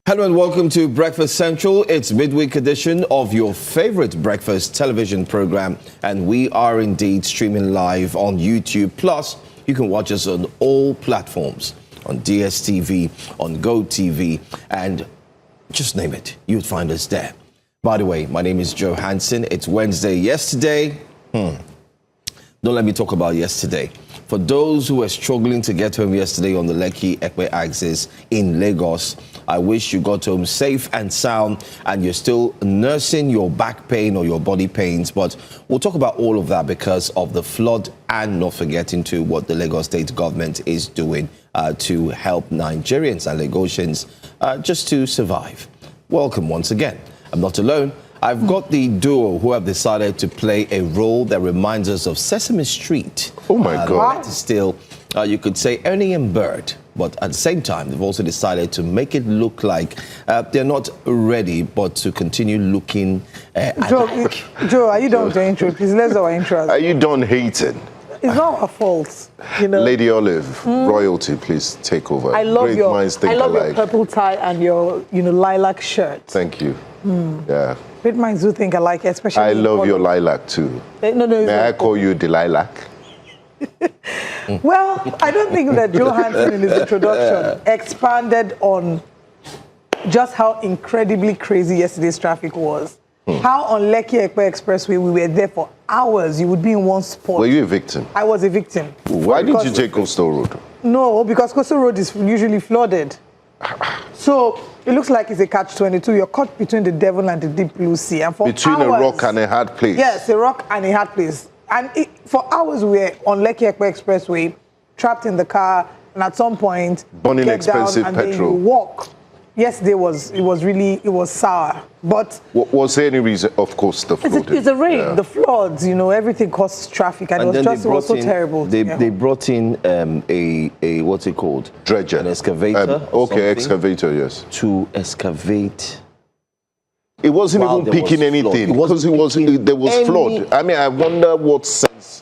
Hello and welcome to Breakfast Central. It's midweek edition of your favorite breakfast television program, and we are indeed streaming live on YouTube. Plus, you can watch us on all platforms, on DSTV, on GoTV, and just name it, you'd find us there. By the way, my name is Joe Hansen. It's Wednesday. Yesterday, don't let me talk about yesterday. For those who were struggling to get home yesterday on the Lekki axis in Lagos, I wish you got home safe and sound and you're still nursing your back pain or your body pains. But we'll talk about all of that because of the flood and not forgetting to what the Lagos state government is doing to help Nigerians and Lagosians just to survive. Welcome once again. I'm not alone. I've got the duo who have decided to play a role that reminds us of Sesame Street. Oh my God. That is still, you could say, Ernie and Bert. But at the same time, they've also decided to make it look like they're not ready, but to continue looking alike. Joe, are you done with your intro? Please, let's do our intro. Are you done hating? It's not a fault, you know. Lady Olive, royalty, please take over. I love Great minds think your alike. purple tie and your, lilac shirt. Thank you. Yeah. Great minds do think alike, especially. I love your lilac too. No, May I call you the lilac? Well, I don't think that Joe Hansen in his introduction expanded on just how incredibly crazy yesterday's traffic was. How on Lekki Expressway we were there for hours. You would be in one spot. Were you a victim? I was a victim. Why did you take Coastal Road? No, because Coastal Road is usually flooded. So it looks like it's a catch-22. You're caught between the devil and the deep blue sea. And for Between hours, a rock and a hard place. Yes, a rock and a hard place. And for hours we were on Lekki Expressway, trapped in the car, and at some point, burning get expensive down and petrol. Then you walk. Yesterday it was sour. But Was there any reason? Of course, the flood. it's the rain, the floods, everything causes traffic, and it was so terrible. They brought in a what's it called? Dredger. An excavator. Okay, excavator, yes. To excavate. It wasn't While even there picking was anything flood. because there was flood. I mean, I wonder what sense,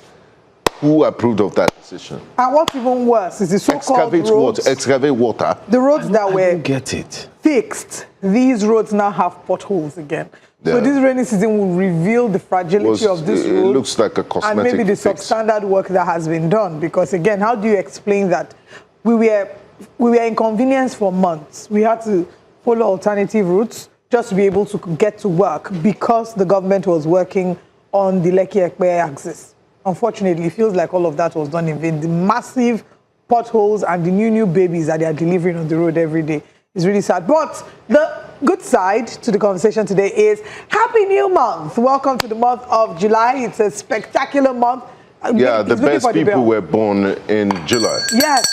who approved of that decision. And what's even worse is the so-called roads. Excavate water. The roads that were Get it. fixed, these roads now have potholes again. So Yeah. this rainy season will reveal the fragility of this road. It looks like a cosmetic and maybe the fix. substandard work that has been done. Because again, how do you explain that we were inconvenienced for months? We had to follow alternative routes just to be able to get to work because the government was working on the Lekki axis. Unfortunately, it feels like all of that was done in vain. The massive potholes and the new babies that they are delivering on the road every day is really sad. But the good side to the conversation today is Happy New Month. Welcome to the month of July. It's a spectacular month. Yeah, the best people were born in July. Yes.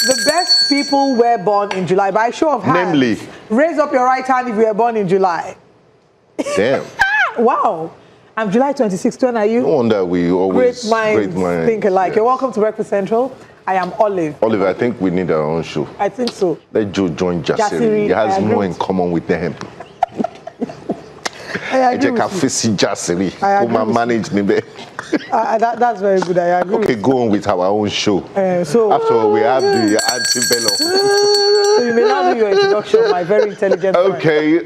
The best people were born in July. By show of hands, Namely? Raise up your right hand if you were born in July. Damn. Wow. I'm July 26th. When are you? No wonder we always Great minds think alike. Yes. You're welcome to Breakfast Central. I am Olive. Oliver, I think we need our own show. I think so. Let Joe join Jasiri. Jasiri, He has I agree more in with common with them. I agree with you. Jasiri. I agree Come and with manage me. That's very good. I agree. Okay, go on with our own show. So After all, we have the antebellum. So you may now do your introduction, my very intelligent friend. Okay,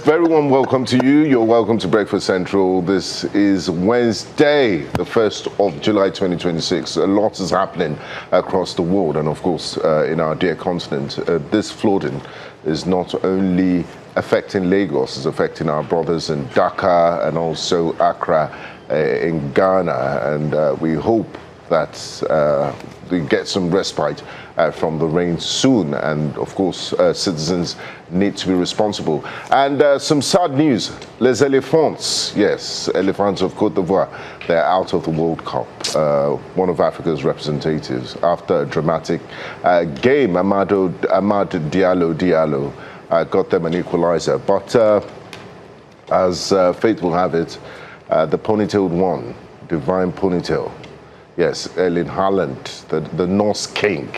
very warm welcome to you. You're welcome to Breakfast Central. This is Wednesday, the 1st of July 2026. A lot is happening across the world and, of course, in our dear continent. This flooding is not only affecting Lagos, it's affecting our brothers in Dhaka and also Accra in Ghana. And we hope that we get some respite from the rain soon, and of course citizens need to be responsible. And some sad news, les éléphants, yes, elephants of Côte d'Ivoire, they're out of the World Cup. One of Africa's representatives, after a dramatic game, Amad Diallo got them an equalizer, but as fate will have it, the ponytailed one, Divine Ponytail, yes, Erling Haaland, the Norse king,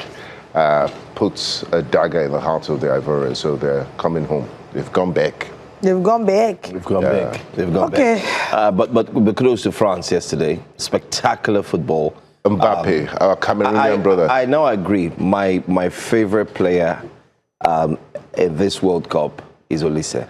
puts a dagger in the heart of the Ivorians, so they're coming home. They've gone back. They've gone back. They've gone back. They've gone back. But kudos to France yesterday. Spectacular football. Mbappe, our Cameroonian brother. I now agree. My favorite player in this World Cup is Olise.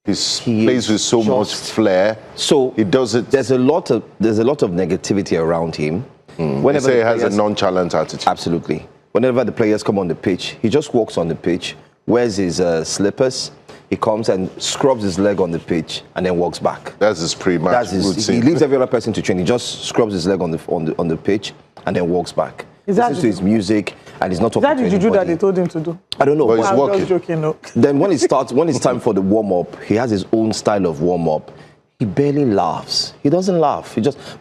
He plays with so much flair. So he does it. There's a lot of negativity around him. Whenever he has a nonchalant attitude. Absolutely. Whenever the players come on the pitch, he just walks on the pitch, wears his slippers, he comes and scrubs his leg on the pitch and then walks back. That's his pre-match routine. He leaves every other person to train. He just scrubs his leg on the pitch and then walks back. Listens to his music and he's not talking to anybody. Is that the juju that they told him to do? I don't know. But he's I'm working. just joking, no. Then when it's time for the warm-up, he has his own style of warm-up. He barely laughs. He doesn't laugh.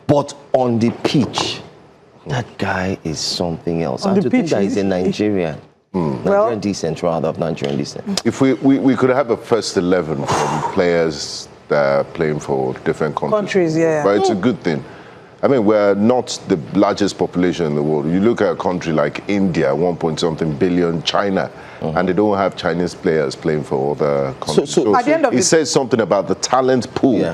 But on the pitch, that guy is something else. On and the to think pitch, that he's a Nigerian. Nigerian descent, rather, of Nigerian descent. If we could have a first 11 from players that are playing for different countries. Yeah. But it's a good thing. I mean, we're not the largest population in the world. You look at a country like India, 1-something billion, China, and they don't have Chinese players playing for other countries. So at the end of it says something about the talent pool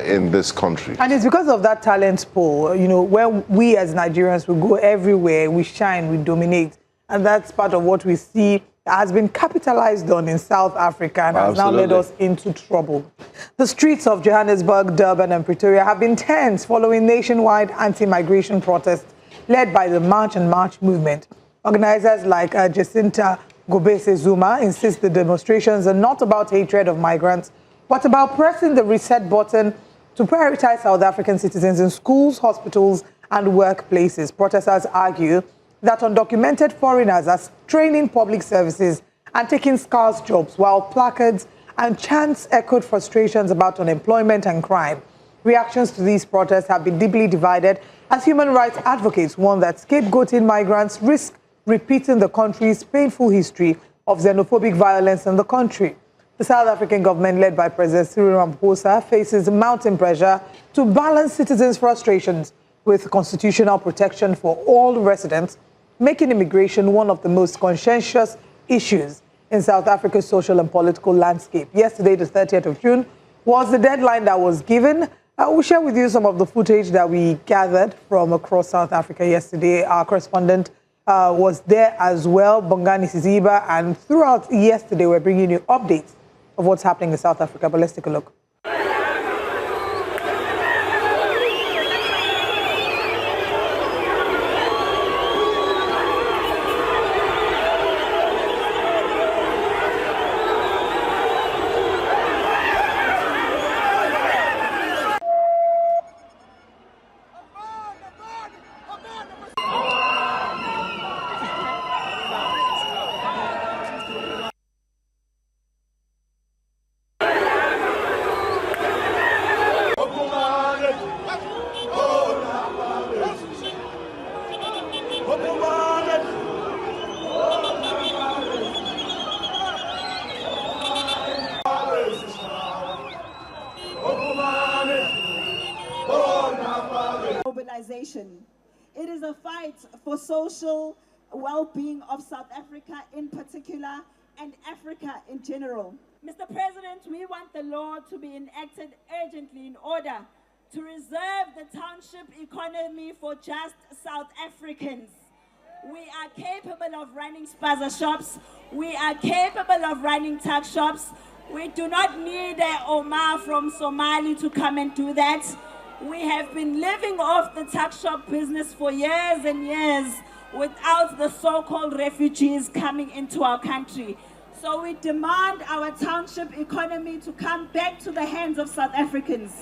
in this country. And it's because of that talent pool, where we as Nigerians will go everywhere, we shine, we dominate. And that's part of what we see has been capitalized on in South Africa and has now led us into trouble. The streets of Johannesburg, Durban and Pretoria have been tense following nationwide anti-migration protests led by the March and March movement. Organizers like Jacinta Gobese Zuma insist the demonstrations are not about hatred of migrants, but about pressing the reset button to prioritize South African citizens in schools, hospitals and workplaces. Protesters argue that undocumented foreigners are straining public services and taking scarce jobs, while placards and chants echoed frustrations about unemployment and crime. Reactions to these protests have been deeply divided, as human rights advocates warn that scapegoating migrants risk repeating the country's painful history of xenophobic violence in the country. The South African government, led by President Cyril Ramaphosa, faces mounting pressure to balance citizens' frustrations with constitutional protection for all residents, making immigration one of the most conscientious issues in South Africa's social and political landscape. Yesterday, the 30th of June, was the deadline that was given. We'll share with you some of the footage that we gathered from across South Africa yesterday. Our correspondent was there as well, Bongani Siziba, and throughout yesterday, we're bringing you updates of what's happening in South Africa. But let's take a look. It is a fight for social well-being of South Africa in particular and Africa in general. Mr. President, we want the law to be enacted urgently in order to reserve the township economy for just South Africans. We are capable of running spaza shops. We are capable of running tuck shops. We do not need an Omar from Somali to come and do that. We have been living off the tuck shop business for years and years without the so-called refugees coming into our country. So we demand our township economy to come back to the hands of South Africans.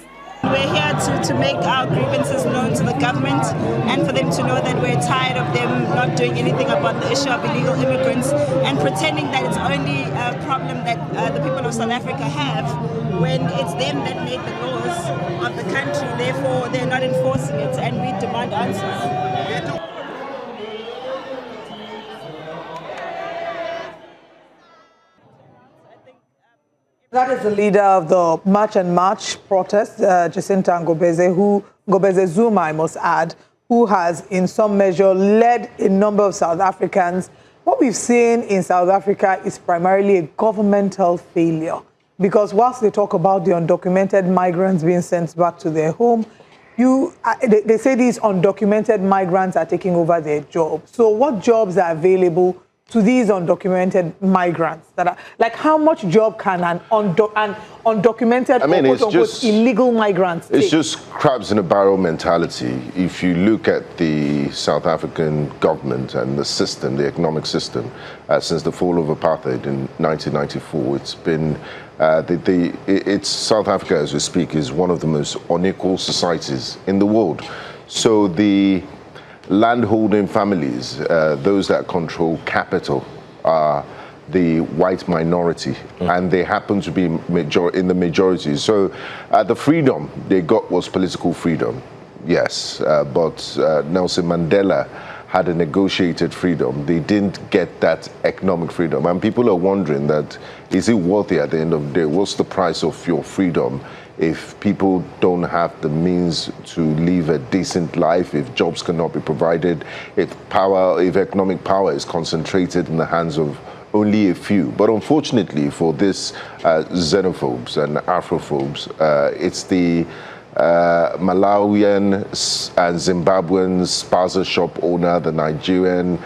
We're here to make our grievances known to the government and for them to know that we're tired of them not doing anything about the issue of illegal immigrants and pretending that it's only a problem that the people of South Africa have when it's them that made the laws of the country, therefore they're not enforcing it, and we demand answers. That is the leader of the March and March protest, Jacinta Gobese Zuma, I must add, who has in some measure led a number of South Africans. What we've seen in South Africa is primarily a governmental failure, because whilst they talk about the undocumented migrants being sent back to their home, they say these undocumented migrants are taking over their jobs. So what jobs are available to these undocumented migrants that are like, how much job can an undocumented or quote-unquote illegal migrants take? It's just crabs in a barrel mentality. If you look at the South African government and the system, the economic system, since the fall of apartheid in 1994, it's been it's South Africa, as we speak, is one of the most unequal societies in the world. So the landholding families, those that control capital, are the white minority, and they happen to be in the majority. So the freedom they got was political freedom, yes, but Nelson Mandela had a negotiated freedom. They didn't get that economic freedom. And people are wondering that, is it worthy at the end of the day? What's the price of your freedom if people don't have the means to live a decent life, if jobs cannot be provided, if economic power is concentrated in the hands of only a few? But unfortunately for this xenophobes and Afrophobes, it's the Malawian and Zimbabwean spaza shop owner, the Nigerian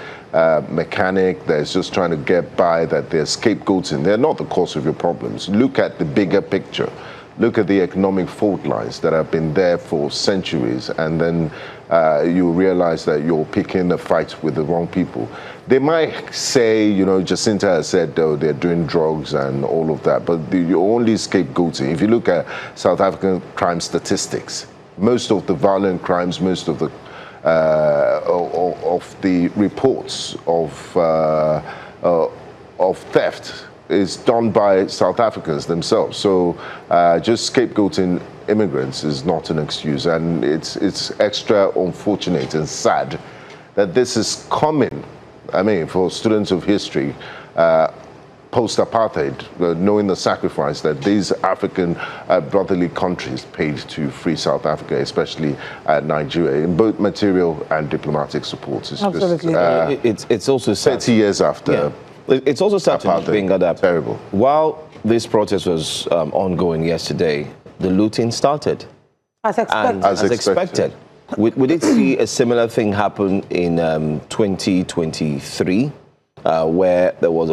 mechanic that's just trying to get by, that they're scapegoating. They're not the cause of your problems. Look at the bigger picture. Look at the economic fault lines that have been there for centuries, and then you realize that you're picking a fight with the wrong people. They might say, you know, Jacinta has said, oh, they're doing drugs and all of that, but you're only scapegoating. If you look at South African crime statistics, most of the violent crimes, most of the reports of theft is done by South Africans themselves. So just scapegoating immigrants is not an excuse, and it's extra unfortunate and sad that this is coming. I mean, for students of history, post-apartheid, knowing the sacrifice that these African brotherly countries paid to free South Africa, especially Nigeria, in both material and diplomatic support. It's absolutely. Just, it's also sad. 30 years after. Yeah. It's also sad to bring that up. Terrible. While this protest was ongoing yesterday, the looting started. As expected. As expected. We did see a similar thing happen in 2023, where there was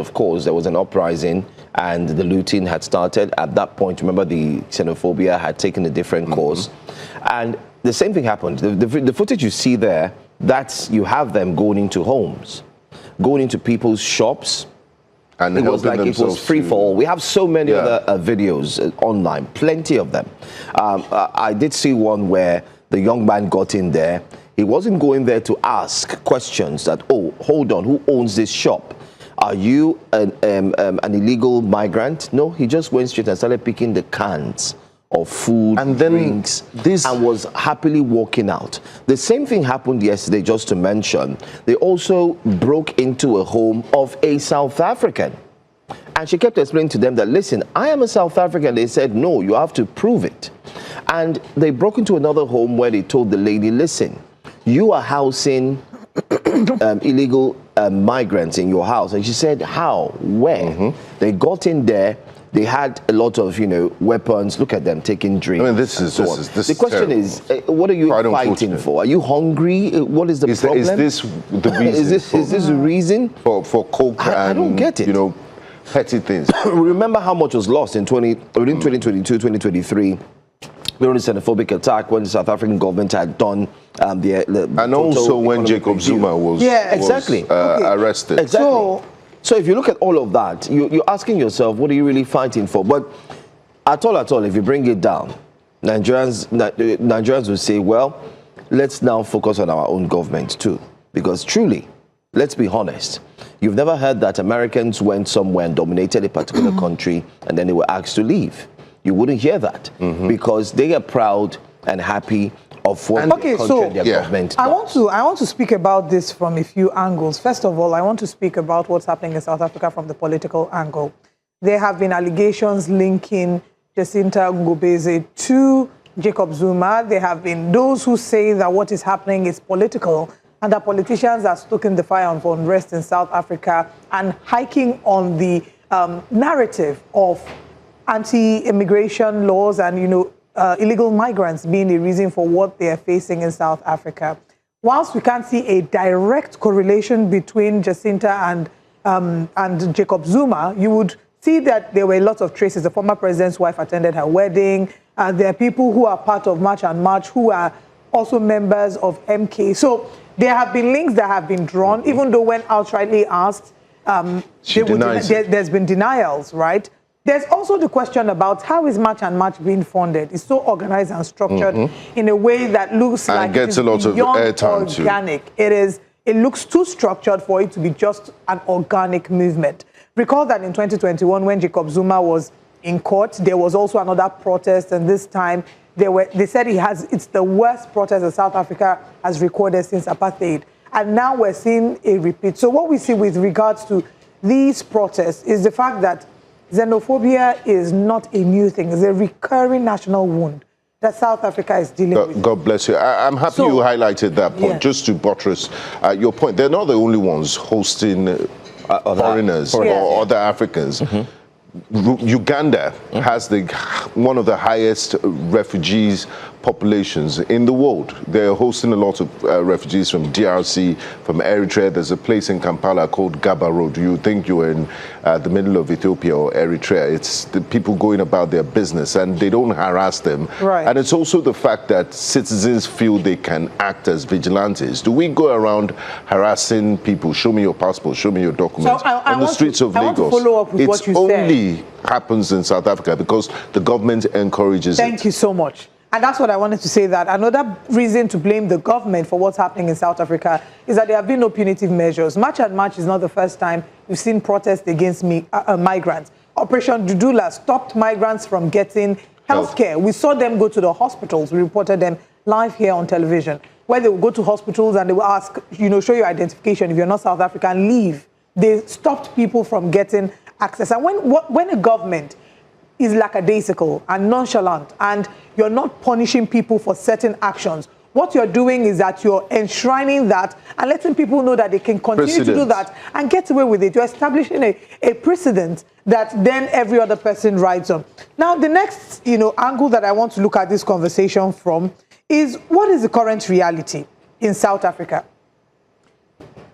an uprising and the looting had started. At that point, remember, the xenophobia had taken a different course. And the same thing happened. The footage you see there, you have them going into homes, going into people's shops. And it was like it was free for all. We have so many other videos online, plenty of them. I did see one where the young man got in there. He wasn't going there to ask questions that, oh, hold on, who owns this shop? Are you an illegal migrant? No, he just went straight and started picking the cans of food and drinks and was happily walking out. The same thing happened yesterday, just to mention. They also broke into a home of a South African. And she kept explaining to them that, listen, I am a South African. They said, no, you have to prove it. And they broke into another home where they told the lady, listen, you are housing illegal migrants in your house. And she said, how? Where? They got in there. They had a lot of, weapons. Look at them taking drinks. I mean, this is the question is, what are you fighting for? Are you hungry? What is the problem? Is this the reason? is this the reason for coke? I don't get it. Petty things. Remember how much was lost in 2022, 2023? During the xenophobic attack, when the South African government had done and also when Jacob Zuma was arrested. Exactly. So if you look at all of that, you're asking yourself, what are you really fighting for? But at all, if you bring it down, Nigerians will say, well, let's now focus on our own government too. Because truly, let's be honest, you've never heard that Americans went somewhere and dominated a particular country and then they were asked to leave. You wouldn't hear that because they are proud and happy of what their country and their government does. I want to speak about this from a few angles. First of all, I want to speak about what's happening in South Africa from the political angle. There have been allegations linking Jacinta Ngobese to Jacob Zuma. There have been those who say that what is happening is political and that politicians are stoking the fire for unrest in South Africa and hiking on the narrative of anti-immigration laws and, illegal migrants being the reason for what they are facing in South Africa. Whilst we can't see a direct correlation between Jacinta and and Jacob Zuma, you would see that there were lots of traces. The former president's wife attended her wedding. There are people who are part of March and March who are also members of MK. So there have been links that have been drawn, even though when outrightly asked, there's been denials, right? There's also the question about how is March and March being funded? It's so organized and structured in a way that looks and like gets it is a lot of airtime organic. It looks too structured for it to be just an organic movement. Recall that in 2021, when Jacob Zuma was in court, there was also another protest, and this time they said it's the worst protest that South Africa has recorded since apartheid. And now we're seeing a repeat. So what we see with regards to these protests is the fact that xenophobia is not a new thing. It's a recurring national wound that South Africa is dealing with. God bless you. I'm happy you highlighted that point. Just to buttress your point, they're not the only ones hosting foreigners or other Africans. Uganda has one of the highest refugees populations in the world. They're hosting a lot of refugees from DRC, from Eritrea. There's a place in Kampala called Gaba Road. You think you're in the middle of Ethiopia or Eritrea. It's the people going about their business, and they don't harass them. Right. And it's also the fact that citizens feel they can act as vigilantes. Do we go around harassing people? Show me your passport, show me your documents on the streets of Lagos. I want to follow up with what you said. It only happens in South Africa because the government encourages it. Thank you so much. And that's what I wanted to say, that another reason to blame the government for what's happening in South Africa is that there have been no punitive measures. March and March is not the first time we've seen protests against migrants. Operation Dudula stopped migrants from getting health care. We saw them go to the hospitals. We reported them live here on television, where they would go to hospitals and they would ask, show your identification. If you're not South African, leave. They stopped people from getting access. And when a government is lackadaisical and nonchalant and you're not punishing people for certain actions, what you're doing is that you're enshrining that and letting people know that they can continue to do that and get away with it. You're establishing a precedent that then every other person rides on. Now, the next angle that I want to look at this conversation from is, what is the current reality in South Africa?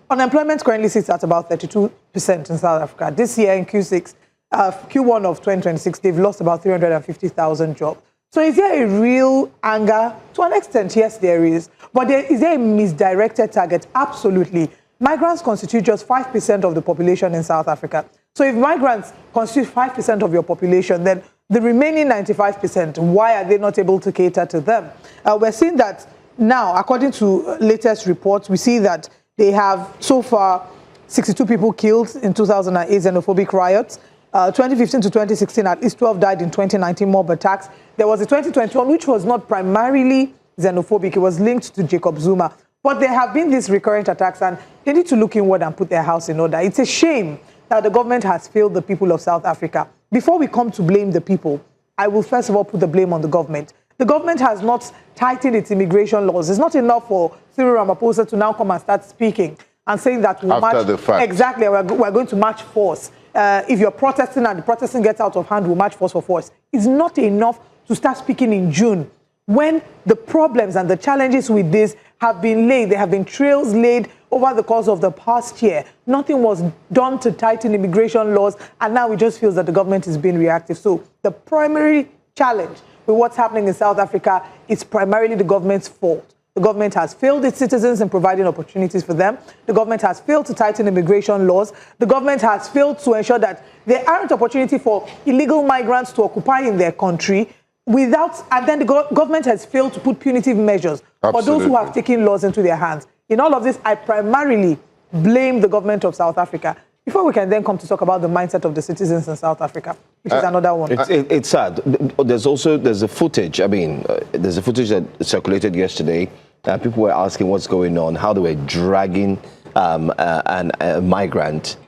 Unemployment currently sits at about 32% in South Africa. This year in Q1 of 2026, they've lost about 350,000 jobs. So is there a real anger? To an extent, yes, there is. But is there a misdirected target? Absolutely. Migrants constitute just 5% of the population in South Africa. So if migrants constitute 5% of your population, then the remaining 95%, why are they not able to cater to them? We're seeing that now, according to latest reports, we see that they have so far 62 people killed in 2008 xenophobic riots. 2015 to 2016, at least 12 died. In 2019, mob attacks. There was a 2021, which was not primarily xenophobic. It was linked to Jacob Zuma. But there have been these recurrent attacks, and they need to look inward and put their house in order. It's a shame that the government has failed the people of South Africa. Before we come to blame the people, I will first of all put the blame on the government. The government has not tightened its immigration laws. It's not enough for Cyril Ramaphosa to now come and start speaking and saying that we'll after march. The fact. Exactly, we're going to march force. If you're protesting and the protesting gets out of hand, we'll march force for force. It's not enough to start speaking in June when the problems and the challenges with this have been laid. There have been trails laid over the course of the past year. Nothing was done to tighten immigration laws, and now it just feels that the government is being reactive. So the primary challenge with what's happening in South Africa is primarily the government's fault. The government has failed its citizens in providing opportunities for them. The government has failed to tighten immigration laws. The government has failed to ensure that there aren't opportunities for illegal migrants to occupy in their country and then the government has failed to put punitive measures for those who have taken laws into their hands. In all of this, I primarily blame the government of South Africa. Before we can then come to talk about the mindset of the citizens in South Africa, which is another one. It's sad. There's a footage. There's a footage that circulated yesterday. People were asking what's going on, how they were dragging a migrant,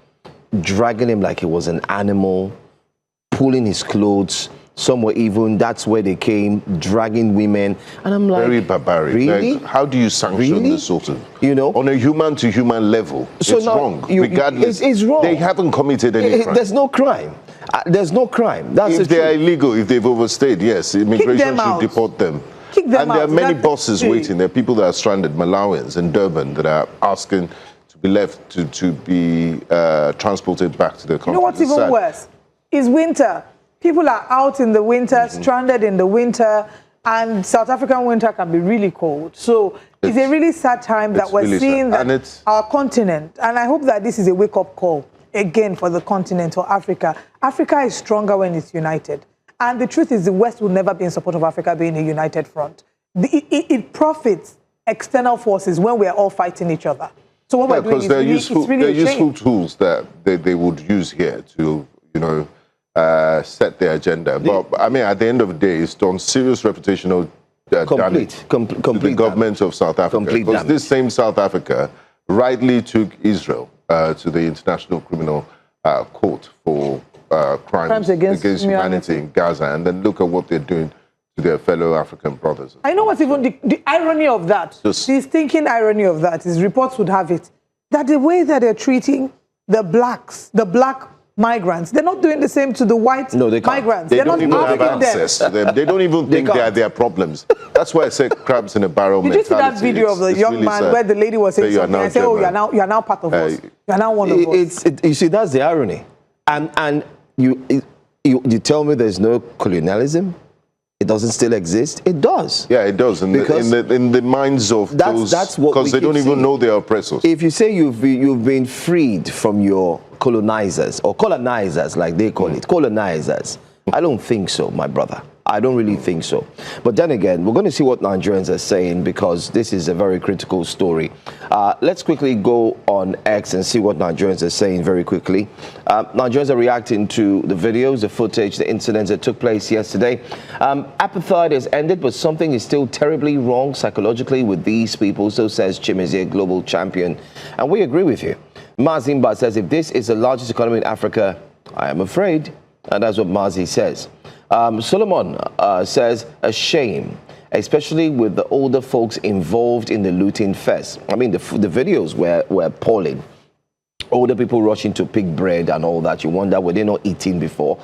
dragging him like he was an animal, pulling his clothes. Some were even, that's where they came, dragging women. And I'm like, very barbaric. Really? Like, how do you sanction this sort of, on a human-to-human level? So it's wrong, regardless. It's wrong. They haven't committed any crime. There's no crime. There's no crime. That's if they are illegal, if they've overstayed, yes, immigration should deport them. And there are many buses waiting. There are people that are stranded, Malawians in Durban, that are asking to be left to be transported back to their country. You know what's It's even sad. worse? Is winter. People are out in the winter, Mm-hmm. stranded in the winter, and South African winter can be really cold. So it's a really sad time that it's we're really seeing sad. that our continent, and I hope that this is a wake-up call again for the continent or Africa. Africa is stronger when it's united. And the truth is the West will never be in support of Africa being a united front. It profits external forces when we're all fighting each other. So what we're doing is really, it's really they're a shame. useful tools that they would use here to, set their agenda. But I mean, at the end of the day, it's done serious reputational damage to the government of South Africa. Because this same South Africa rightly took Israel to the International Criminal Court for crimes against humanity in Gaza, and then look at what they're doing to their fellow African brothers. I know what's even the irony of that. The stinking irony of that is reports would have it that the way that they're treating the blacks, the black migrants, they're not doing the same to the white migrants. They don't not even have asking access to them. They don't even think they are their problems. That's why I said crabs in a barrel mentality. Did you see that video of the young really man where the lady was saying something? I said, oh, you're now part of us. You're now one of us. You see, that's the irony. And you tell me there's no colonialism? It doesn't still exist? It does. Yeah, it does. In the minds of those, because they don't even know their oppressors. If you say you've been freed from your colonizers, or colonizers like they call it, colonizers, I don't think so, my brother. I don't really think so. But then again, we're going to see what Nigerians are saying, because this is a very critical story. Let's quickly go on X and see what Nigerians are saying very quickly. Nigerians are reacting to the videos, the footage, the incidents that took place yesterday. Apartheid has ended, but something is still terribly wrong psychologically with these people, so says Chimezie, global champion. And we agree with you. Mazimba says, if this is the largest economy in Africa, I am afraid. And that's what Mazi says. Solomon says, a shame, especially with the older folks involved in the looting fest. I mean, the videos were appalling. Older people rushing to pick bread and all that. You wonder, were they not eating before?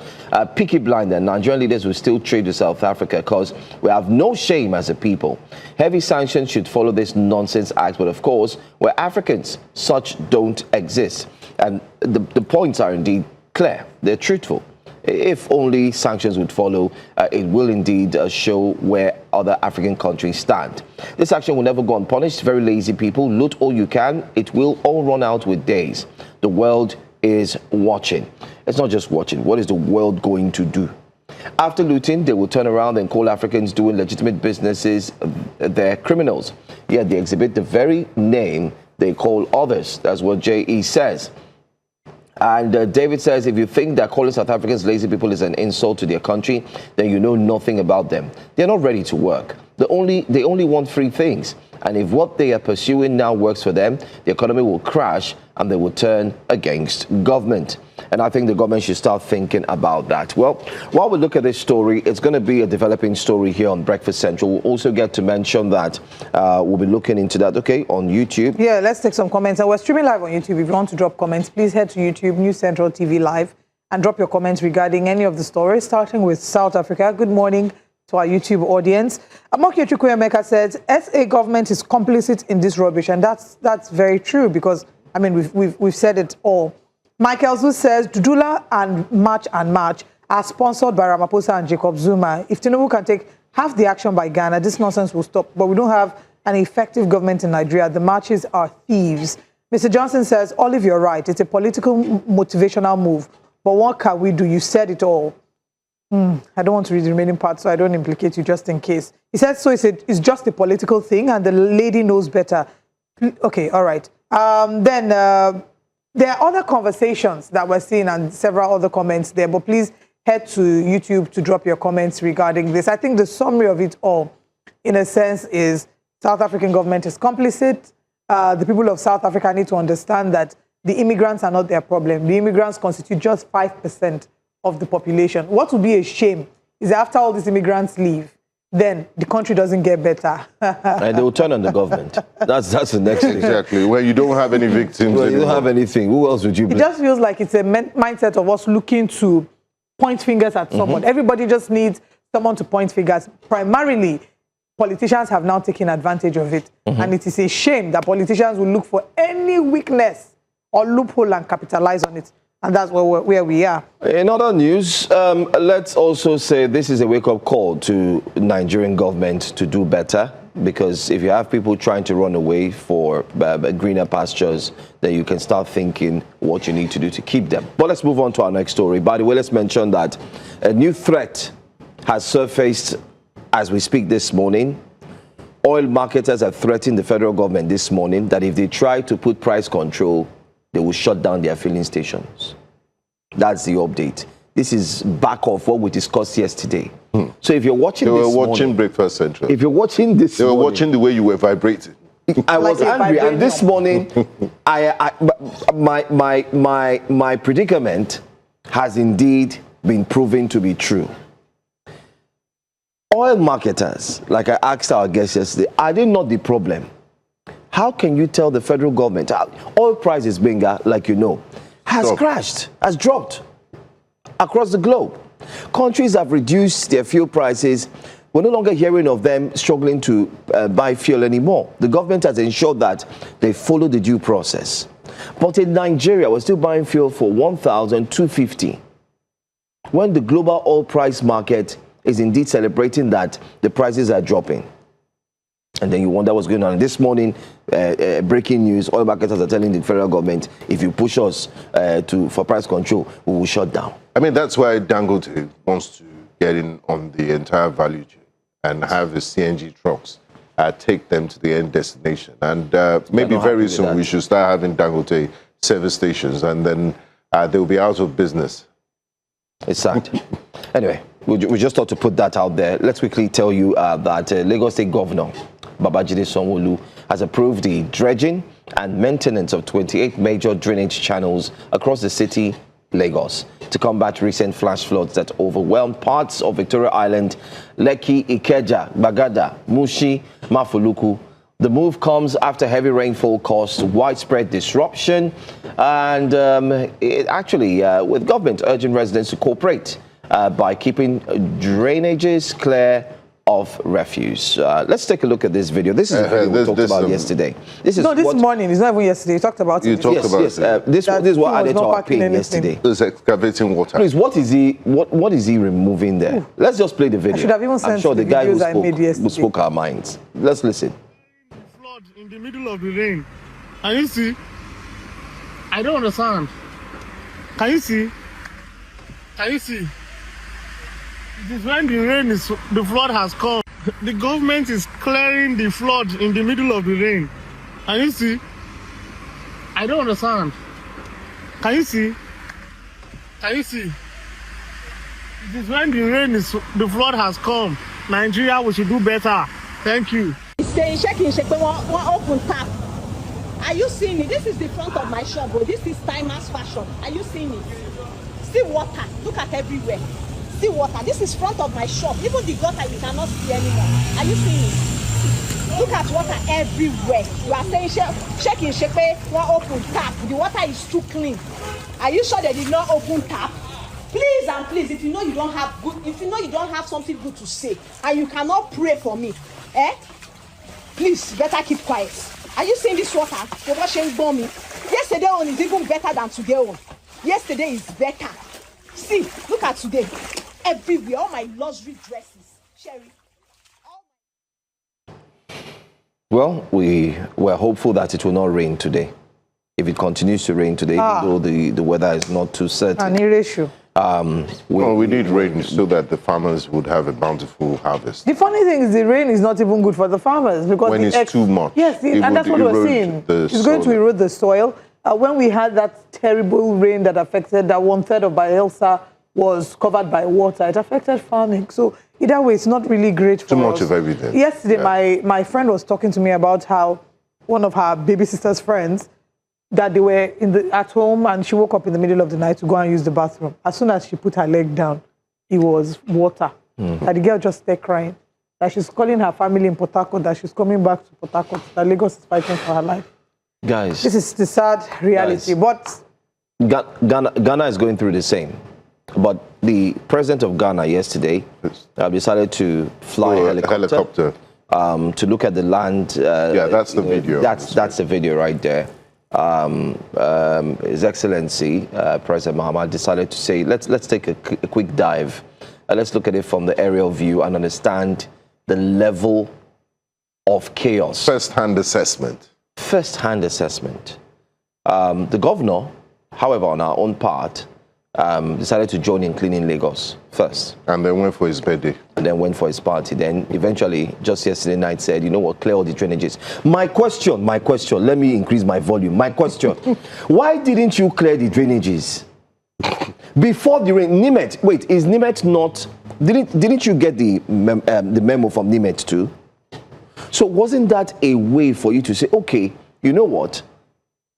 Peaky Blinder, Nigerian leaders will still trade with South Africa because we have no shame as a people. Heavy sanctions should follow this nonsense act, but of course, we're Africans. Such don't exist. And the points are indeed clear. They're truthful. If only sanctions would follow, it will indeed show where other African countries stand. This action will never go unpunished. Very lazy people. Loot all you can. It will all run out with days. The world is watching. It's not just watching. What is the world going to do? After looting, they will turn around and call Africans doing legitimate businesses they're criminals. Yet they exhibit the very name they call others. That's what J.E. says. And David says, if you think that calling South Africans lazy people is an insult to their country, then you know nothing about them. They're not ready to work. They only want free things. And if what they are pursuing now works for them, the economy will crash and they will turn against government. And I think the government should start thinking about that. Well, while we look at this story, it's going to be a developing story here on Breakfast Central. We'll also get to mention that we'll be looking into that, okay, on YouTube. Yeah, let's take some comments. And we're streaming live on YouTube. If you want to drop comments, please head to YouTube, News Central TV Live, and drop your comments regarding any of the stories, starting with South Africa. Good morning to our YouTube audience. Amoki Chukwuemeka says, SA government is complicit in this rubbish. And that's very true, because, I mean, we've said it all. Michael Zu says, Dudula and March are sponsored by Ramaphosa and Jacob Zuma. If Tinubu can take half the action by Ghana, this nonsense will stop. But we don't have an effective government in Nigeria. The marches are thieves. Mr. Johnson says, Olive, you're right. It's a political motivational move. But what can we do? You said it all. I don't want to read the remaining part, so I don't implicate you just in case. He said, so it's just a political thing, and the lady knows better. Okay, all right. There are other conversations that we're seeing and several other comments there, but please head to YouTube to drop your comments regarding this. I think the summary of it all, in a sense, is South African government is complicit. The people of South Africa need to understand that the immigrants are not their problem. The immigrants constitute just 5% of the population. What would be a shame is that after all these immigrants leave, then the country doesn't get better. And they will turn on the government. That's the next thing. Exactly. Where you don't have any victims. Well, you don't have anything. Who else would you blame? It just feels like it's a mindset of us looking to point fingers at someone. Everybody just needs someone to point fingers. Primarily, politicians have now taken advantage of it. And it is a shame that politicians will look for any weakness or loophole and capitalize on it. And that's where we are. In other news, let's also say this is a wake-up call to Nigerian government to do better, because if you have people trying to run away for greener pastures, then you can start thinking what you need to do to keep them. But let's move on to our next story. By the way, let's mention that a new threat has surfaced as we speak this morning. Oil marketers have threatened the federal government this morning that if they try to put price control, they will shut down their filling stations. That's the update. This is back of what we discussed yesterday. So if you're watching They this were watching morning, Breakfast Central. if you're watching this They were morning, watching the way you were vibrating. I was Like a angry, and this vibranium. morning, my predicament has indeed been proven to be true. Oil marketers, like I asked our guests yesterday, are they not the problem? How can you tell the federal government oil prices, Benga, like you know, has crashed, has dropped across the globe? Countries have reduced their fuel prices. We're no longer hearing of them struggling to buy fuel anymore. The government has ensured that they follow the due process. But in Nigeria, we're still buying fuel for 1,250. When the global oil price market is indeed celebrating that the prices are dropping. And then you wonder what's going on. This morning, breaking news, oil marketers are telling the federal government, if you push us for price control, we will shut down. I mean, that's why Dangote wants to get in on the entire value chain and have the CNG trucks take them to the end destination. And maybe very soon we should start having Dangote service stations, and then they'll be out of business. It's sad. Anyway, we just thought to put that out there. Let's quickly tell you that Lagos State Governor Babajide Sanwo-Olu has approved the dredging and maintenance of 28 major drainage channels across the city, Lagos, to combat recent flash floods that overwhelmed parts of Victoria Island, Lekki, Ikeja, Bagada, Mushi, Mafuluku. The move comes after heavy rainfall caused widespread disruption, and with government urging residents to cooperate by keeping drainages clear of refuse. Let's take a look at this video. This is the video we talked about yesterday. This morning. It's not even yesterday. You talked about it. This is what added to our pain yesterday. It's excavating water. Please, what is he removing there? Ooh. Let's just play the video. I should have even sent I'm sure the guy who spoke our minds. Let's listen. Flood in the middle of the rain. Can you see? I don't understand. Can you see? Can you see? It is when the flood has come. The government is clearing the flood in the middle of the rain. Can you see? I don't understand. Can you see? Can you see? It is when the flood has come. Nigeria, we should do better. Thank you. One open tap. Are you seeing it? This is the front of my shop, bro. This is Timer's fashion. Are you seeing it? See water. Look at everywhere. See water. This is front of my shop. Even the gutter you cannot see anymore. Are you seeing it? Look at water everywhere. You are saying shaking one open tap. The water is too clean. Are you sure they did not open tap? Please and please, if you know you don't have something good to say and you cannot pray for me, please better keep quiet. Are you seeing this water? Yesterday on is even better than today on. Yesterday is better. See, look at today. Everywhere, all my luxury dresses. Sherry. Well, we were hopeful that it will not rain today. If it continues to rain today, even though the weather is not too certain. An issue. We need rain so that the farmers would have a bountiful harvest. The funny thing is the rain is not even good for the farmers because when it's too much. Yes, and that's what we're seeing. It's going to erode the soil. When we had that terrible rain that affected that 1/3 of Bayelsa was covered by water, it affected farming. So either way, it's not really great for too much us. of everything. Yesterday, my friend was talking to me about how one of her baby sister's friends, that they were at home and she woke up in the middle of the night to go and use the bathroom. As soon as she put her leg down, it was water. And the girl just started crying. That she's calling her family in Port Harcourt, that she's coming back to Port Harcourt, that Lagos is fighting for her life. Guys. This is the sad reality. Guys, but Ghana is going through the same. But the president of Ghana yesterday decided to fly a helicopter to look at the land. Yeah, that's the video. That's the video right there. His Excellency President Muhammad decided to say, let's take a quick dive. Let's look at it from the aerial view and understand the level of chaos. First-hand assessment. First-hand assessment. The governor, however, on our own part, decided to join in cleaning Lagos first. And then went for his birthday. And then went for his party. Then eventually, just yesterday night, said, you know what, clear all the drainages. My question, let me increase my volume. My question, why didn't you clear the drainages? Before the rain, Nimet, wait, is Nimet not, didn't you get the memo from Nimet too? So wasn't that a way for you to say, okay, you know what?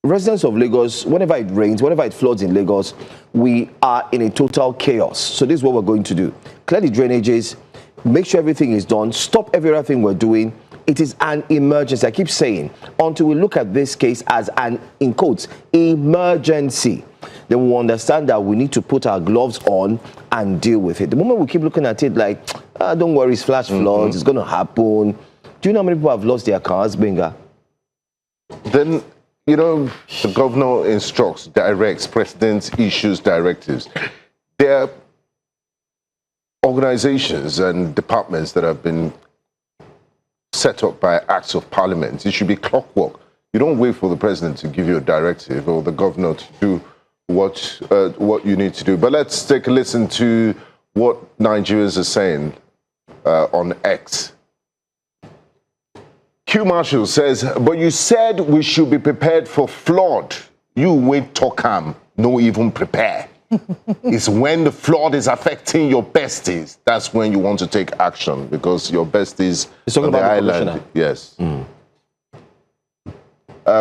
Residents of Lagos, whenever it rains, whenever it floods in Lagos, we are in a total chaos. So this is what we're going to do. Clear the drainages, make sure everything is done, stop everything we're doing. It is an emergency. I keep saying, until we look at this case as an, in quotes, emergency, then we'll understand that we need to put our gloves on and deal with it. The moment we keep looking at it like, don't worry, it's flash floods, it's going to happen. Do you know how many people have lost their cars, Benga? Then, you know, the governor instructs, directs, president issues directives. There are organizations and departments that have been set up by acts of parliament. It should be clockwork. You don't wait for the president to give you a directive or the governor to do what you need to do. But let's take a listen to what Nigerians are saying on X. Q Marshall says, but you said we should be prepared for flood. You wait talk no even prepare. It's when the flood is affecting your besties. That's when you want to take action because your besties on the island. Yes.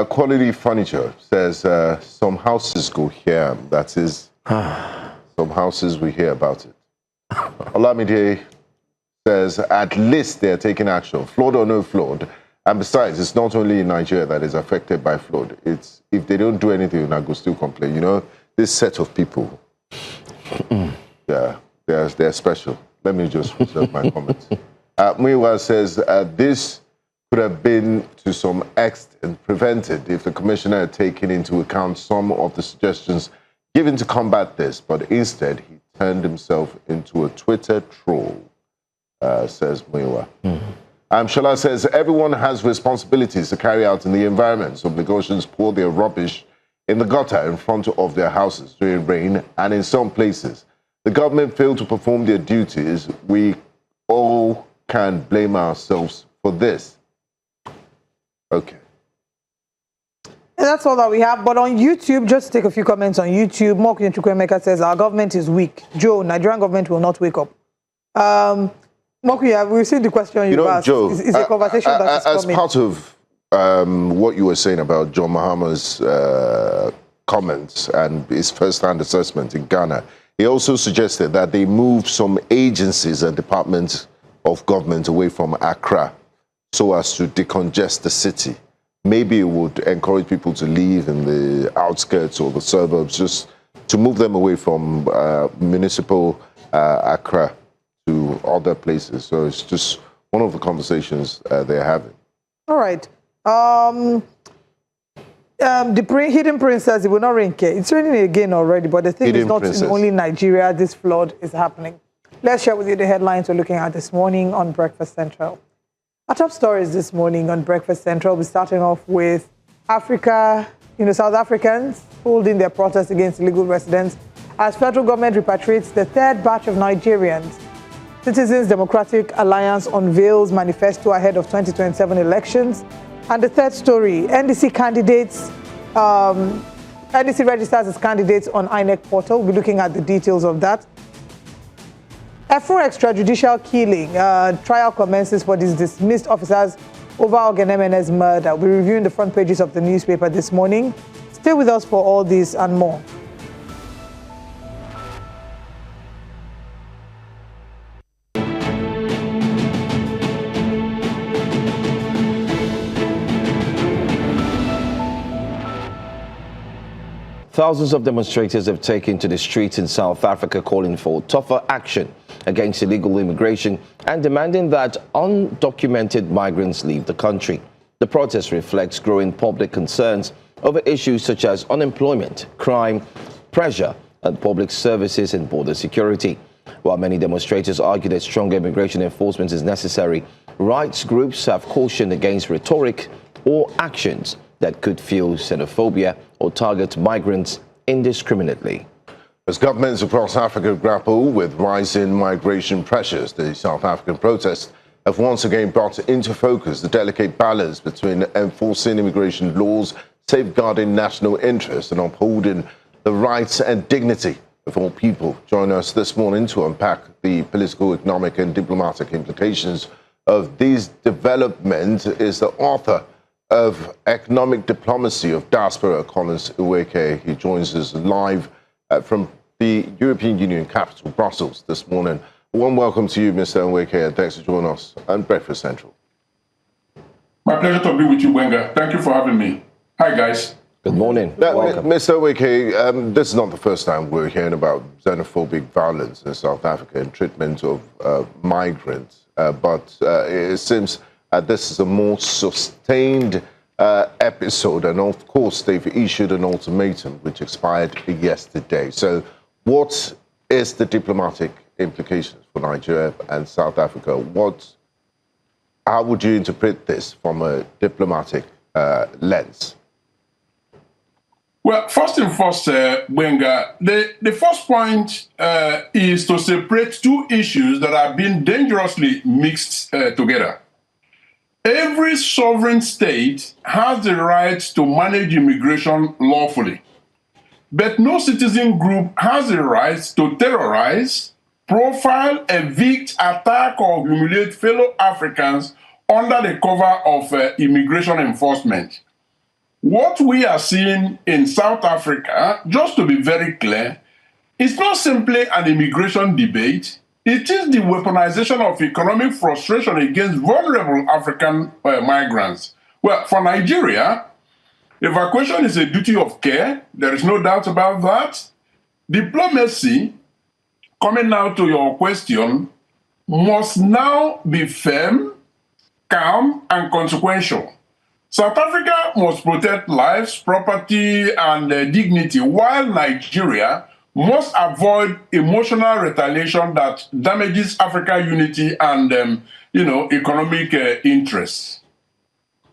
Quality Furniture says some houses go here. That is, some houses we hear about it. Olamide says at least they're taking action, flood or no flood. And besides, it's not only in Nigeria that is affected by flood. It's if they don't do anything, I go still complain. You know, this set of people, yeah, they're special. Let me just reserve my comments. Muiwa says this could have been to some extent prevented if the commissioner had taken into account some of the suggestions given to combat this, but instead he turned himself into a Twitter troll, says Muiwa. Shola says, everyone has responsibilities to carry out in the environment. Some Lagosians pour their rubbish in the gutter in front of their houses during rain, and in some places, the government failed to perform their duties. We all can blame ourselves for this. Okay. And that's all that we have. But on YouTube, just to take a few comments on YouTube, Mokin Chukwemeka says, our government is weak. Joe, Nigerian government will not wake up. Mokuya, we've seen the question you asked. Joe, is a conversation that is as coming. part of what you were saying about John Mahama's comments and his first-hand assessment in Ghana, he also suggested that they move some agencies and departments of government away from Accra so as to decongest the city. Maybe it would encourage people to live in the outskirts or the suburbs, just to move them away from municipal Accra to other places. So it's just one of the conversations they're having. All right. The Hidden Princess, it will not rain. It's raining again already, but the thing is not in only Nigeria this flood is happening. Let's share with you the headlines we're looking at this morning on Breakfast Central. Our top stories this morning on Breakfast Central, we're starting off with Africa, South Africans holding their protest against illegal residents as federal government repatriates the third batch of Nigerians. Citizens Democratic Alliance unveils manifesto ahead of 2027 elections. And the third story, NDC candidates, NDC registers as candidates on INEC portal. We'll be looking at the details of that. F4 extrajudicial killing, trial commences for these dismissed officers over Ogenemene's murder. We're reviewing the front pages of the newspaper this morning. Stay with us for all this and more. Thousands of demonstrators have taken to the streets in South Africa calling for tougher action against illegal immigration and demanding that undocumented migrants leave the country. The protest reflects growing public concerns over issues such as unemployment, crime, pressure on public services and border security. While many demonstrators argue that stronger immigration enforcement is necessary, rights groups have cautioned against rhetoric or actions that could fuel xenophobia or target migrants indiscriminately. As governments across Africa grapple with rising migration pressures, the South African protests have once again brought into focus the delicate balance between enforcing immigration laws, safeguarding national interests, and upholding the rights and dignity of all people. Join us this morning to unpack the political, economic, and diplomatic implications of these developments is the author of Economic Diplomacy of Diaspora, Collins Iweke. He joins us live from the European Union capital, Brussels, this morning. A warm welcome to you, Mr. Iweke, and thanks for joining us on Breakfast Central. My pleasure to be with you, Wenga. Thank you for having me. Hi, guys. Good morning. Welcome. Mr. Iweke, this is not the first time we're hearing about xenophobic violence in South Africa and treatment of migrants, but it seems this is a more sustained episode, and of course they've issued an ultimatum which expired yesterday. So what is the diplomatic implications for Nigeria and South Africa? How would you interpret this from a diplomatic lens? Well, first and foremost, Wenga, the first point is to separate two issues that have been dangerously mixed together. Every sovereign state has the right to manage immigration lawfully, but no citizen group has the right to terrorize, profile, evict, attack, or humiliate fellow Africans under the cover of immigration enforcement. What we are seeing in South Africa, just to be very clear, is not simply an immigration debate. It is the weaponization of economic frustration against vulnerable African migrants. Well, for Nigeria, evacuation is a duty of care. There is no doubt about that. Diplomacy, coming now to your question, must now be firm, calm, and consequential. South Africa must protect lives, property, and dignity, while Nigeria must avoid emotional retaliation that damages African unity and, economic interests.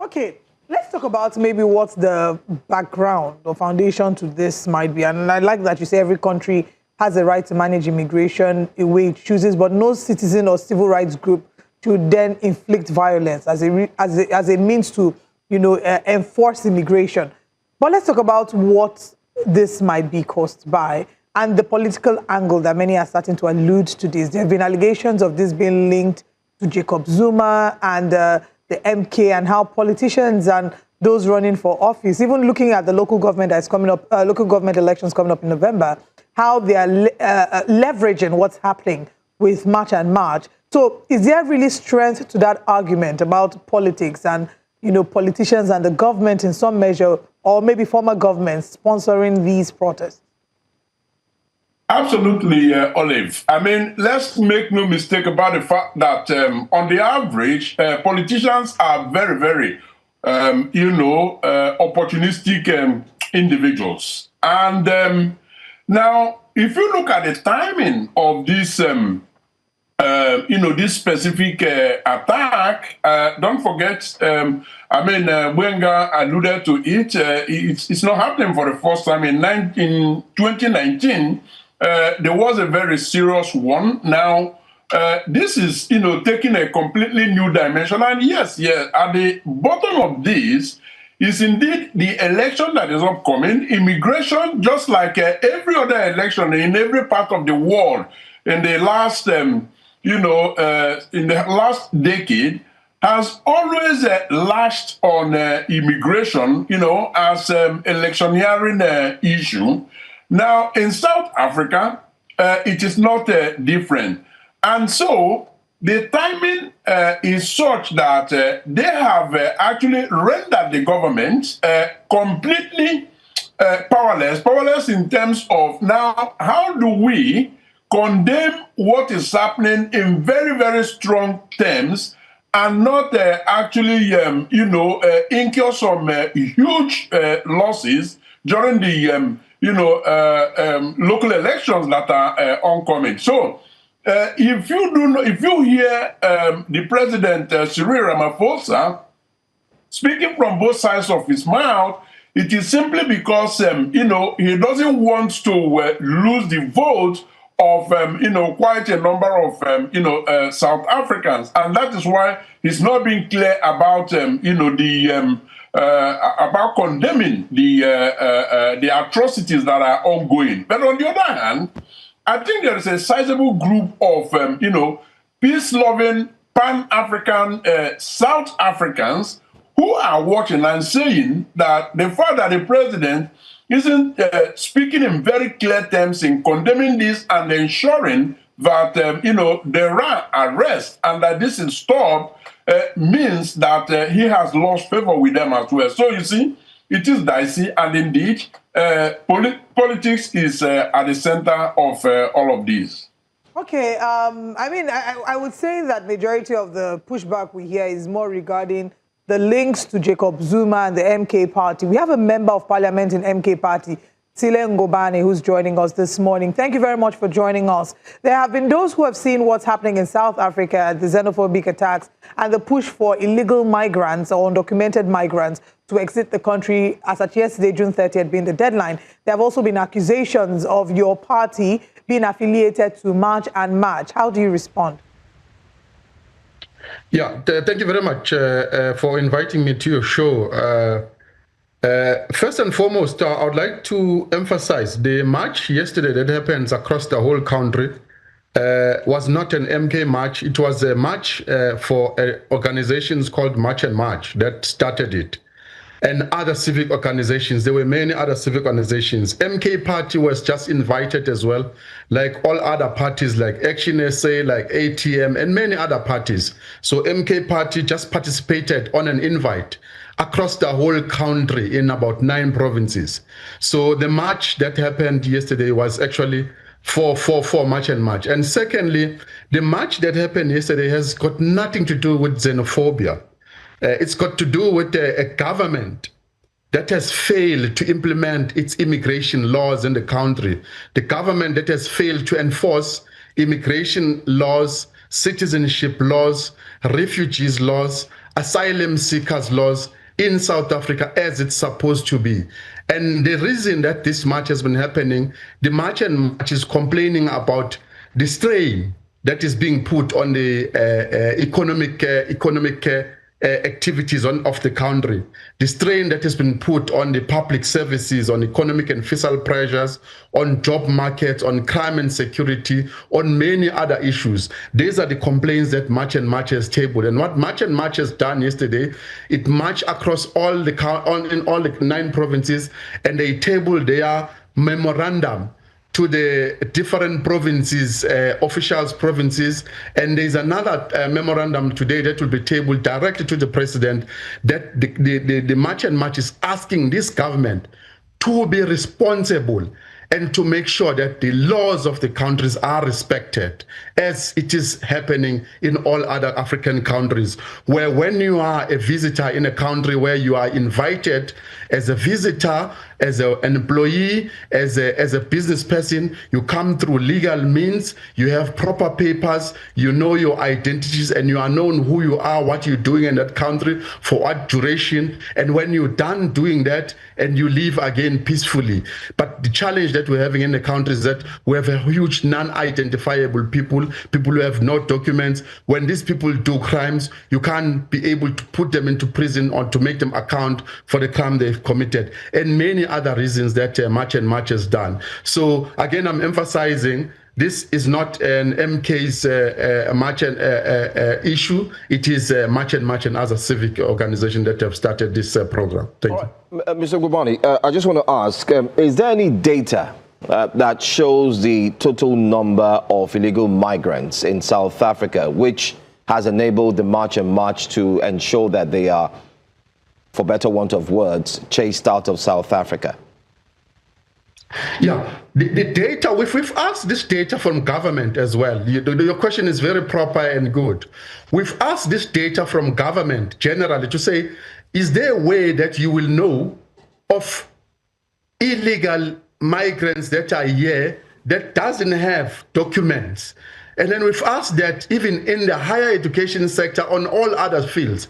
Okay, let's talk about maybe what the background or foundation to this might be. And I like that you say every country has a right to manage immigration the way it chooses, but no citizen or civil rights group should then inflict violence as a means to, enforce immigration. But let's talk about what this might be caused by and the political angle that many are starting to allude to this. There have been allegations of this being linked to Jacob Zuma and the MK, and how politicians and those running for office, even looking at the local government that's coming up, local government elections coming up in November, how they are leveraging what's happening with March and March. So is there really strength to that argument about politics and, politicians and the government in some measure, or maybe former governments sponsoring these protests? Absolutely, Olive. I mean, let's make no mistake about the fact that on the average, politicians are very, very, opportunistic individuals. And now, if you look at the timing of this, this specific attack, don't forget, Wenga alluded to it. It's not happening for the first time. In 2019, there was a very serious one. Now, this is, taking a completely new dimension. And yes, at the bottom of this is indeed the election that is upcoming. Immigration, just like every other election in every part of the world in the last, in the last decade, has always lashed on immigration, as electioneering issue. Now, in South Africa, it is not different. And so the timing is such that they have actually rendered the government completely powerless in terms of now, how do we condemn what is happening in very, very strong terms and not actually, incur some huge losses during the, local elections that are oncoming. So, if you hear the President Cyril Ramaphosa speaking from both sides of his mouth, it is simply because he doesn't want to lose the vote of quite a number of South Africans, and that is why he's not being clear about about condemning the atrocities that are ongoing. But on the other hand, I think there is a sizable group of peace-loving Pan-African South Africans who are watching and saying that the fact that the president isn't speaking in very clear terms in condemning this and ensuring that there are arrests and that this is stopped means that he has lost favor with them as well. So you see, it is dicey, and indeed, politics is at the center of all of this. Okay, I would say that majority of the pushback we hear is more regarding the links to Jacob Zuma and the MK party. We have a member of parliament in MK party, Tile Ngobane, who's joining us this morning. Thank you very much for joining us. There have been those who have seen what's happening in South Africa, the xenophobic attacks, and the push for illegal migrants or undocumented migrants to exit the country as at yesterday, June 30th, being the deadline. There have also been accusations of your party being affiliated to March and March. How do you respond? Yeah, thank you very much for inviting me to your show. First and foremost, I would like to emphasize the march yesterday that happens across the whole country was not an MK march. It was a march for organizations called March and March that started it, and other civic organizations. There were many other civic organizations. MK Party was just invited as well, like all other parties like Action SA, like ATM, and many other parties. So MK Party just participated on an invite across the whole country in about 9 provinces. So the march that happened yesterday was actually for March and March. And secondly, the march that happened yesterday has got nothing to do with xenophobia. It's got to do with a government that has failed to implement its immigration laws in the country. The government that has failed to enforce immigration laws, citizenship laws, refugees laws, asylum seekers laws in South Africa as it's supposed to be. And the reason that this march has been happening, the March and March is complaining about the strain that is being put on the economic activities of the country, the strain that has been put on the public services, on economic and fiscal pressures, on job markets, on crime and security, on many other issues. These are the complaints that March and March has tabled. And what March and March has done yesterday, it marched across in all the 9 provinces, and they tabled their memorandum to the different provinces, officials' provinces, and there's another memorandum today that will be tabled directly to the president that the March and March is asking this government to be responsible and to make sure that the laws of the countries are respected, as it is happening in all other African countries, where when you are a visitor in a country where you are invited as a visitor, as an employee, as a business person, you come through legal means, you have proper papers, you know your identities, and you are known who you are, what you're doing in that country, for what duration, and when you're done doing that, and you leave again peacefully. But the challenge that we're having in the country is that we have a huge non-identifiable people who have no documents. When these people do crimes, you can't be able to put them into prison or to make them account for the crime they've committed, and many other reasons that March and March has done. So again, I'm emphasizing this is not an MK's March and issue. It is March and other civic organizations that have started this program. Thank you. Mr. Ngobane, I just want to ask, is there any data that shows the total number of illegal migrants in South Africa, which has enabled the March and March to ensure that they are, for better want of words, chased out of South Africa? Yeah, the data, we've asked this data from government as well. Your question is very proper and good. We've asked this data from government generally to say, is there a way that you will know of illegal migrants that are here that doesn't have documents? And then we've asked that even in the higher education sector, on all other fields.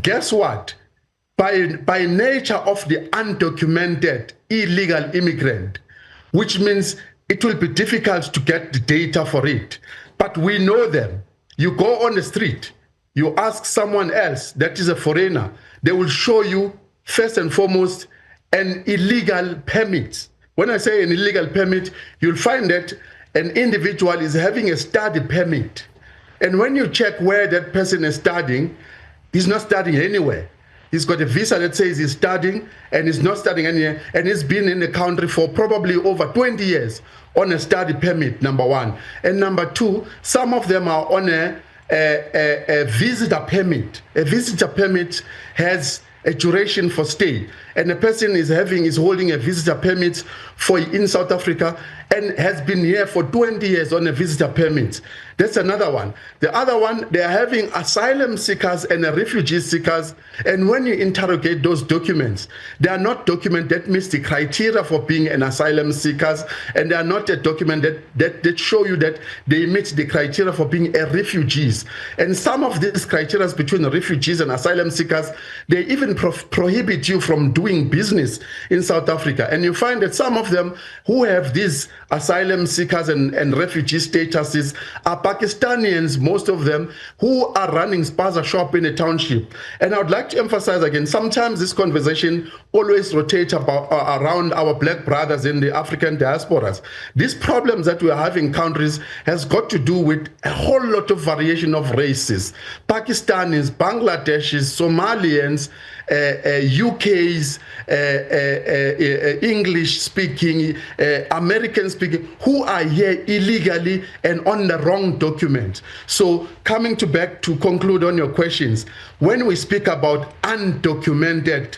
Guess what? By nature of the undocumented illegal immigrant, which means it will be difficult to get the data for it. But we know them. You go on the street, you ask someone else that is a foreigner, they will show you, first and foremost, an illegal permit. When I say an illegal permit, you'll find that an individual is having a study permit. And when you check where that person is studying, he's not studying anywhere. He's got a visa that says he's studying and he's not studying anywhere, and he's been in the country for probably over 20 years on a study permit, number one. And number two, some of them are on a visitor permit. A visitor permit has a duration for stay, and the person is holding a visitor permit for in South Africa and has been here for 20 years on a visitor permit. That's another one. The other one, they are having asylum seekers and refugee seekers, and when you interrogate those documents, they are not documents that meet the criteria for being an asylum seekers, and they are not a document that show you that they meet the criteria for being a refugees. And some of these criteria between refugees and asylum seekers, they even prohibit you from doing business in South Africa. And you find that some of them who have these asylum seekers and refugee statuses are Pakistanians, most of them, who are running spaza shop in a township. And I would like to emphasize again, sometimes this conversation always rotates around our black brothers in the African diasporas. These problems that we are having in countries has got to do with a whole lot of variation of races. Pakistanis, Bangladeshis, Somalians, UKs, English-speaking, American-speaking, who are here illegally and on the wrong document. So coming back to conclude on your questions, when we speak about undocumented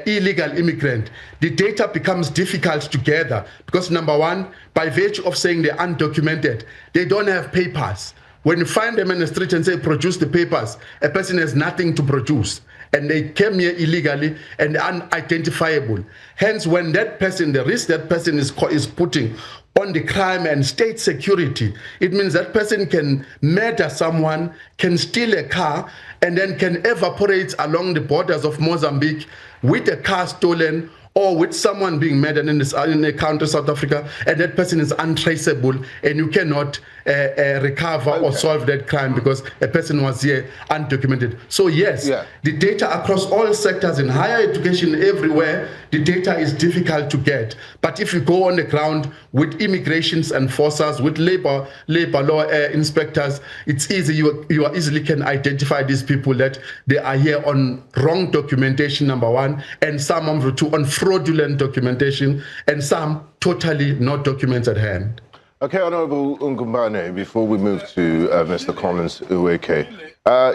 illegal immigrant, the data becomes difficult to gather because, number one, by virtue of saying they're undocumented, they don't have papers. When you find them in the street and say, produce the papers, a person has nothing to produce. And they came here illegally and unidentifiable. Hence, when that person, the risk that person is putting on the crime and state security, it means that person can murder someone, can steal a car, and then can evaporate along the borders of Mozambique with a car stolen, or with someone being murdered in a country, South Africa, and that person is untraceable, and you cannot recover or solve that crime because a person was here undocumented. So yes, the data across all sectors in higher education everywhere, the data is difficult to get. But if you go on the ground with immigration enforcers, with labor law inspectors, it's easy. You easily can identify these people that they are here on wrong documentation, number one, and some on fraudulent documentation, and some totally no documents at hand. Okay, Honorable Ngumbane, before we move to Mr. Collins Uweke,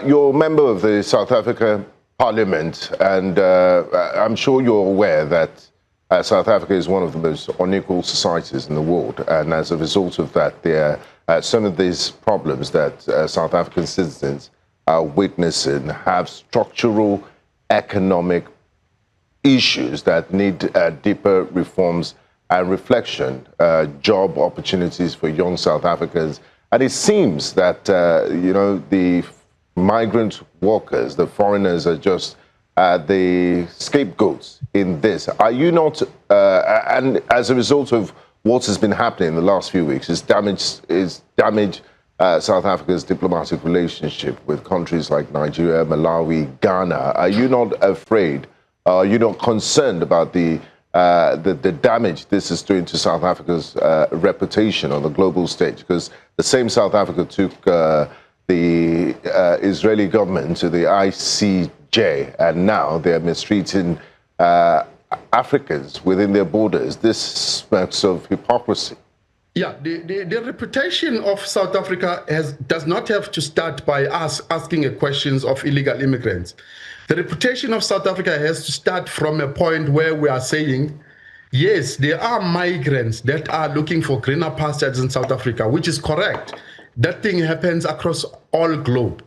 you're a member of the South Africa Parliament, and I'm sure you're aware that South Africa is one of the most unequal societies in the world, and as a result of that, there are some of these problems that South African citizens are witnessing have structural economic issues that need deeper reforms and reflection, job opportunities for young South Africans. And it seems that, the migrant workers, the foreigners, are just the scapegoats in this. Are you not, and as a result of what has been happening in the last few weeks, is damaged South Africa's diplomatic relationship with countries like Nigeria, Malawi, Ghana. Are you not afraid? Are you not concerned about the damage this is doing to South Africa's reputation on the global stage? Because the same South Africa took the Israeli government to the ICJ, and now they're mistreating Africans within their borders. This smacks of hypocrisy. Yeah, the reputation of South Africa does not have to start by us asking questions of illegal immigrants. The reputation of South Africa has to start from a point where we are saying Yes, there are migrants that are looking for greener pastures in South Africa, which is correct. That thing happens across all globe.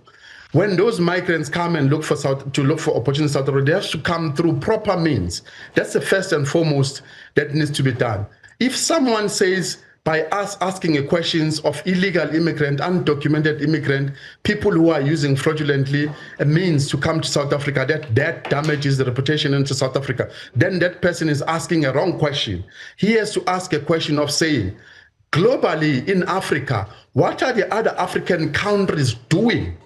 When those migrants come and look for opportunities in South Africa, they have to come through proper means. That's the first and foremost that needs to be done. If someone says, by us asking questions of illegal immigrant, undocumented immigrant, people who are using fraudulently a means to come to South Africa, that damages the reputation into South Africa, then that person is asking a wrong question. He has to ask a question of saying, globally in Africa, what are the other African countries doing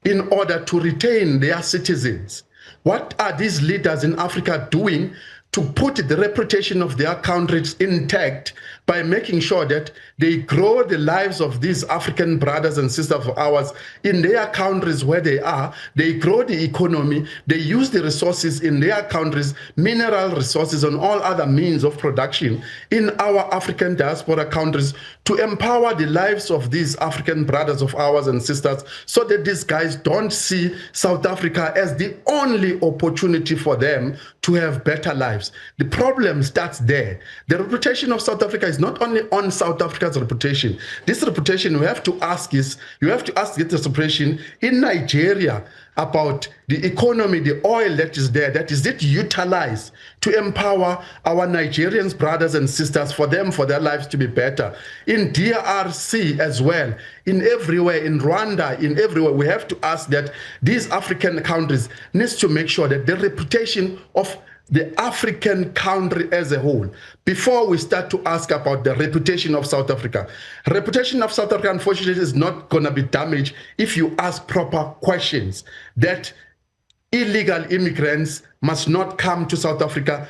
in order to retain their citizens? What are these leaders in Africa doing to put the reputation of their countries intact by making sure that they grow the lives of these African brothers and sisters of ours in their countries where they are? They grow the economy, they use the resources in their countries, mineral resources and all other means of production in our African diaspora countries to empower the lives of these African brothers of ours and sisters, so that these guys don't see South Africa as the only opportunity for them to have better lives. The problem starts there. The reputation of South Africa is not only on South Africa's reputation. This reputation, you have to ask this reputation in Nigeria about the economy, the oil that is there, that is it utilized to empower our Nigerian brothers and sisters, for their lives to be better. In DRC as well, in everywhere, in Rwanda, in everywhere, we have to ask that these African countries needs to make sure that the reputation of the African country as a whole, before we start to ask about the reputation of South Africa. Reputation of South Africa, unfortunately, is not going to be damaged if you ask proper questions, that illegal immigrants must not come to South Africa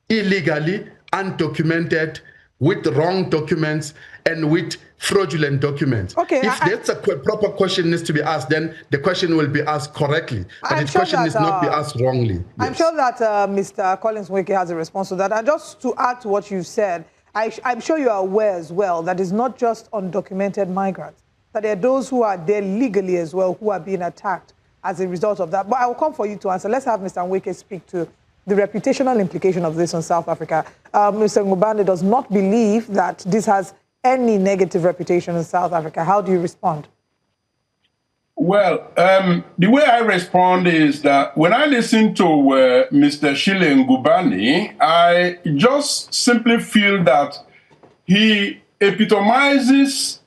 illegally, undocumented, with wrong documents and with fraudulent documents. Okay, if that's a proper question needs to be asked, then the question will be asked correctly. But the question needs not be asked wrongly. I'm sure that Mr. Collins Nweke has a response to that. And just to add to what you said, I'm sure you are aware as well that it's not just undocumented migrants, that there are those who are there legally as well who are being attacked as a result of that. But I will come for you to answer. Let's have Mr. Nweke speak to the reputational implication of this on South Africa. Mr. Ngubane does not believe that this has any negative reputation in South Africa. How do you respond? Well, the way I respond is that when I listen to Mr. Shile Ngubane, I just simply feel that he epitomizes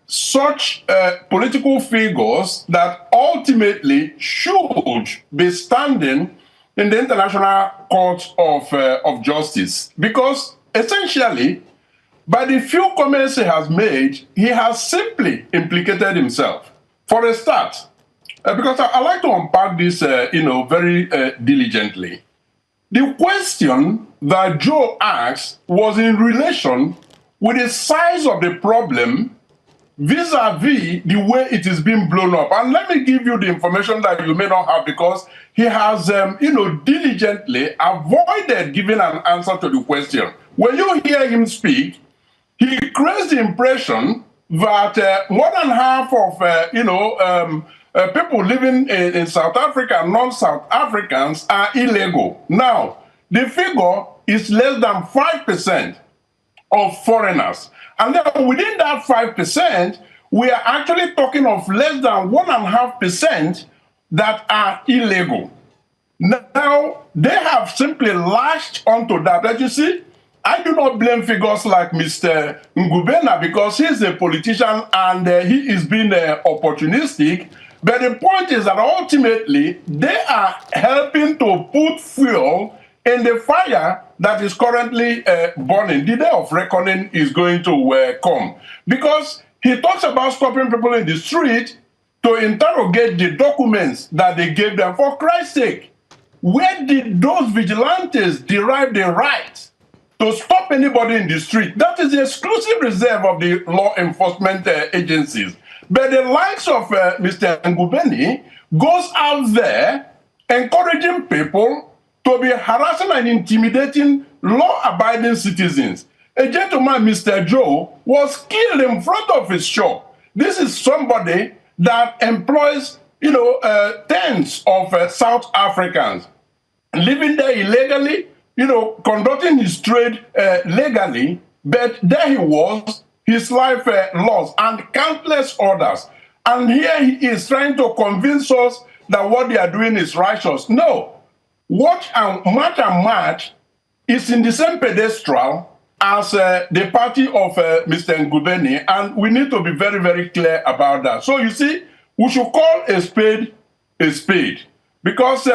such political figures that ultimately should be standing in the International Court of Justice. Because essentially, by the few comments he has made, he has simply implicated himself. For a start, because I like to unpack this, very diligently. The question that Joe asked was in relation with the size of the problem vis-a-vis the way it is being blown up. And let me give you the information that you may not have, because he has, diligently avoided giving an answer to the question. When you hear him speak, he creates the impression that more than half of, people living in South Africa, non-South Africans, are illegal. Now, the figure is less than 5% of foreigners. And then within that 5%, we are actually talking of less than 1.5% that are illegal. Now, they have simply lashed onto that. But you see, I do not blame figures like Mr. Ngubane, because he's a politician and he is being opportunistic. But the point is that ultimately, they are helping to put fuel in the fire that is currently burning. The day of reckoning is going to come. Because he talks about stopping people in the street to interrogate the documents that they gave them. For Christ's sake, where did those vigilantes derive the right to stop anybody in the street? That is the exclusive reserve of the law enforcement agencies. But the likes of Mr. Ngubane goes out there encouraging people to be harassing and intimidating law-abiding citizens. A gentleman, Mr. Joe, was killed in front of his shop. This is somebody that employs, tens of South Africans living there illegally, conducting his trade legally, but there he was, his life lost, and countless others. And here he is trying to convince us that what they are doing is righteous. No. March and March is in the same pedestal as the party of Mr. Ngubeni, and we need to be very, very clear about that. So you see, we should call a spade, because,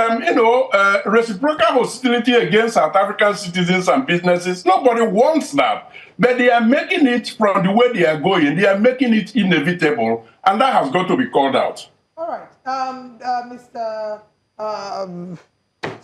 reciprocal hostility against South African citizens and businesses, nobody wants that. But they are making it, from the way they are going, they are making it inevitable, and that has got to be called out. All right. Mr.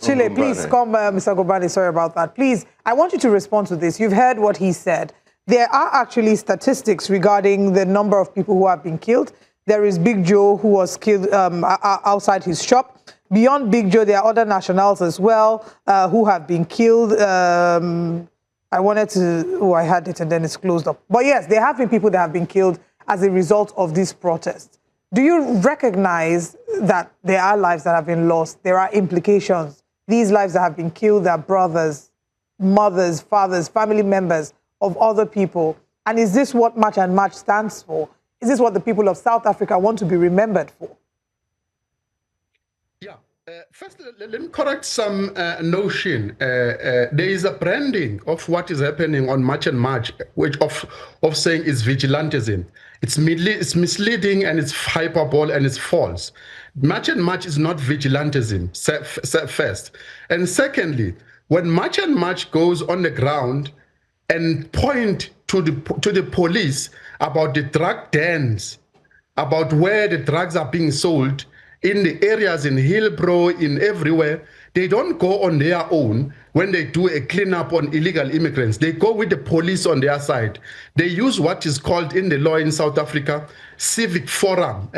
Chile, please come, Mr. Gobani, sorry about that. Please, I want you to respond to this. You've heard what he said. There are actually statistics regarding the number of people who have been killed. There is Big Joe, who was killed outside his shop. Beyond Big Joe, there are other nationals as well who have been killed. I wanted to, I had it and then it's closed up. But yes, there have been people that have been killed as a result of this protest. Do you recognize that there are lives that have been lost? There are implications. These lives that have been killed are brothers, mothers, fathers, family members of other people. And is this what March and March stands for? Is this what the people of South Africa want to be remembered for? Yeah. First, let me correct some notion. There is a branding of what is happening on March and March, which of saying is vigilantism. It's misleading and it's hyperbole and it's false. March and March is not vigilantism, first. And secondly, when March and March goes on the ground and point to the police about the drug dens, about where the drugs are being sold, in the areas in Hillbrow, in everywhere, they don't go on their own when they do a cleanup on illegal immigrants. They go with the police on their side. They use what is called in the law in South Africa, civic forum,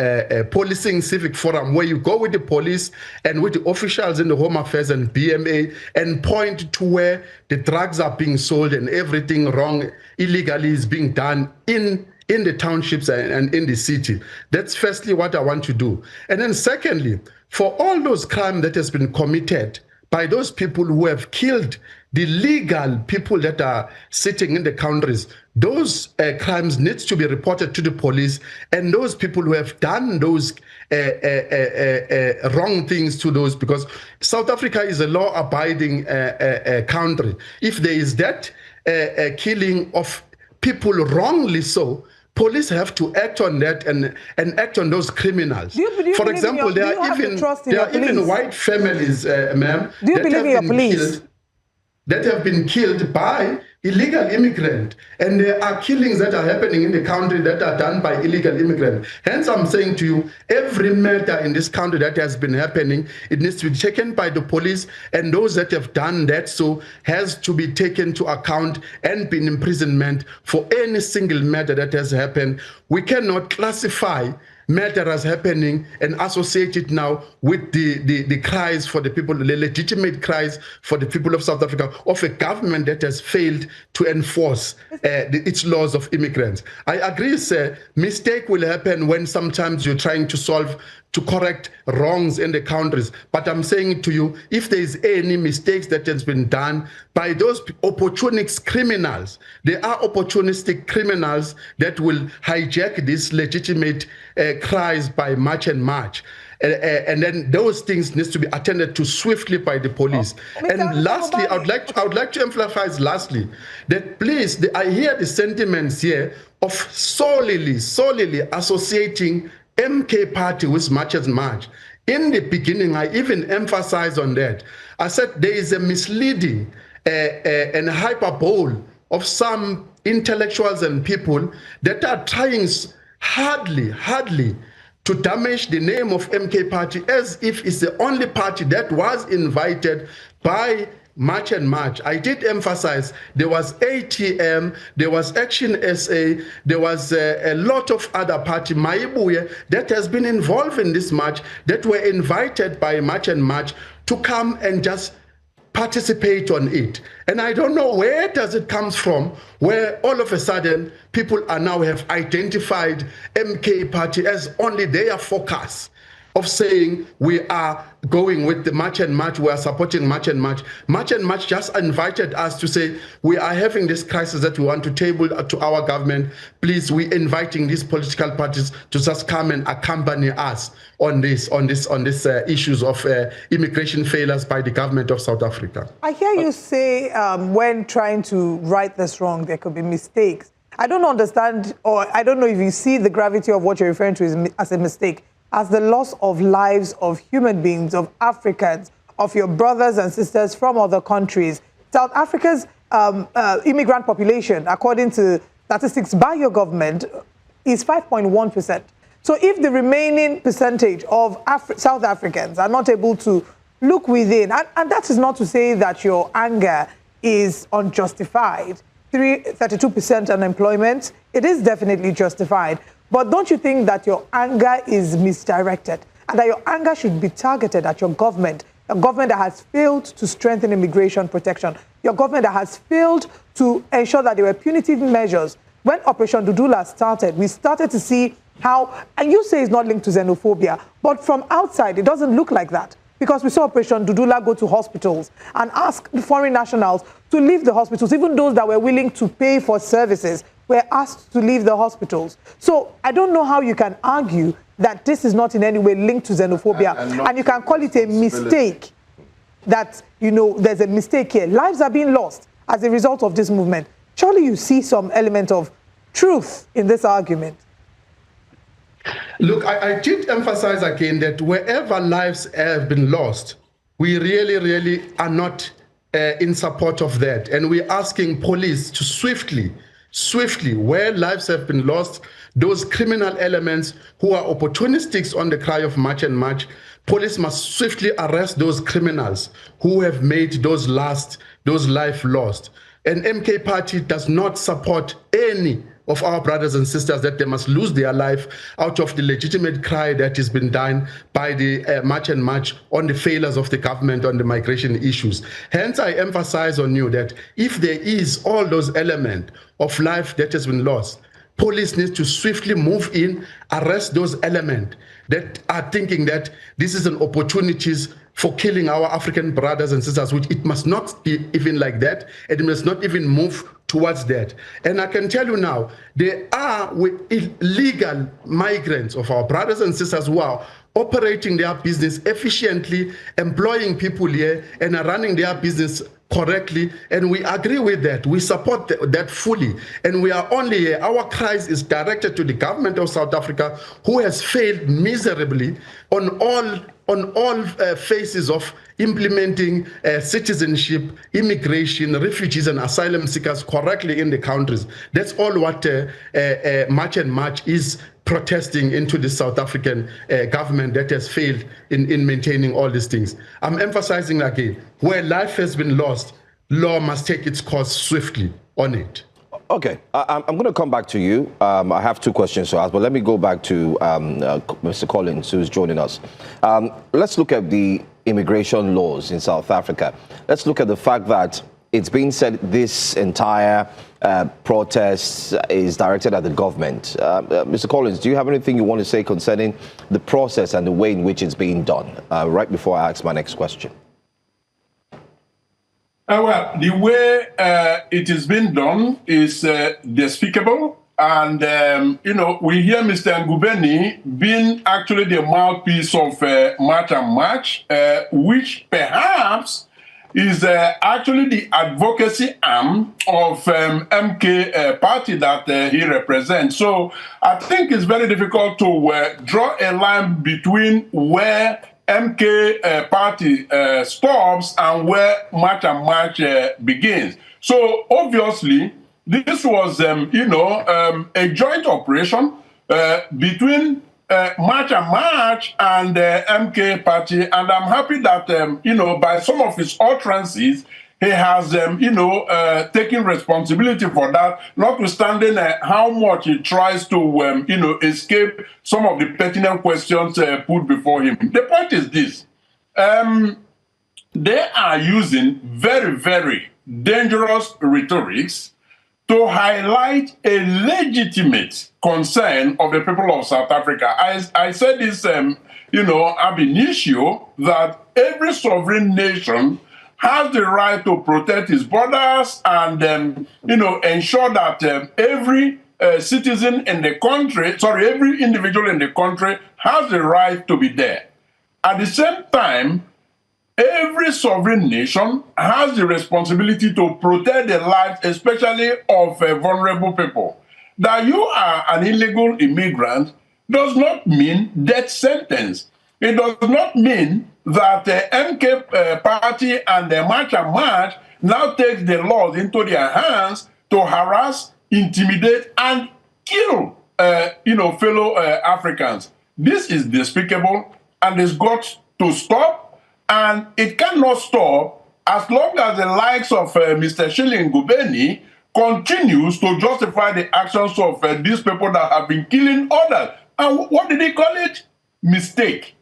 policing civic forum, where you go with the police and with the officials in the Home Affairs and BMA and point to where the drugs are being sold and everything wrong illegally is being done in the townships and in the city. That's firstly what I want to do. And then secondly, for all those crimes that has been committed by those people who have killed the legal people that are sitting in the countries, those crimes needs to be reported to the police, and those people who have done those wrong things to those, because South Africa is a law-abiding country. If there is that killing of people wrongly so, police have to act on that and act on those criminals. For example, there are even white families, ma'am, that have been killed by illegal immigrants. And there are killings that are happening in the country that are done by illegal immigrants. Hence, I'm saying to you, every murder in this country that has been happening, it needs to be taken by the police, and those that have done that so has to be taken to account and be in imprisonment for any single murder that has happened. We cannot classify murderers happening and associate it now with the cries for the people, the legitimate cries for the people of South Africa, of a government that has failed to enforce its laws of immigrants. I agree, sir, mistake will happen when sometimes you're trying to correct wrongs in the countries. But I'm saying to you, if there is any mistakes that has been done by those opportunistic criminals, there are opportunistic criminals that will hijack these legitimate cries by March and March. And then those things need to be attended to swiftly by the police. And lastly, I would like to emphasize lastly that please, I hear the sentiments here of solely associating MK party with March and March. In the beginning, I even emphasized on that. I said there is a misleading and hyperbole of some intellectuals and people that are trying hardly to damage the name of MK party as if it's the only party that was invited by March and March. I did emphasize there was ATM, there was Action SA, there was a lot of other party, Maibuye, that has been involved in this march, that were invited by March and March to come and just participate on it. And I don't know where does it come from, where all of a sudden people are now have identified MK party as only their focus of saying we are going with the March and March, we are supporting March and March. March and March just invited us to say, we are having this crisis that we want to table to our government. Please, we're inviting these political parties to just come and accompany us on this issues of immigration failures by the government of South Africa. I hear you say when trying to right this wrong, there could be mistakes. I don't understand, or I don't know if you see the gravity of what you're referring to as a mistake, as the loss of lives of human beings, of Africans, of your brothers and sisters from other countries. South Africa's immigrant population, according to statistics by your government, is 5.1%. So if the remaining percentage of South Africans are not able to look within, and that is not to say that your anger is unjustified, 32% unemployment, it is definitely justified. But don't you think that your anger is misdirected and that your anger should be targeted at your government, a government that has failed to strengthen immigration protection, your government that has failed to ensure that there were punitive measures? When Operation Dudula started, we started to see how, and you say it's not linked to xenophobia, but from outside, it doesn't look like that. Because we saw Operation Dudula go to hospitals and ask foreign nationals to leave the hospitals. Even those that were willing to pay for services were asked to leave the hospitals. So I don't know how you can argue that this is not in any way linked to xenophobia. And you can call it a mistake, that, you know, there's a mistake here. Lives are being lost as a result of this movement. Surely you see some element of truth in this argument. Look, I did emphasize again that wherever lives have been lost, we really are not in support of that. And we're asking police to swiftly, where lives have been lost, those criminal elements who are opportunistic on the cry of March and March, police must swiftly arrest those criminals who have made those lives lost. And MK Party does not support any of our brothers and sisters that they must lose their life out of the legitimate cry that has been done by the March and March on the failures of the government on the migration issues. Hence, I emphasize on you that if there is all those elements of life that has been lost, police needs to swiftly move in, arrest those elements that are thinking that this is an opportunity for killing our African brothers and sisters, which it must not be even like that, and it must not even move towards that. And I can tell you now, there are illegal migrants of our brothers and sisters who are operating their business efficiently, employing people here, and are running their business correctly, and we agree with that. We support that fully, and we are only here. Our cry is directed to the government of South Africa, who has failed miserably on all phases of implementing citizenship, immigration, refugees and asylum seekers correctly in the countries. That's all what March and March is protesting into the South African government that has failed in maintaining all these things. I'm emphasizing again, where life has been lost, law must take its course swiftly on it. Okay, I'm going to come back to you. I have two questions to ask, but let me go back to Mr. Collins, who's joining us. Let's look at the immigration laws in South Africa. Let's look at the fact that it's been said this entire protest is directed at the government. Mr. Collins, do you have anything you want to say concerning the process and the way in which it's being done, right before I ask my next question? Well, the way it is being done is despicable. And, we hear Mr. Ngubeni being actually the mouthpiece of March and March, which perhaps is actually the advocacy arm of MK Party that he represents. So I think it's very difficult to draw a line between where MK Party stops and where March and March begins. So obviously, this was, a joint operation between March and March and MK Party, and I'm happy that, by some of his utterances, he has, taken responsibility for that, notwithstanding how much he tries to, escape some of the pertinent questions put before him. The point is this. They are using very, very dangerous rhetorics to highlight a legitimate concern of the people of South Africa. I said this ab initio that every sovereign nation has the right to protect its borders and, ensure that every citizen in the country, every individual in the country has the right to be there. At the same time, every sovereign nation has the responsibility to protect the lives, especially of vulnerable people. That you are an illegal immigrant does not mean death sentence. It does not mean that the MK party and the March and March now takes the laws into their hands to harass, intimidate, and kill, fellow Africans. This is despicable, and it's got to stop, and it cannot stop as long as the likes of Mr. Shilling Gubeni continues to justify the actions of these people that have been killing others. And what did he call it? Mistake.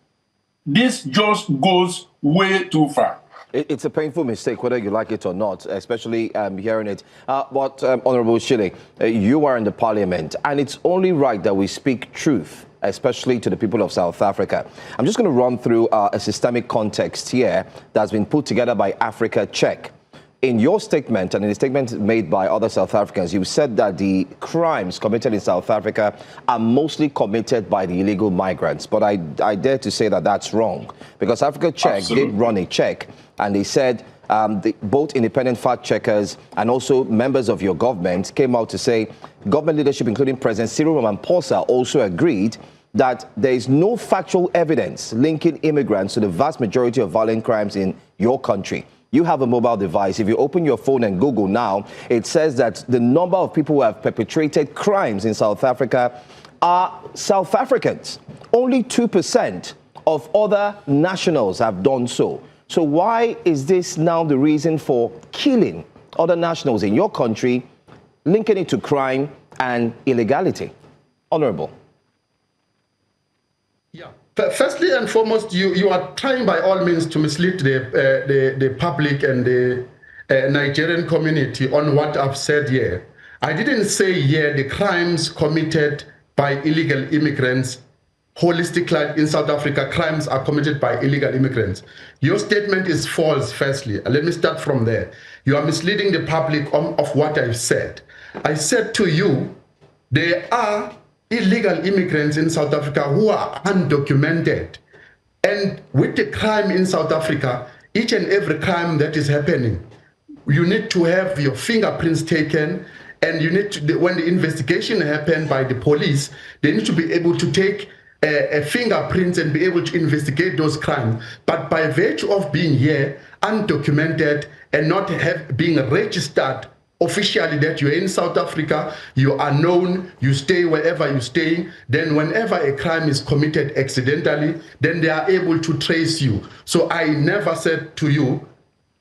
This just goes way too far. It's a painful mistake, whether you like it or not, especially hearing it. But Honorable Shilling, you are in the parliament, and it's only right that we speak truth, especially to the people of South Africa. I'm just going to run through a systemic context here that's been put together by Africa Check. In your statement, and in the statement made by other South Africans, you said that the crimes committed in South Africa are mostly committed by the illegal migrants. But I dare to say that that's wrong, because Africa Check did run a check, and they said both independent fact checkers and also members of your government came out to say government leadership, including President Cyril Ramaphosa, also agreed that there is no factual evidence linking immigrants to the vast majority of violent crimes in your country. You have a mobile device. If you open your phone and Google now, it says that the number of people who have perpetrated crimes in South Africa are South Africans. Only 2% of other nationals have done so. So why is this now the reason for killing other nationals in your country, linking it to crime and illegality? Honorable. Yeah. Firstly and foremost, you are trying by all means to mislead the public and the Nigerian community on what I've said here. I didn't say here the crimes committed by illegal immigrants, holistically in South Africa, crimes are committed by illegal immigrants. Your statement is false, firstly. Let me start from there. You are misleading the public of what I've said. I said to you, there are illegal immigrants in South Africa who are undocumented. And with the crime in South Africa, each and every crime that is happening, you need to have your fingerprints taken, and you need to, when the investigation happened by the police, they need to be able to take fingerprints and be able to investigate those crimes. But by virtue of being here, undocumented, and not being registered officially that you're in South Africa, you are known, you stay wherever you're staying, then whenever a crime is committed accidentally, then they are able to trace you. So I never said to you,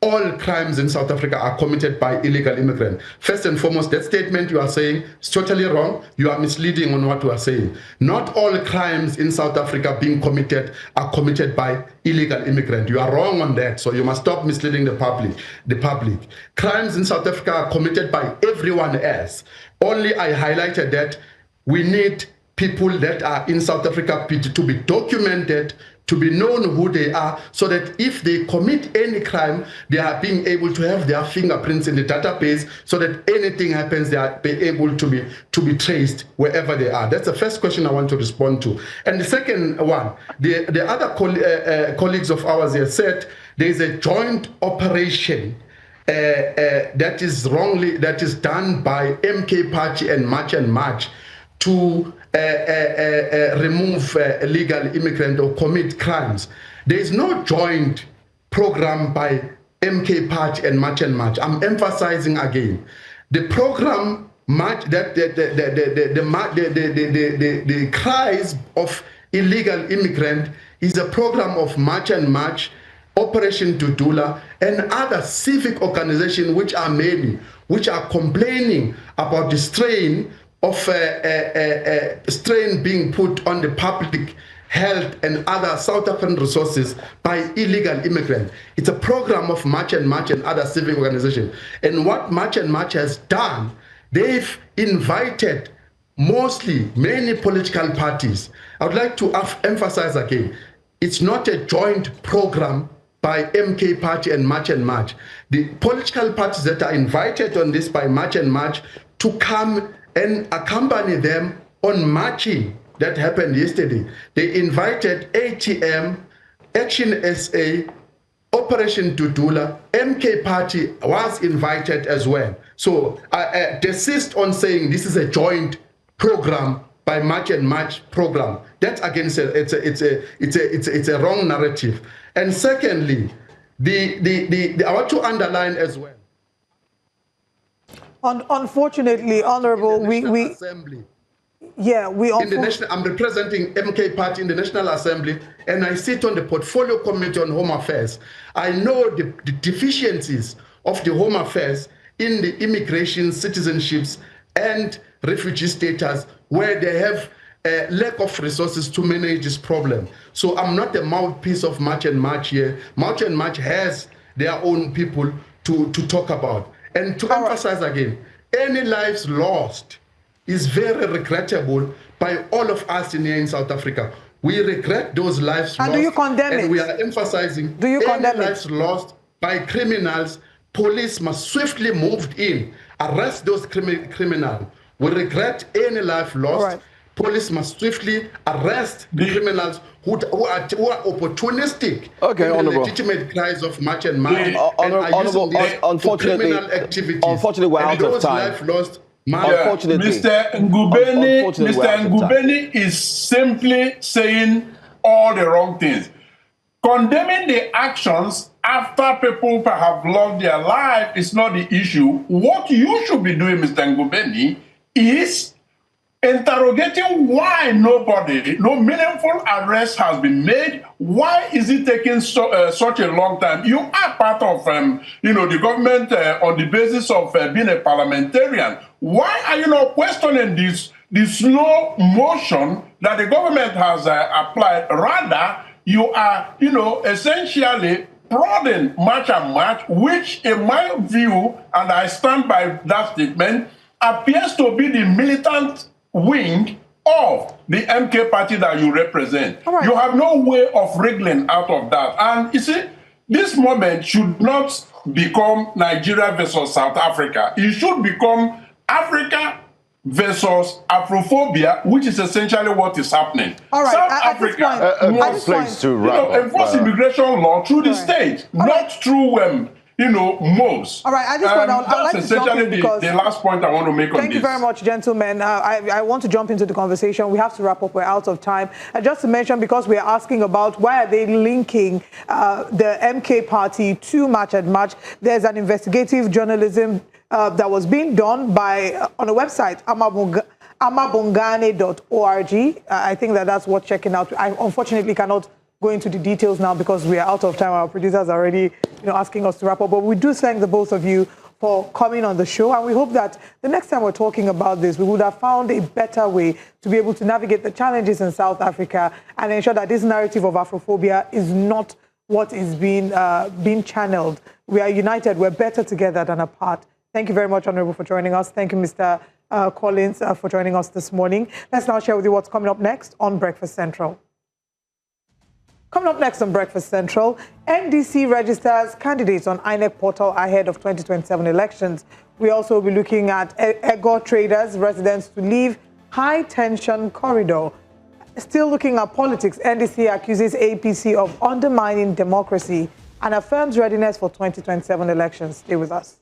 all crimes in South Africa are committed by illegal immigrants. First and foremost, that statement you are saying is totally wrong. You are misleading on what you are saying. Not all crimes in South Africa being committed are committed by illegal immigrants. You are wrong on that, so you must stop misleading the public. Crimes in South Africa are committed by everyone else. Only I highlighted that we need people that are in South Africa to be documented, to be known who they are, so that if they commit any crime, they are being able to have their fingerprints in the database, so that anything happens, they are able to be traced wherever they are. That's the first question I want to respond to. And the second one, the other colleagues of ours here said there is a joint operation that is done by MK Party and March to remove illegal immigrants or commit crimes. There is no joint program by MK Party and March. I'm emphasizing again, the program the cries of illegal immigrant is a program of March, Operation Dudula, and other civic organizations, which are many, which are complaining about the strain of strain being put on the public health and other South African resources by illegal immigrants. It's a program of March and other civic organizations. And what March has done, they've invited many political parties. I would like to emphasize again, It's not a joint program by MK Party and March and March. The political parties that are invited on this by March and March to come and accompany them on marching that happened yesterday. They invited ATM, Action SA, Operation Dudula, MK Party was invited as well. So I desist on saying this is a joint program by March and March program. That's against it's a wrong narrative. And secondly, I want to underline as well. Unfortunately, Honorable, we Assembly. Yeah, I'm representing MK Party in the National Assembly, and I sit on the Portfolio Committee on Home Affairs. I know the deficiencies of the Home Affairs in the immigration, citizenships, and refugee status, where they have a lack of resources to manage this problem. So I'm not a mouthpiece of March and March here. March and March has their own people to talk about. And to emphasize again, any lives lost is very regrettable by all of us in South Africa. We regret those lives lost. And do you condemn it? And we are emphasizing do you condemn lives lost by criminals. Police must swiftly move in, arrest those criminals. We regret any life lost. Right. Police must swiftly arrest the criminals who are opportunistic in the legitimate cries of March and March. Unfortunately, we're out of time. Life lost, Mr. Ngubeni is simply saying all the wrong things. Condemning the actions after people have lost their life is not the issue. What you should be doing, Mr. Ngubeni, is interrogating why no meaningful arrest has been made. Why is it taking such a long time? You are part of, the government on the basis of being a parliamentarian. Why are you not questioning the slow motion that the government has applied? Rather, you are, essentially prodding March and March, which, in my view, and I stand by that statement, appears to be the militant wing of the MK Party that you represent. Right. You have no way of wriggling out of that. And you see, this moment should not become Nigeria versus South Africa. It should become Africa versus Afrophobia, which is essentially what is happening. All right. South Africa enforce immigration law through the state, not through mobs. All right, at this point, I'd like to jump in because the last point I want to make on this. Thank you very much, gentlemen. I want to jump into the conversation. We have to wrap up. We're out of time. Just to mention, because we're asking about why are they linking the MK Party to March and March, there's an investigative journalism that was being done by on a website, amabongane.org. I think that's worth checking out. I unfortunately cannot go into the details now because we are out of time. Our producers are already asking us to wrap up. But we do thank the both of you for coming on the show. And we hope that the next time we're talking about this, we would have found a better way to be able to navigate the challenges in South Africa and ensure that this narrative of Afrophobia is not what is being channeled. We are united. We're better together than apart. Thank you very much, Honorable, for joining us. Thank you, Mr. Collins, for joining us this morning. Let's now share with you what's coming up next on Breakfast Central. Coming up next on Breakfast Central, NDC registers candidates on INEC portal ahead of 2027 elections. We also will be looking at ego traders, residents to leave high-tension corridor. Still looking at politics, NDC accuses APC of undermining democracy and affirms readiness for 2027 elections. Stay with us.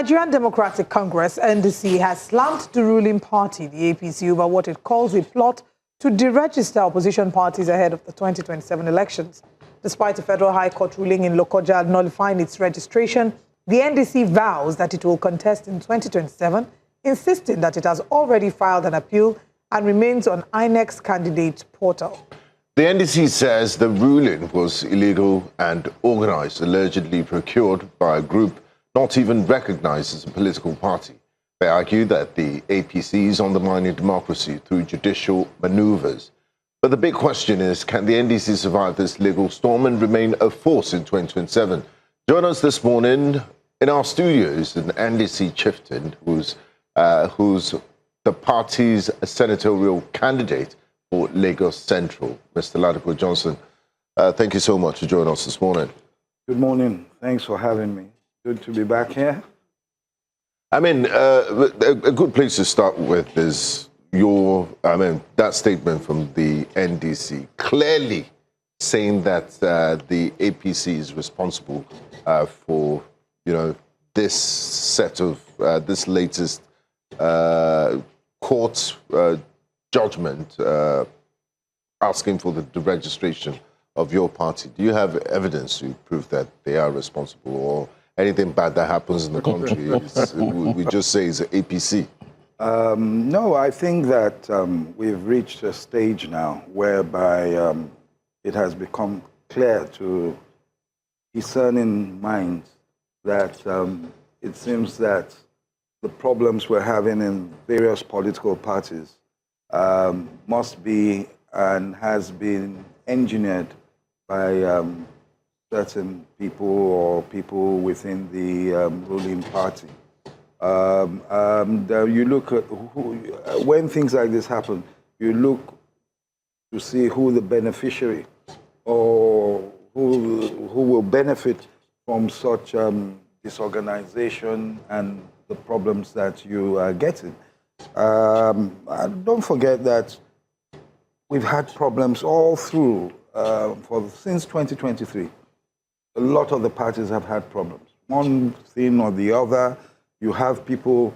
Nigerian Democratic Congress, NDC, has slammed the ruling party, the APC, over what it calls a plot to deregister opposition parties ahead of the 2027 elections. Despite a federal high court ruling in Ikeja nullifying its registration, the NDC vows that it will contest in 2027, insisting that it has already filed an appeal and remains on INEC's candidate portal. The NDC says the ruling was illegal and organized, allegedly procured by a group not even recognized as a political party. They argue that the APC is undermining democracy through judicial maneuvers. But the big question is, can the NDC survive this legal storm and remain a force in 2027? Join us this morning in our studios, an NDC chieftain who's the party's senatorial candidate for Lagos Central, Mr. Ladipo Johnson. Thank you so much for joining us this morning. Good morning. Thanks for having me. Good to be back here. I mean, a good place to start with is that statement from the NDC, clearly saying that the APC is responsible for, this set of, this latest court judgment asking for the registration of your party. Do you have evidence to prove that they are responsible, or anything bad that happens in the country we just say is APC? No, I think that we've reached a stage now whereby it has become clear to discerning minds that it seems that the problems we're having in various political parties must be and has been engineered by certain people or people within the ruling party. You look at when things like this happen, you look to see who the beneficiary or who will benefit from such disorganization and the problems that you are getting. And don't forget that we've had problems all through since 2023. A lot of the parties have had problems. One thing or the other, you have people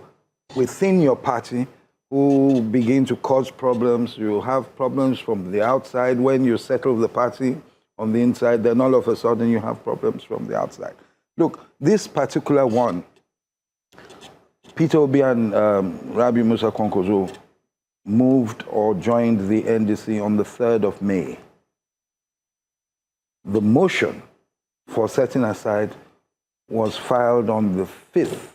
within your party who begin to cause problems. You have problems from the outside. When you settle the party on the inside, then all of a sudden you have problems from the outside. Look, this particular one, Peter Obi and Rabi Musa Kwankwaso moved or joined the NDC on the 3rd of May. The motion for setting aside was filed on the 5th.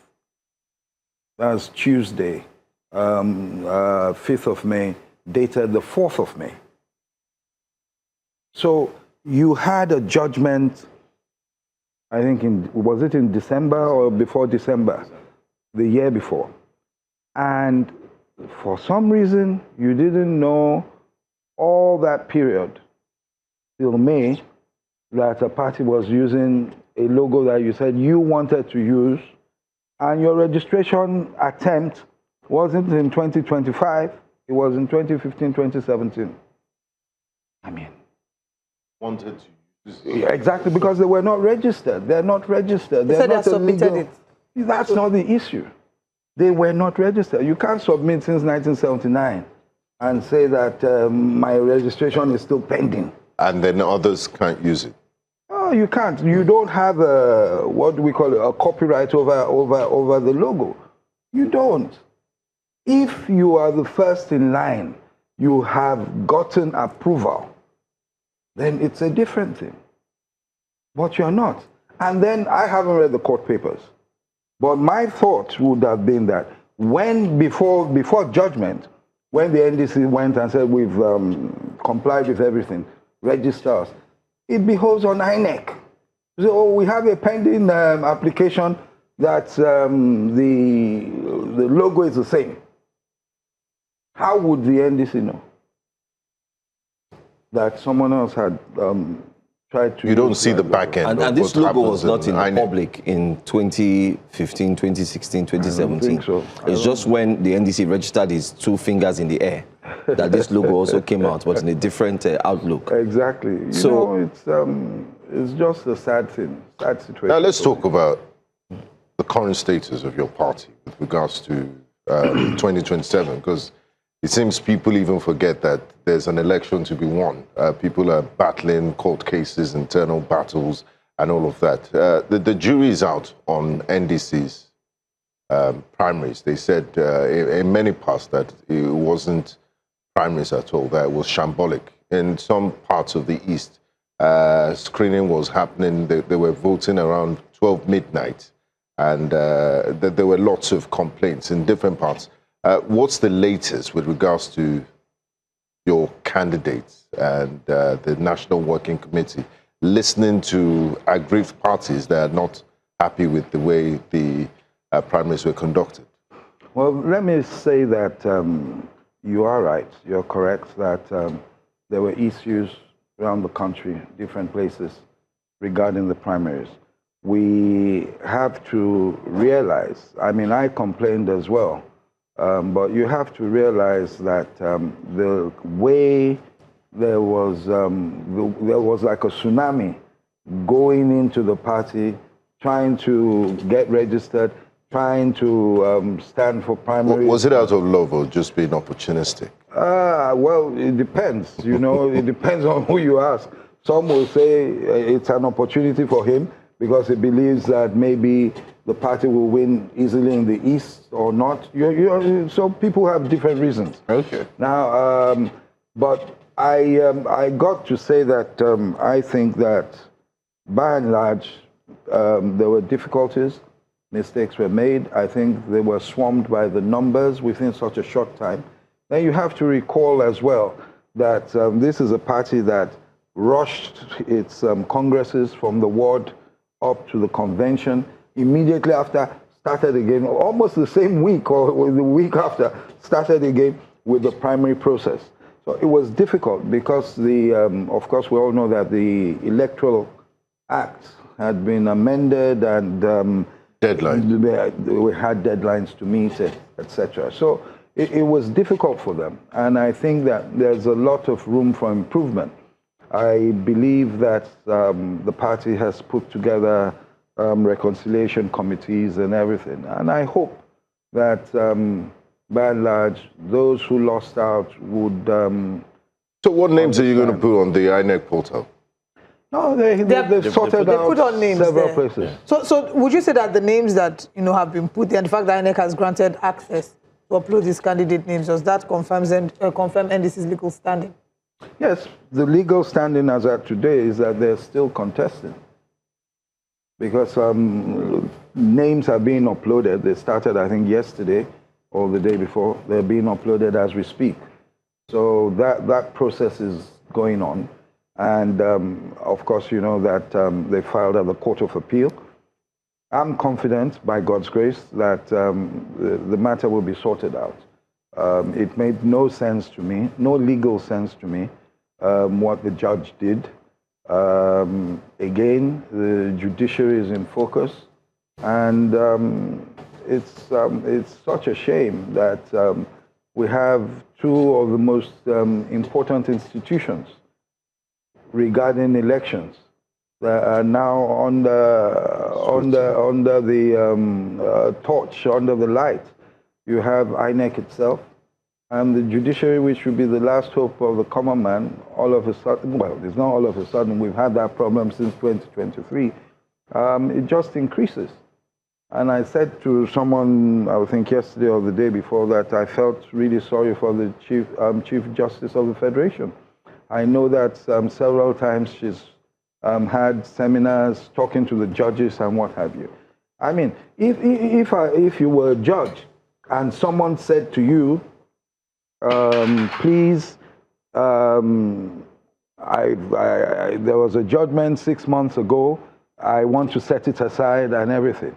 That's Tuesday, 5th of May, dated the 4th of May. So you had a judgment, I think, was it in December or before December? The year before. And for some reason, you didn't know all that period till May that a party was using a logo that you said you wanted to use, and your registration attempt wasn't in 2025, it was in 2015, 2017. I mean, Wanted to use yeah, exactly, because they were not registered. They're not registered. They're not submitted illegal. it. That's not the issue. They were not registered. You can't submit since 1979 and say that my registration is still pending. And then others can't use it. Oh, you can't. You don't have what we call a copyright over the logo. You don't. If you are the first in line, you have gotten approval, then it's a different thing. But you're not. And then I haven't read the court papers. But my thought would have been that before judgment, when the NDC went and said we've complied with everything, register us, it behoves on INEC. So we have a pending application that the logo is the same. How would the NDC know that someone else had tried to... You don't see the back end. And this logo was not in the INEC. public in 2015, 2016, 2017. I don't think so. It's just when the NDC registered his two fingers in the air that this logo also came out, but in a different outlook. Exactly. It's just a sad thing, sad situation. Now let's talk about the current status of your party with regards to 2027? Because it seems people even forget that there's an election to be won. People are battling court cases, internal battles, and all of that. The jury is out on NDC's primaries. They said in many parts that it wasn't primaries at all, that it was shambolic. In some parts of the East, screening was happening. They were voting around 12 midnight, and there were lots of complaints in different parts. What's the latest with regards to your candidates and the National Working Committee listening to aggrieved parties that are not happy with the way the primaries were conducted? Well, let me say that you are right. You're correct that there were issues around the country, different places, regarding the primaries. We have to realize, I mean, I complained as well, but you have to realize that the way there was like a tsunami going into the party, trying to get registered, trying to stand for primaries. Was it out of love or just being opportunistic? Well, it depends. You know, it depends on who you ask. Some will say it's an opportunity for him because he believes that maybe the party will win easily in the East or not. So people have different reasons. Okay. Now, but I got to say that I think that by and large there were difficulties, mistakes were made. I think they were swarmed by the numbers within such a short time. Then you have to recall as well that this is a party that rushed its congresses from the ward up to the convention. Immediately after, started again, almost the same week or the week after, started again with the primary process. So it was difficult because of course, we all know that the Electoral Act had been amended and we had deadlines to meet, etc. So it was difficult for them. And I think that there's a lot of room for improvement. I believe that the party has put together reconciliation committees and everything. And I hope that by and large, those who lost out would... So what names are you going to put on the INEC portal? No, they've sorted out put on names several there. places. Yeah. So would you say that the names that have been put there, and the fact that INEC has granted access to upload these candidate names, does that confirm NDC's legal standing? Yes, the legal standing as at today is that they're still contesting. Because names are being uploaded. They started, I think, yesterday or the day before. They're being uploaded as we speak. So that process is going on. And of course, you know that they filed at the Court of Appeal. I'm confident, by God's grace, that the matter will be sorted out. It made no sense to me, no legal sense to me, what the judge did. Again, the judiciary is in focus, and it's such a shame that we have two of the most important institutions regarding elections that are now under the torch, under the light. You have INEC itself, and the judiciary, which would be the last hope of the common man. All of a sudden, well, it's not all of a sudden, we've had that problem since 2023. It just increases. And I said to someone, I think yesterday or the day before, that I felt really sorry for the Chief Justice of the Federation. I know that several times she's had seminars talking to the judges and what have you. I mean, if you were a judge and someone said to you, please, there was a judgment 6 months ago, I want to set it aside and everything.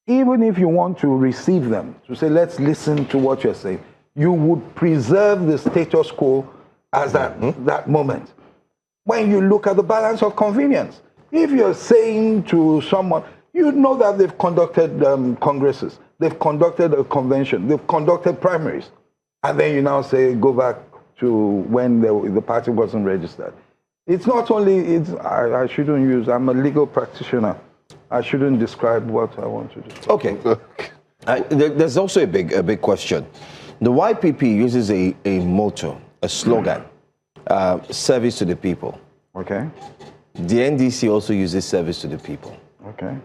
Even if you want to receive them, to say, let's listen to what you're saying, you would preserve the status quo as that moment. When you look at the balance of convenience, if you're saying to someone, you know that they've conducted congresses, they've conducted a convention, they've conducted primaries, and then you now say, go back to when the party wasn't registered. It's not only, I shouldn't use, I'm a legal practitioner. I shouldn't describe what I want to do. Okay. There's also a big question. The YPP uses a motto, a slogan, service to the people. Okay. The NDC also uses service to the people. Okay.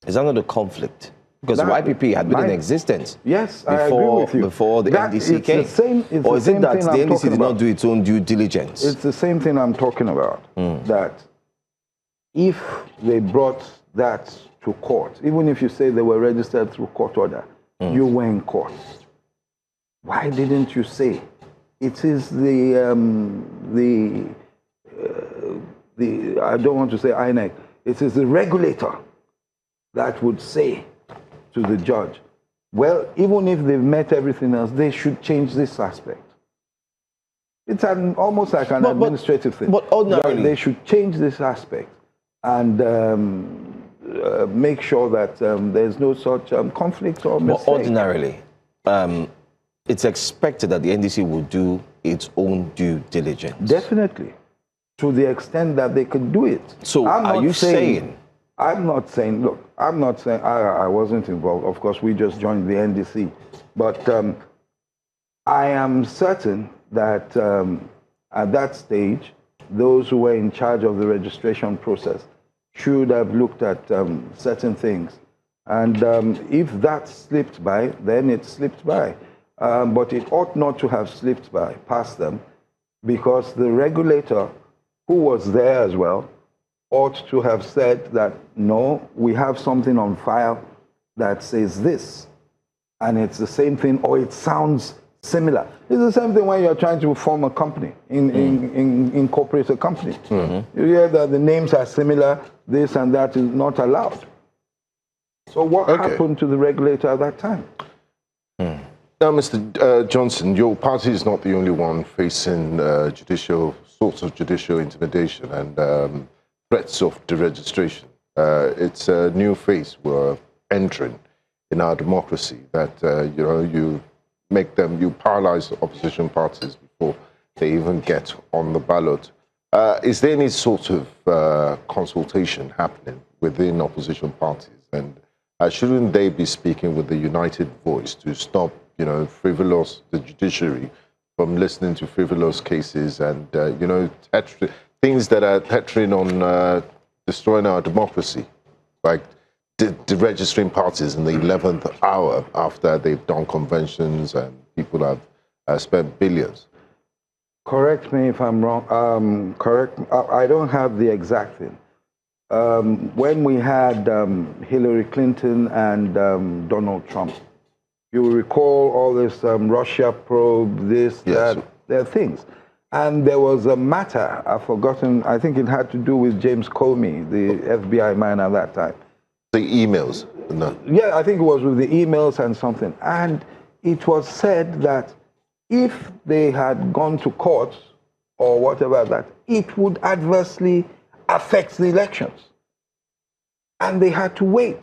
Is that not a conflict? Because the YPP had been in existence. Yes, I agree with you. Before the NDC came. Or is it that the NDC did not do its own due diligence? It's the same thing I'm talking about. That if they brought that to court, even if you say they were registered through court order, you were in court. Why didn't you say it is the I don't want to say INEC, it is the regulator that would say to the judge, well, even if they've met everything else, they should change this aspect. It's almost like an administrative thing. But ordinarily, they should change this aspect and make sure that there's no such conflict or mistake. But ordinarily, it's expected that the NDC will do its own due diligence. Definitely, to the extent that they could do it. So are you saying? I'm not saying, look, I'm not saying I wasn't involved. Of course, we just joined the NDC. But I am certain that at that stage, those who were in charge of the registration process should have looked at certain things. And if that slipped by, then it slipped by. But it ought not to have slipped by, past them, because the regulator, who was there as well, ought to have said that, no, we have something on file that says this, and it's the same thing, or it sounds similar. It's the same thing when you're trying to form a company, incorporate a company. You hear that the names are similar, this and that is not allowed. So what happened to the regulator at that time? Now, Mr. Johnson, your party is not the only one facing sorts of judicial intimidation and threats of deregistration. It's a new phase we're entering in our democracy that, you paralyze opposition parties before they even get on the ballot. Is there any sort of consultation happening within opposition parties? And shouldn't they be speaking with a united voice to stop, the judiciary from listening to frivolous cases and, things that are teetering on destroying our democracy, like registering parties in the 11th hour after they've done conventions and people have spent billions? Correct me if I'm wrong. I don't have the exact thing. When we had Hillary Clinton and Donald Trump, you will recall all this Russia probe, this, yes, that, there are things. And there was a matter, I've forgotten, I think it had to do with James Comey, the FBI man at that time. The emails? No. Yeah, I think it was with the emails and something. And it was said that if they had gone to court or whatever that, it would adversely affect the elections. And they had to wait.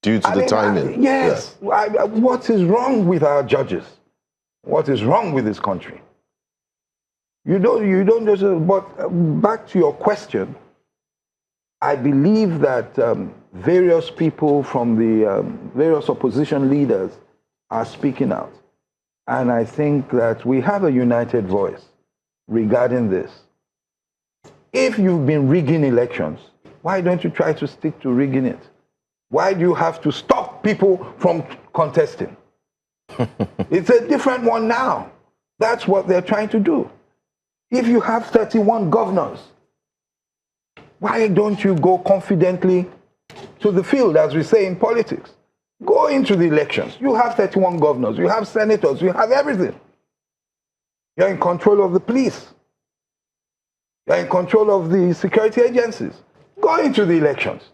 Due to the timing? Yes. Yeah. What is wrong with our judges? What is wrong with this country? You don't just, but back to your question, I believe that various people from the various opposition leaders are speaking out. And I think that we have a united voice regarding this. If you've been rigging elections, why don't you try to stick to rigging it? Why do you have to stop people from contesting? It's a different one now. That's what they're trying to do. If you have 31 governors, why don't you go confidently to the field, as we say in politics? Go into the elections. You have 31 governors, you have senators, you have everything. You're in control of the police. You're in control of the security agencies. Go into the elections.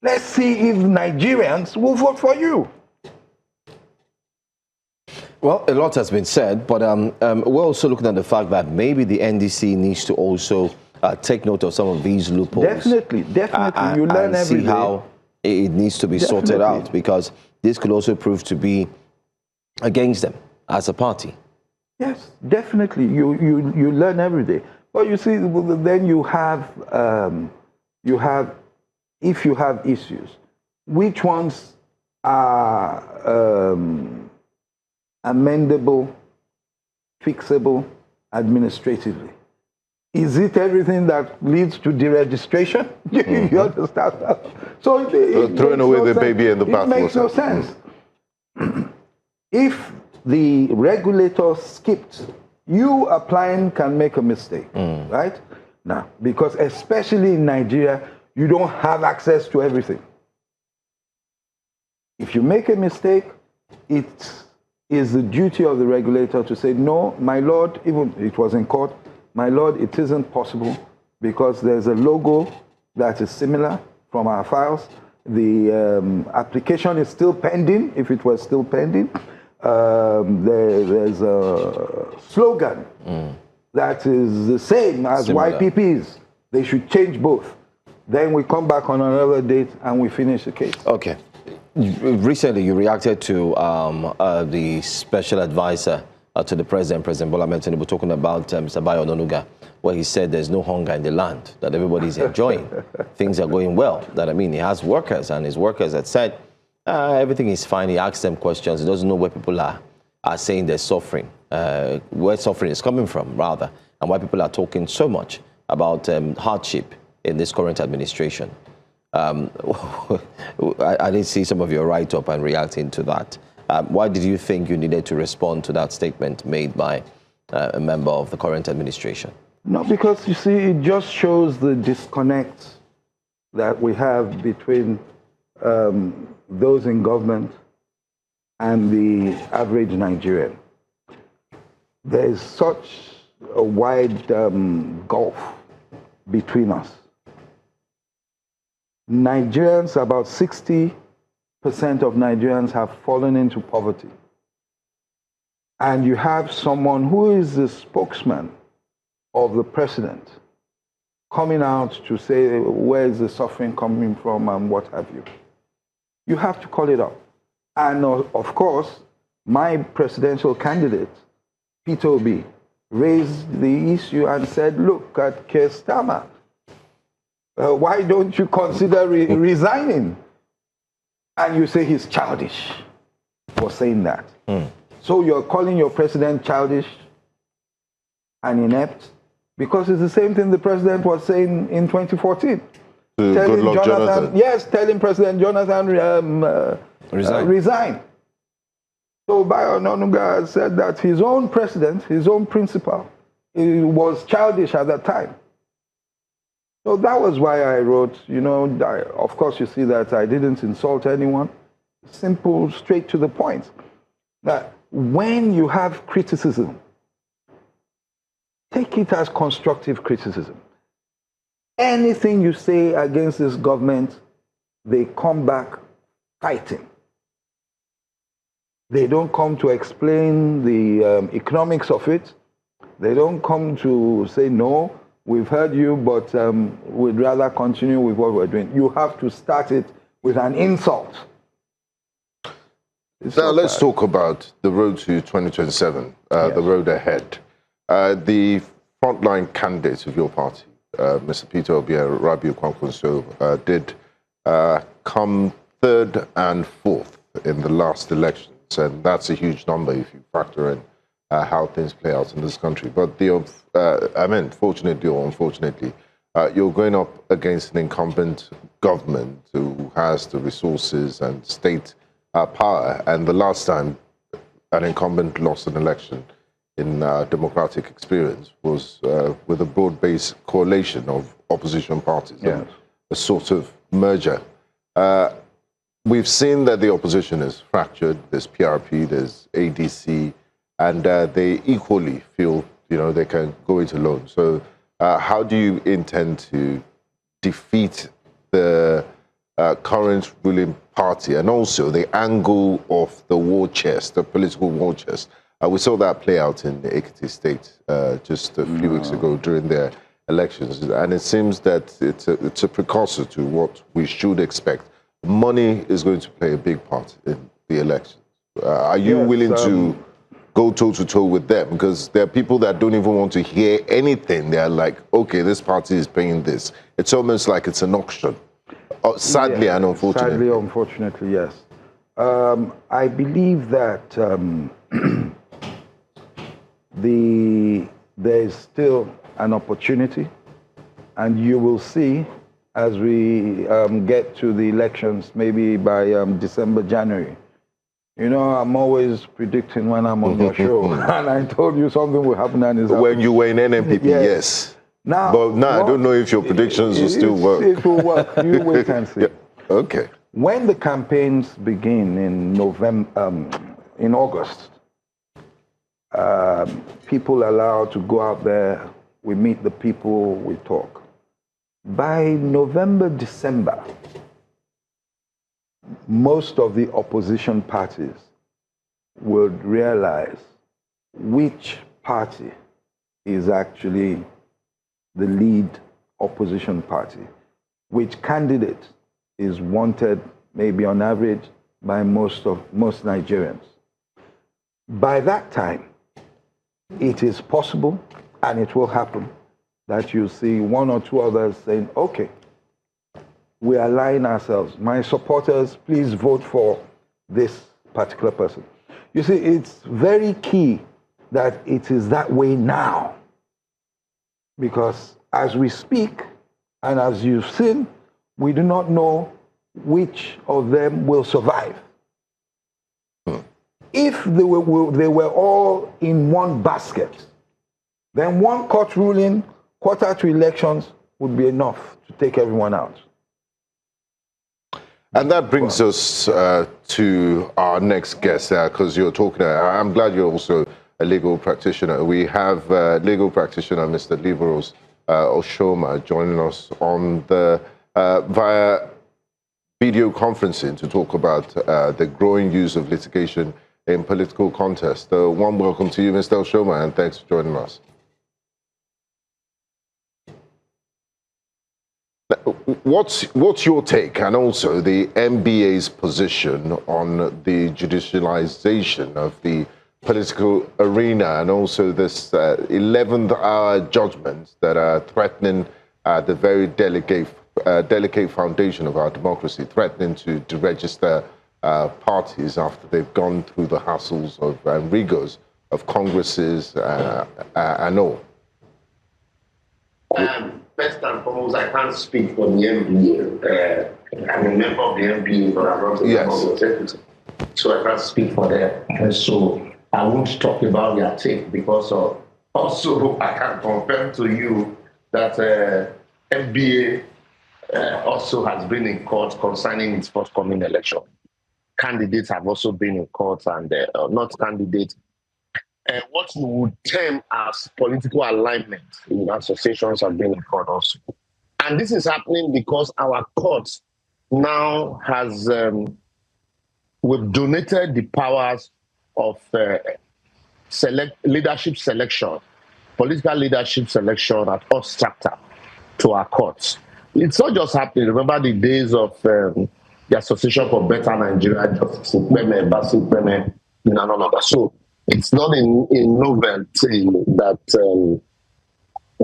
Let's see if Nigerians will vote for you. Well, a lot has been said, but we're also looking at the fact that maybe the NDC needs to also take note of some of these loopholes. Definitely. You learn every day. See how it needs to be sorted out, because this could also prove to be against them as a party. Yes, definitely. You learn every day. But you see, then you have if you have issues, which ones are amendable, fixable administratively? Is it everything that leads to deregistration? You understand? So throwing away the baby in the bathwater. It makes no sense. If the regulator skipped, you applying can make a mistake, right? Now, because especially in Nigeria, you don't have access to everything. If you make a mistake, it is the duty of the regulator to say, no, my lord, even it was in court, my lord, it isn't possible because there's a logo that is similar from our files. The application is still pending, if it was still pending. There's a slogan that is the same as Similar. YPP's. They should change both. Then we come back on another date and we finish the case. Okay. Recently, you reacted to the special advisor to the president, President Bola Ahmed Tinubu, talking about Mr. Bayo Ononuga, where he said there's no hunger in the land, that everybody's enjoying. Things are going well. That, I mean, he has workers, and his workers had said everything is fine. He asked them questions. He doesn't know where people are saying they're suffering, where suffering is coming from, rather, and why people are talking so much about hardship in this current administration. I did see some of your write-up and reacting to that. Why did you think you needed to respond to that statement made by a member of the current administration? No, because you see, it just shows the disconnect that we have between those in government and the average Nigerian. There is such a wide gulf between us. Nigerians, about 60% of Nigerians have fallen into poverty. And you have someone who is the spokesman of the president coming out to say, where is the suffering coming from and what have you. You have to call it up. And of course, my presidential candidate, Peter Obi, raised the issue and said, look at Keir Starmer. Why don't you consider resigning? And you say he's childish for saying that. So you're calling your president childish and inept? Because it's the same thing the president was saying in 2014. Telling Jonathan, yes, telling President Jonathan resign. So Bayo Ononuga said that his own president, his own principal, he was childish at that time. So that was why I wrote, you know, of course you see that I didn't insult anyone. Simple, straight to the point. That when you have criticism, take it as constructive criticism. Anything you say against this government, they come back fighting. They don't come to explain the economics of it. They don't come to say, no, we've heard you, but we'd rather continue with what we're doing. You have to start it with an insult. Now let's talk about the road to 2027, the road ahead. The frontline candidates of your party, Mr. Peter Obi and Rabiu Kwankwaso, did come third and fourth in the last elections, and that's a huge number if you factor in how things play out in this country. But I mean, fortunately or unfortunately, you're going up against an incumbent government who has the resources and state power. And the last time an incumbent lost an election in democratic experience was with a broad-based coalition of opposition parties, a sort of merger. We've seen that the opposition is fractured. There's PRP, there's ADC, and they equally feel, you know, they can go it alone. So how do you intend to defeat the current ruling party and also the angle of the war chest, the political war chest? We saw that play out in the Ekiti state just a few weeks ago during their elections. And it seems that it's a precursor to what we should expect. Money is going to play a big part in the elections. Are you willing to go toe-to-toe with them? Because there are people that don't even want to hear anything. They're like, okay, this party is paying this. It's almost like it's an auction. sadly and unfortunately. Sadly, unfortunately, yes. I believe that there is still an opportunity, and you will see as we get to the elections, maybe by December, January. You know, I'm always predicting when I'm on your show, and I told you something will happen and it's when you were in NMPP, yes. But now I don't know if your predictions will still work. It will work. You wait and see. Yeah. Okay. When the campaigns begin in in August, people are allowed to go out there. We meet the people. We talk. By November, December, most of the opposition parties would realize which party is actually the lead opposition party, which candidate is wanted, maybe on average, by most Nigerians. By that time, it is possible, and it will happen, that you see one or two others saying, okay, we align ourselves. My supporters, please vote for this particular person. You see, it's very key that it is that way now. Because as we speak, and as you've seen, we do not know which of them will survive. If they were all in one basket, then one court ruling, quarter to elections, would be enough to take everyone out. And that brings us to our next guest, because you're talking, I'm glad you're also a legal practitioner. We have legal practitioner Mr. Liberos Oshoma joining us on the via video conferencing to talk about the growing use of litigation in political contest. Warm welcome to you, Mr. Oshoma, and thanks for joining us. What's your take, and also the NBA's position on the judicialization of the political arena, and also this 11th hour judgments that are threatening the very delicate foundation of our democracy, threatening to deregister parties after they've gone through the hassles of and rigors of Congresses and all? First and foremost, I can't speak for the NBA. I'm a member of the NBA, but I'm not a member of the executive. So I can't speak for them. And so I won't talk about their take, because also I can confirm to you that NBA also has been in court concerning its forthcoming election. Candidates have also been in court, and not candidates. What you would term as political alignment in associations have been in court also. And this is happening because our court now has, we've donated the powers of leadership selection, political leadership selection at Ox chapter to our courts. It's not just happening. Remember the days of the Association for Better Nigeria, Justice Ikeja, Bassey Ikeja, and all of that. So it's not in novelty that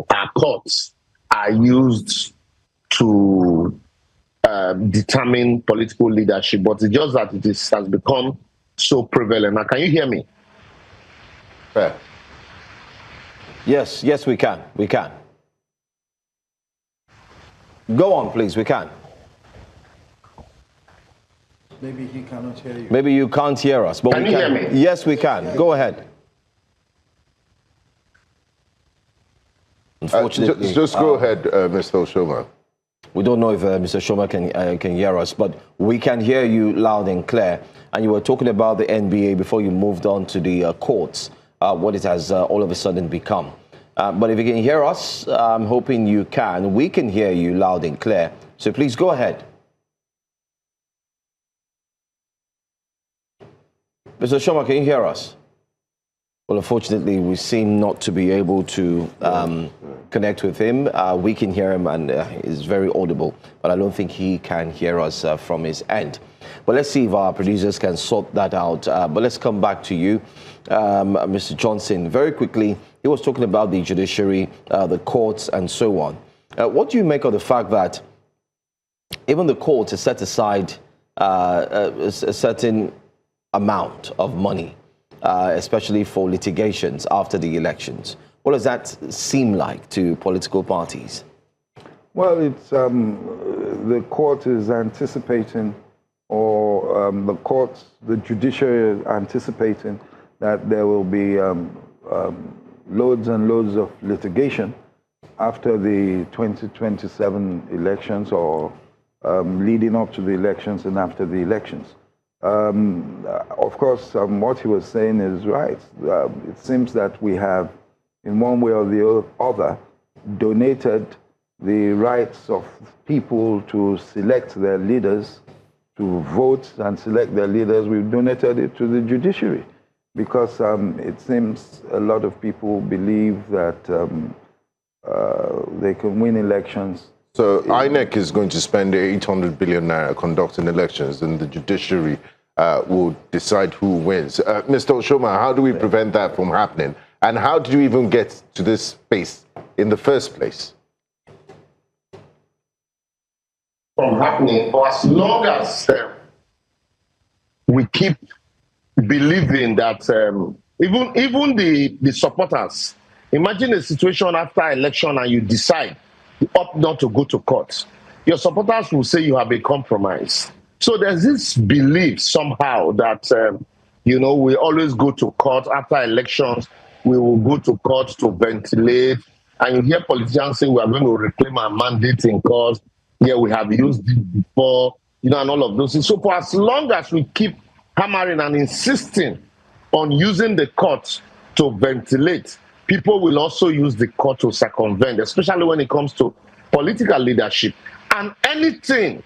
our courts are used to determine political leadership, but it's just that has become so prevalent. Now, can you hear me? Fair. Yes, we can. We can. Go on, please. We can. Maybe he cannot hear you. Maybe you can't hear us, but can we can. Hear me? Yes, we can. Go ahead. Unfortunately, just go ahead, Mr. Oshoma. We don't know if Mr. Oshoma can hear us, but we can hear you loud and clear. And you were talking about the NBA before you moved on to the courts, what it has all of a sudden become. But if you can hear us, I'm hoping you can. We can hear you loud and clear. So please go ahead. Mr. Oshoma, can you hear us? Well, unfortunately, we seem not to be able to connect with him. We can hear him, and he's very audible, but I don't think he can hear us from his end. But let's see if our producers can sort that out. But let's come back to you, Mr. Johnson. Very quickly, he was talking about the judiciary, the courts, and so on. What do you make of the fact that even the court has set aside a certain amount of money, especially for litigations after the elections. What does that seem like to political parties? Well, it's the court is anticipating, or the judiciary is anticipating that there will be loads and loads of litigation after the 2027 elections, or leading up to the elections and after the elections. Of course, what he was saying is right. It seems that we have, in one way or the other, donated the rights of people to select their leaders, to vote and select their leaders. We've donated it to the judiciary because it seems a lot of people believe that they can win elections. So INEC is going to spend 800 billion naira conducting elections, and the judiciary will decide who wins. Mr. Oshoma, how do we prevent that from happening? And how did you even get to this space in the first place? From happening for as long as we keep believing that even the supporters, imagine a situation after election and you decide you opt not to go to court. Your supporters will say you have a compromise. So there's this belief somehow that, we always go to court after elections. We will go to court to ventilate. And you hear politicians say we are going to reclaim our mandate in court. Yeah, we have used it before, and all of those things. So for as long as we keep hammering and insisting on using the court to ventilate, people will also use the court to circumvent, especially when it comes to political leadership. And anything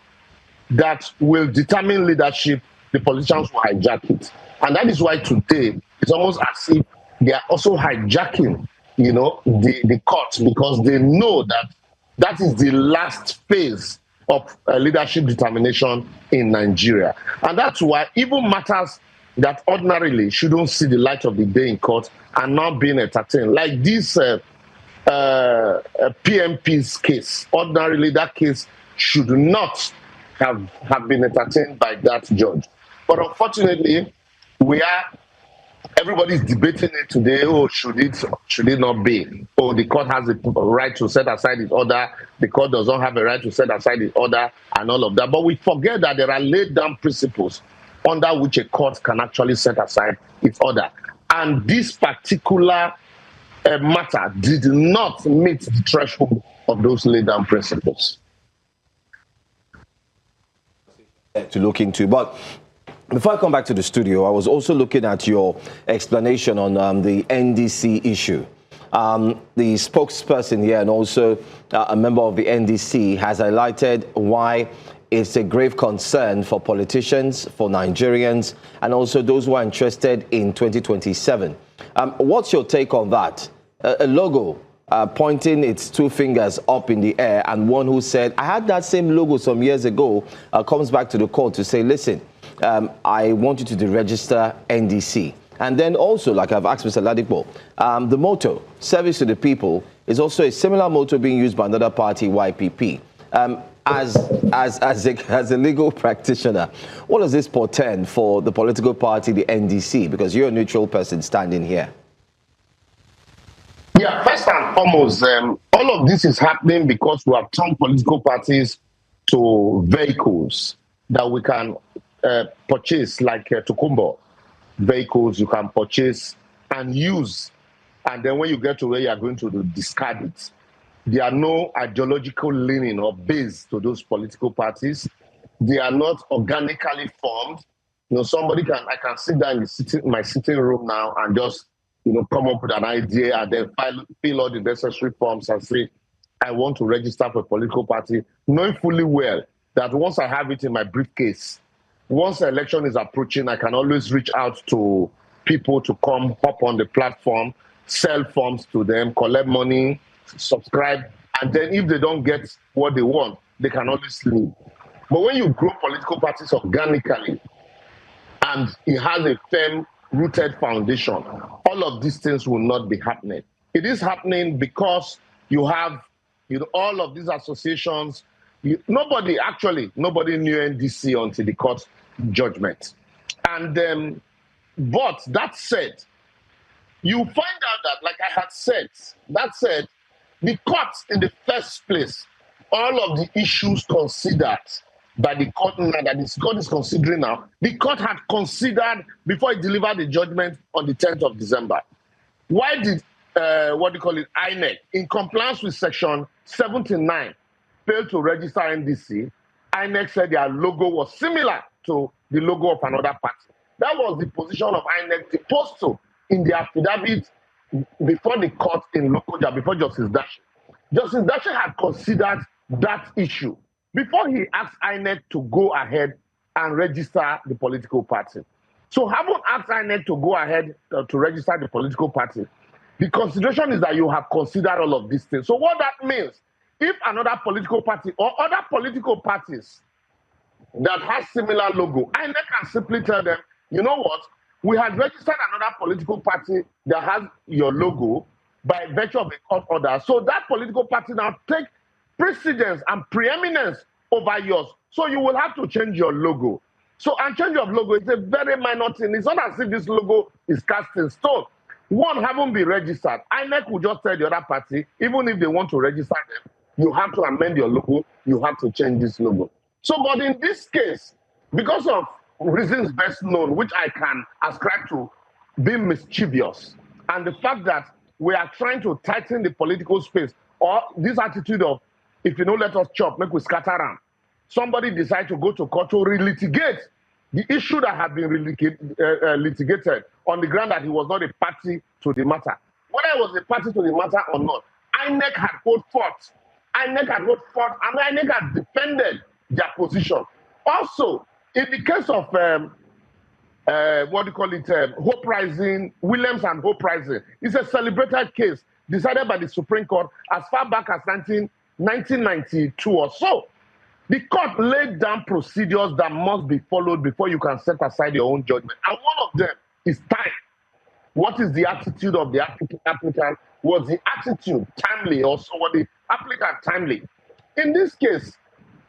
that will determine leadership, the politicians will hijack it. And that is why today it's almost as if they are also hijacking, the court, because they know that is the last phase of leadership determination in Nigeria. And that's why even matters that ordinarily shouldn't see the light of the day in court are now being entertained. Like this PMP's case. Ordinarily, that case should not have been entertained by that judge. But unfortunately, everybody's debating it today. Oh, should it not be? Oh, the court has a right to set aside its order. The court does not have a right to set aside its order and all of that. But we forget that there are laid down principles under which a court can actually set aside its order. And this particular matter did not meet the threshold of those laid down principles. To look into, but before I come back to the studio, I was also looking at your explanation on the NDC issue. The spokesperson here and also a member of the NDC has highlighted why it's a grave concern for politicians, for Nigerians, and also those who are interested in 2027. What's your take on that? A logo pointing its two fingers up in the air, and one who said, I had that same logo some years ago, comes back to the court to say, listen, I want you to deregister NDC. And then also, like I've asked Mr. Ladipo, the motto, service to the people, is also a similar motto being used by another party, YPP. As a legal practitioner, what does this portend for the political party, the NDC? Because you're a neutral person standing here. Yeah, first and foremost, all of this is happening because we have turned political parties to vehicles that we can purchase, like Tukumbo vehicles you can purchase and use. And then when you get to where you are going to discard it, there are no ideological leaning or base to those political parties. They are not organically formed. I can sit down in my sitting room now and just, come up with an idea and then fill all the necessary forms and say, I want to register for a political party, knowing fully well that once I have it in my briefcase, once the election is approaching, I can always reach out to people to come hop on the platform, sell forms to them, collect money, subscribe, and then if they don't get what they want, they can always leave. But when you grow political parties organically and it has a firm rooted foundation, all of these things will not be happening. It is happening because you have all of these associations nobody knew NDC until the court judgment. And but that said, you find out that, like I had said, the court in the first place, all of the issues considered by the court now that the court is considering now, the court had considered before it delivered the judgment on the 10th of December. Why did, INEC, in compliance with section 79, fail to register NDC? INEC said their logo was similar to the logo of another party. That was the position of INEC deposed to in the affidavit before the court in Lokoja, before Justice Dashi. Justice Dashi had considered that issue before he asked INEC to go ahead and register the political party. So having asked INEC to go ahead to register the political party, the consideration is that you have considered all of these things. So what that means, if another political party or other political parties that has similar logo, INEC can simply tell them, you know what, we had registered another political party that has your logo by virtue of a court order. So that political party now take precedence and preeminence over yours. So you will have to change your logo. So, and change of logo is a very minor thing. It's not as if this logo is cast in stone. One, haven't been registered. INEC will just tell the other party, even if they want to register them, you have to amend your logo, you have to change this logo. So, but in this case, because of reasons best known, which I can ascribe to being mischievous, and the fact that we are trying to tighten the political space, or this attitude of, if you don't let us chop, make we scatter around. Somebody decide to go to court to relitigate the issue that had been litigated on the ground that he was not a party to the matter. Whether he was a party to the matter or not, INEC had held forth. INEC had held forth, and INEC had defended their position. Also, in the case of Hope Rising, Williams and Hope Rising, it's a celebrated case decided by the Supreme Court as far back as 1992 or so. The court laid down procedures that must be followed before you can set aside your own judgment. And one of them is time. What is the attitude of the applicant? Was the attitude timely? Also, was the applicant timely? In this case,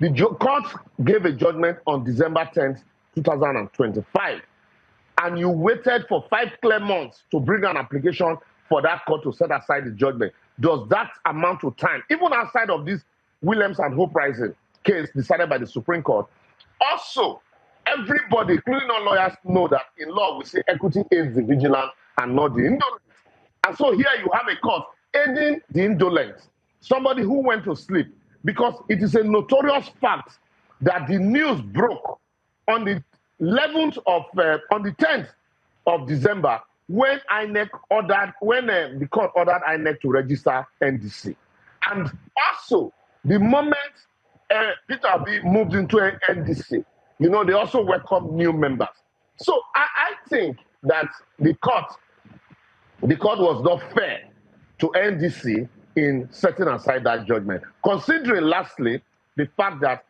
the court gave a judgment on December 10th, 2025. And you waited for 5 clear months to bring an application for that court to set aside the judgment. Does that amount to time? Even outside of this Williams and Hope Rising case decided by the Supreme Court. Also, everybody, including all lawyers, know that in law we say equity aids the vigilant and not the indolent. And so here you have a court aiding the indolent, somebody who went to sleep, because it is a notorious fact that the news broke on the 11th of, on the 10th of December when INEC ordered, when the court ordered INEC to register NDC. And also, the moment Peter Obi moved into an NDC, you know, they also welcome new members. So I think that the court was not fair to NDC in setting aside that judgment. Considering, lastly, the fact that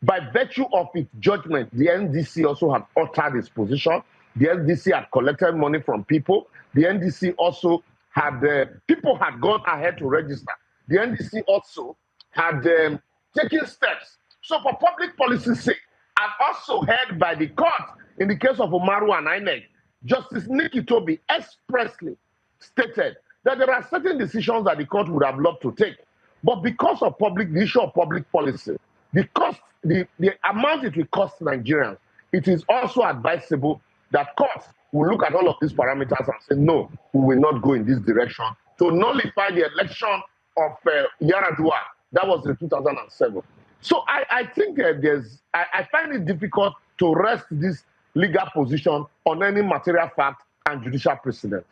by virtue of its judgment, the NDC also had altered its position. The NDC had collected money from people. The NDC also had, people had gone ahead to register. The NDC also had taken steps. So for public policy's sake, and also heard by the court in the case of Umaru and INEC, Justice Nikki Toby expressly stated that there are certain decisions that the court would have loved to take. But because of the issue of public policy, the cost, the amount it will cost Nigerians, it is also advisable that courts will look at all of these parameters and say, no, we will not go in this direction to nullify the election of Yaradua. That was in 2007. So I think I find it difficult to rest this legal position on any material fact and judicial precedent.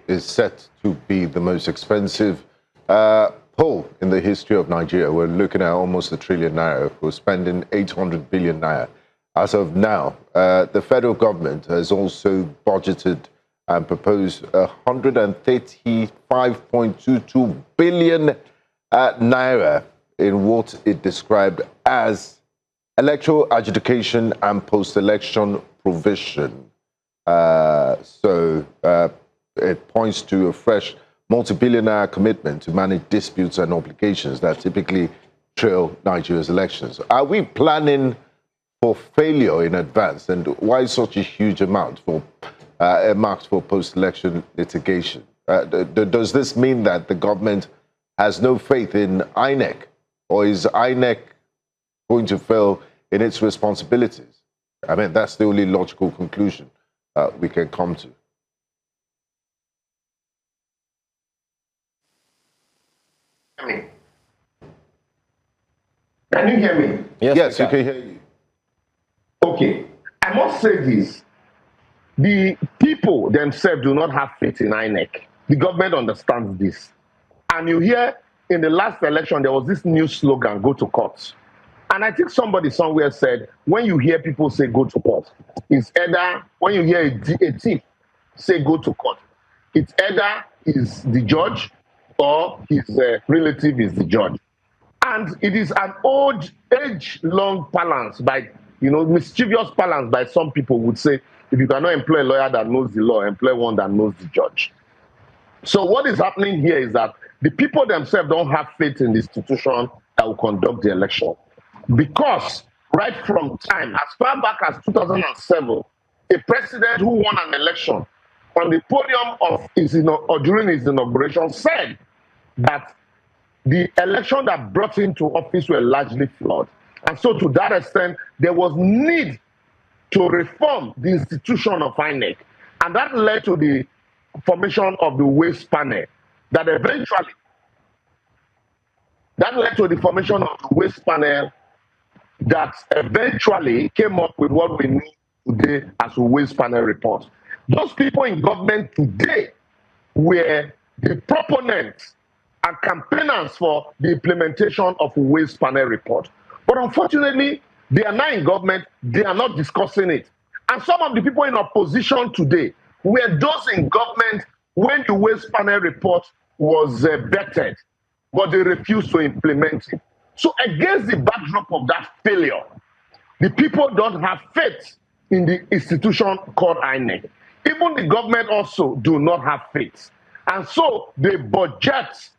Is set to be the most expensive poll in the history of Nigeria. We're looking at almost ₦1 trillion. We're spending 800 billion naira. As of now, the federal government has also budgeted and proposed 135.22 billion naira in what it described as electoral adjudication and post-election provision. So it points to a fresh multi-billionaire commitment to manage disputes and obligations that typically trail Nigeria's elections. Are we planning for failure in advance, and why such a huge amount for earmarked for post-election litigation? Does this mean that the government has no faith in INEC, or is INEC going to fail in its responsibilities? I mean, that's the only logical conclusion we can come to. Can you hear me? Yes, we can hear you. Okay, I must say this. The people themselves do not have faith in INEC. The government understands this. And you hear in the last election, there was this new slogan, go to court. And I think somebody somewhere said, when you hear people say go to court, it's either, when you hear a thief say go to court, it's either is the judge or his relative is the judge. And it is an old, age-long balance by, mischievous balance by some people would say, if you cannot employ a lawyer that knows the law, employ one that knows the judge. So what is happening here is that the people themselves don't have faith in the institution that will conduct the election. Because right from time, as far back as 2007, a president who won an election on the podium of his, or during his inauguration said that the election that brought him to office were largely flawed. And so to that extent, there was need to reform the institution of INEC. And that led to the formation of the waste panel that eventually, came up with what we know today as a waste panel report. Those people in government today were the proponents and campaigners for the implementation of a waste panel report. But unfortunately, they are not in government, they are not discussing it. And some of the people in opposition today were those in government when the waste panel report was vetted, but they refused to implement it. So against the backdrop of that failure, the people don't have faith in the institution called INEC. Even the government also do not have faith. And so they budget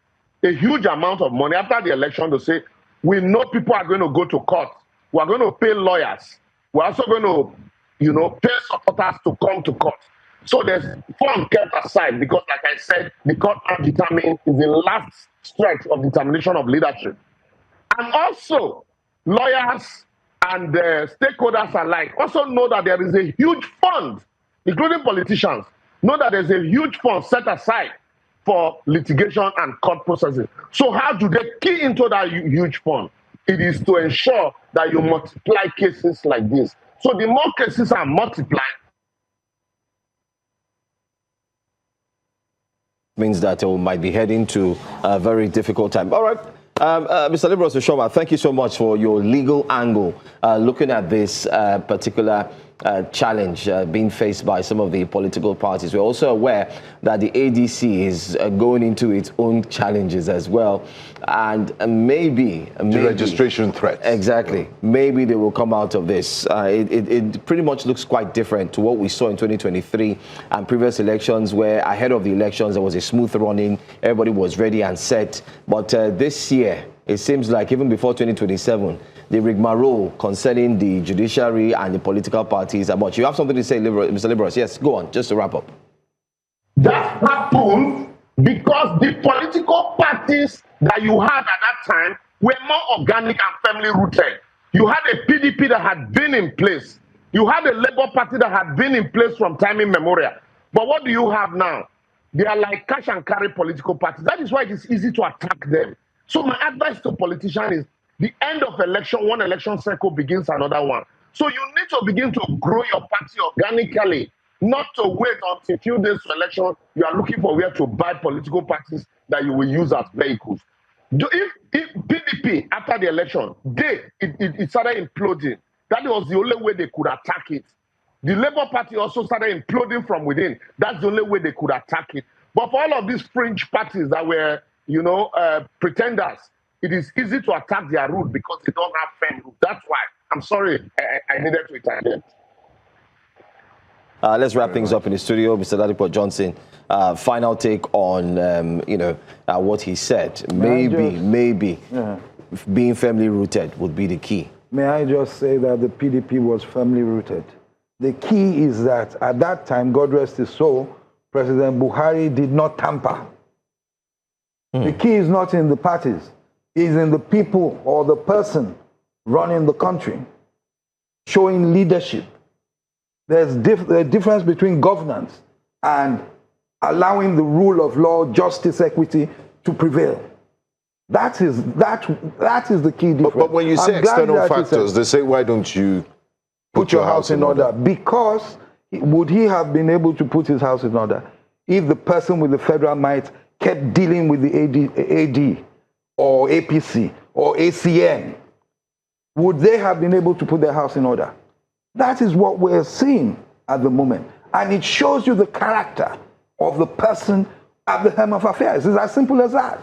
a huge amount of money after the election to say, we know people are going to go to court. We're going to pay lawyers. We're also going to, pay supporters to come to court. So there's fund kept aside because, like I said, the court are determined is the last stretch of determination of leadership. And also, lawyers and stakeholders alike also know that there is a huge fund, including politicians, know that there's a huge fund set aside for litigation and court processing. So how do they key into that huge fund? It is to ensure that you multiply cases like this. So the more cases are multiplied, means that we might be heading to a very difficult time. All right. Mr. Liberos Oshoma, thank you so much for your legal angle looking at this particular challenge being faced by some of the political parties. We're also aware that the ADC is going into its own challenges as well. And maybe registration threats. Exactly. Maybe they will come out of this. It pretty much looks quite different to what we saw in 2023 and previous elections, where ahead of the elections there was a smooth running, everybody was ready and set. But this year, it seems like even before 2027, the rigmarole concerning the judiciary and the political parties are much. You have something to say, Mr. Liberos? Yes, go on, just to wrap up. That happened because the political parties that you had at that time were more organic and family rooted. You had a PDP that had been in place. You had a Labour Party that had been in place from time immemorial. But what do you have now? They are like cash and carry political parties. That is why it is easy to attack them. So my advice to politicians is the end of election, one election cycle begins another one. So you need to begin to grow your party organically, not to wait until a few days to election. You are looking for where to buy political parties that you will use as vehicles. If PDP, after the election, it started imploding. That was the only way they could attack it. The Labour Party also started imploding from within. That's the only way they could attack it. But for all of these fringe parties that were, pretenders, it is easy to attack their root because they don't have firm root. That's why. I'm sorry, I needed to interject. Let's wrap things up in the studio. Mr. Ladipo Johnson, final take on, what he said. Maybe being firmly rooted would be the key. May I just say that the PDP was firmly rooted. The key is that at that time, God rest his soul, President Buhari did not tamper. The key is not in the parties. It's in the people or the person running the country, showing leadership. There's a difference between governance and allowing the rule of law, justice, equity to prevail. That is the key difference. But when you say external factors, they say, why don't you put your house in order? Because would he have been able to put his house in order if the person with the federal might kept dealing with the AD or APC or ACN? Would they have been able to put their house in order? That is what we're seeing at the moment. And it shows you the character of the person at the helm of affairs. It's as simple as that.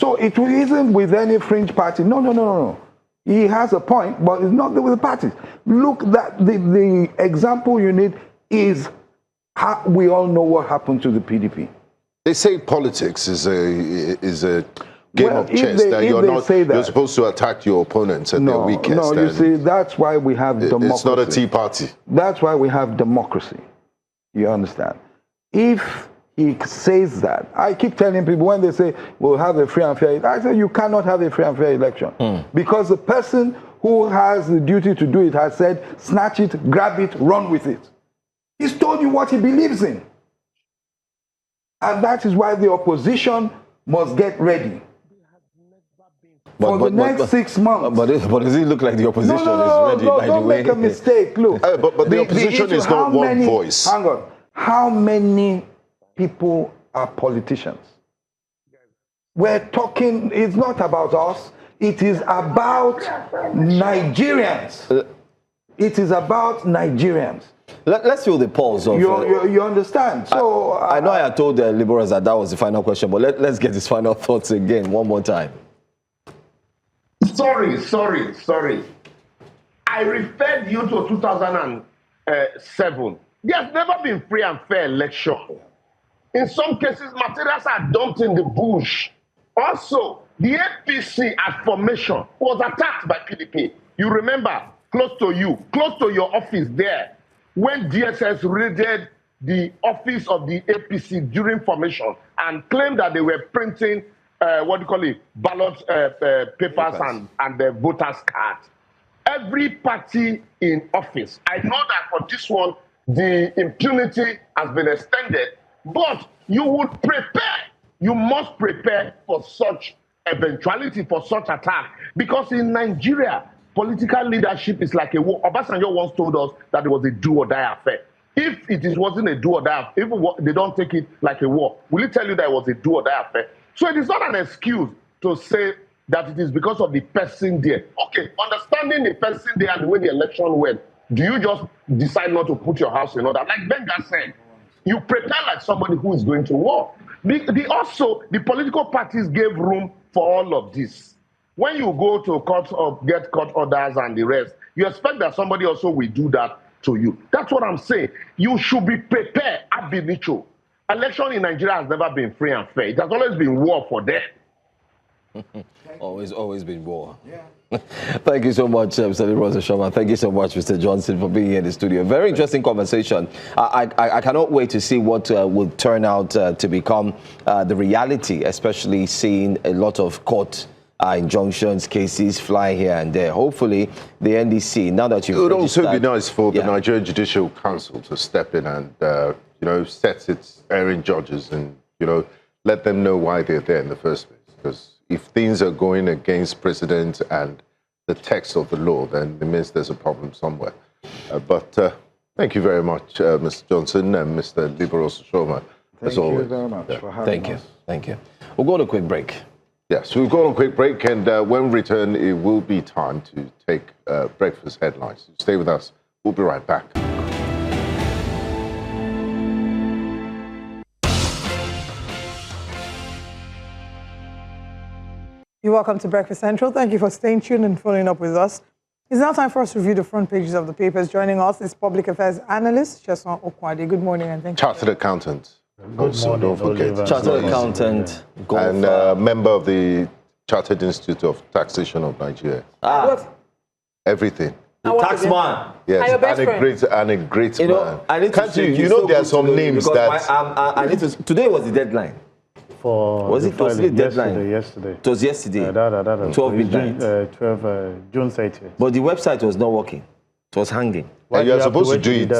So it isn't with any fringe party. No. He has a point, but it's not with the parties. Look, that the example you need is how we all know what happened to the PDP. They say politics is a game of chess, that you're supposed to attack your opponents at their weakest. No, you see, that's why we have democracy. It's not a tea party. That's why we have democracy. You understand? If he says that, I keep telling people when they say we'll have a free and fair, I say you cannot have a free and fair election because the person who has the duty to do it has said, snatch it, grab it, run with it. He's told you what he believes in. And that is why the opposition must get ready. For the next 6 months. But does it look like the opposition is ready, by the way? Don't make a mistake. Look. But the opposition is not one voice. Hang on. How many people are politicians? We're talking, it's not about us. It is about Nigerians. It is about Nigerians. Let's feel the pulse of... You understand? So I know I had told the Liberals that was the final question, but let's get his final thoughts again, one more time. Sorry. I referred you to 2007. There's never been free and fair election. In some cases, materials are dumped in the bush. Also, the APC at formation was attacked by PDP. You remember, close to your office there, when DSS raided the office of the APC during formation and claimed that they were printing ballot papers and the voters' cards. Every party in office, I know that for this one, the impunity has been extended, but you must prepare for such eventuality, for such attack. Because in Nigeria, political leadership is like a war. Obasanjo once told us that it was a do-or-die affair. If wasn't a do-or-die, if they don't take it like a war, will it tell you that it was a do-or-die affair? So it is not an excuse to say that it is because of the person there. Okay, understanding the person there and the way the election went, do you just decide not to put your house in order? Like Benga said, you prepare like somebody who is going to war. The political parties gave room for all of this. When you go to court or get court orders and the rest, you expect that somebody also will do that to you. That's what I'm saying. You should be prepared ab initio. Election in Nigeria has never been free and fair. It has always been war for them. always been war. Yeah. Thank you so much, Mr. Sharma. Thank you so much, Mr. Johnson, for being here in the studio. Very interesting conversation. I cannot wait to see what will turn out to become the reality, especially seeing a lot of court injunctions, cases fly here and there. Hopefully, the NDC, now that you've It would also be nice for the Nigerian Judicial Council to step in and, set its erring judges and, let them know why they're there in the first place. Because if things are going against precedent and the text of the law, then it means there's a problem somewhere. But thank you very much, Mr. Johnson and Mr. Liberos Shoma, as always. Thank you very much for having us. Thank you. We'll go on a quick break. Yes, we've gone on a quick break, and when we return, it will be time to take breakfast headlines. Stay with us. We'll be right back. You're welcome to Breakfast Central. Thank you for staying tuned and following up with us. It's now time for us to review the front pages of the papers. Joining us is public affairs analyst Sheson Okwade. Good morning and thank you. Chartered accountant Good morning, don't forget. Chartered accountant, golfer. And member of the Chartered Institute of Taxation of Nigeria. Everything. Taxman. Yes, your best and a great man. I need to Can't you know there are some names that... I need to... Today was the deadline. Was it the deadline? Yesterday. It was yesterday. 12 midnight. June 30th. But the website was not working. It was hanging. And you are supposed to do it.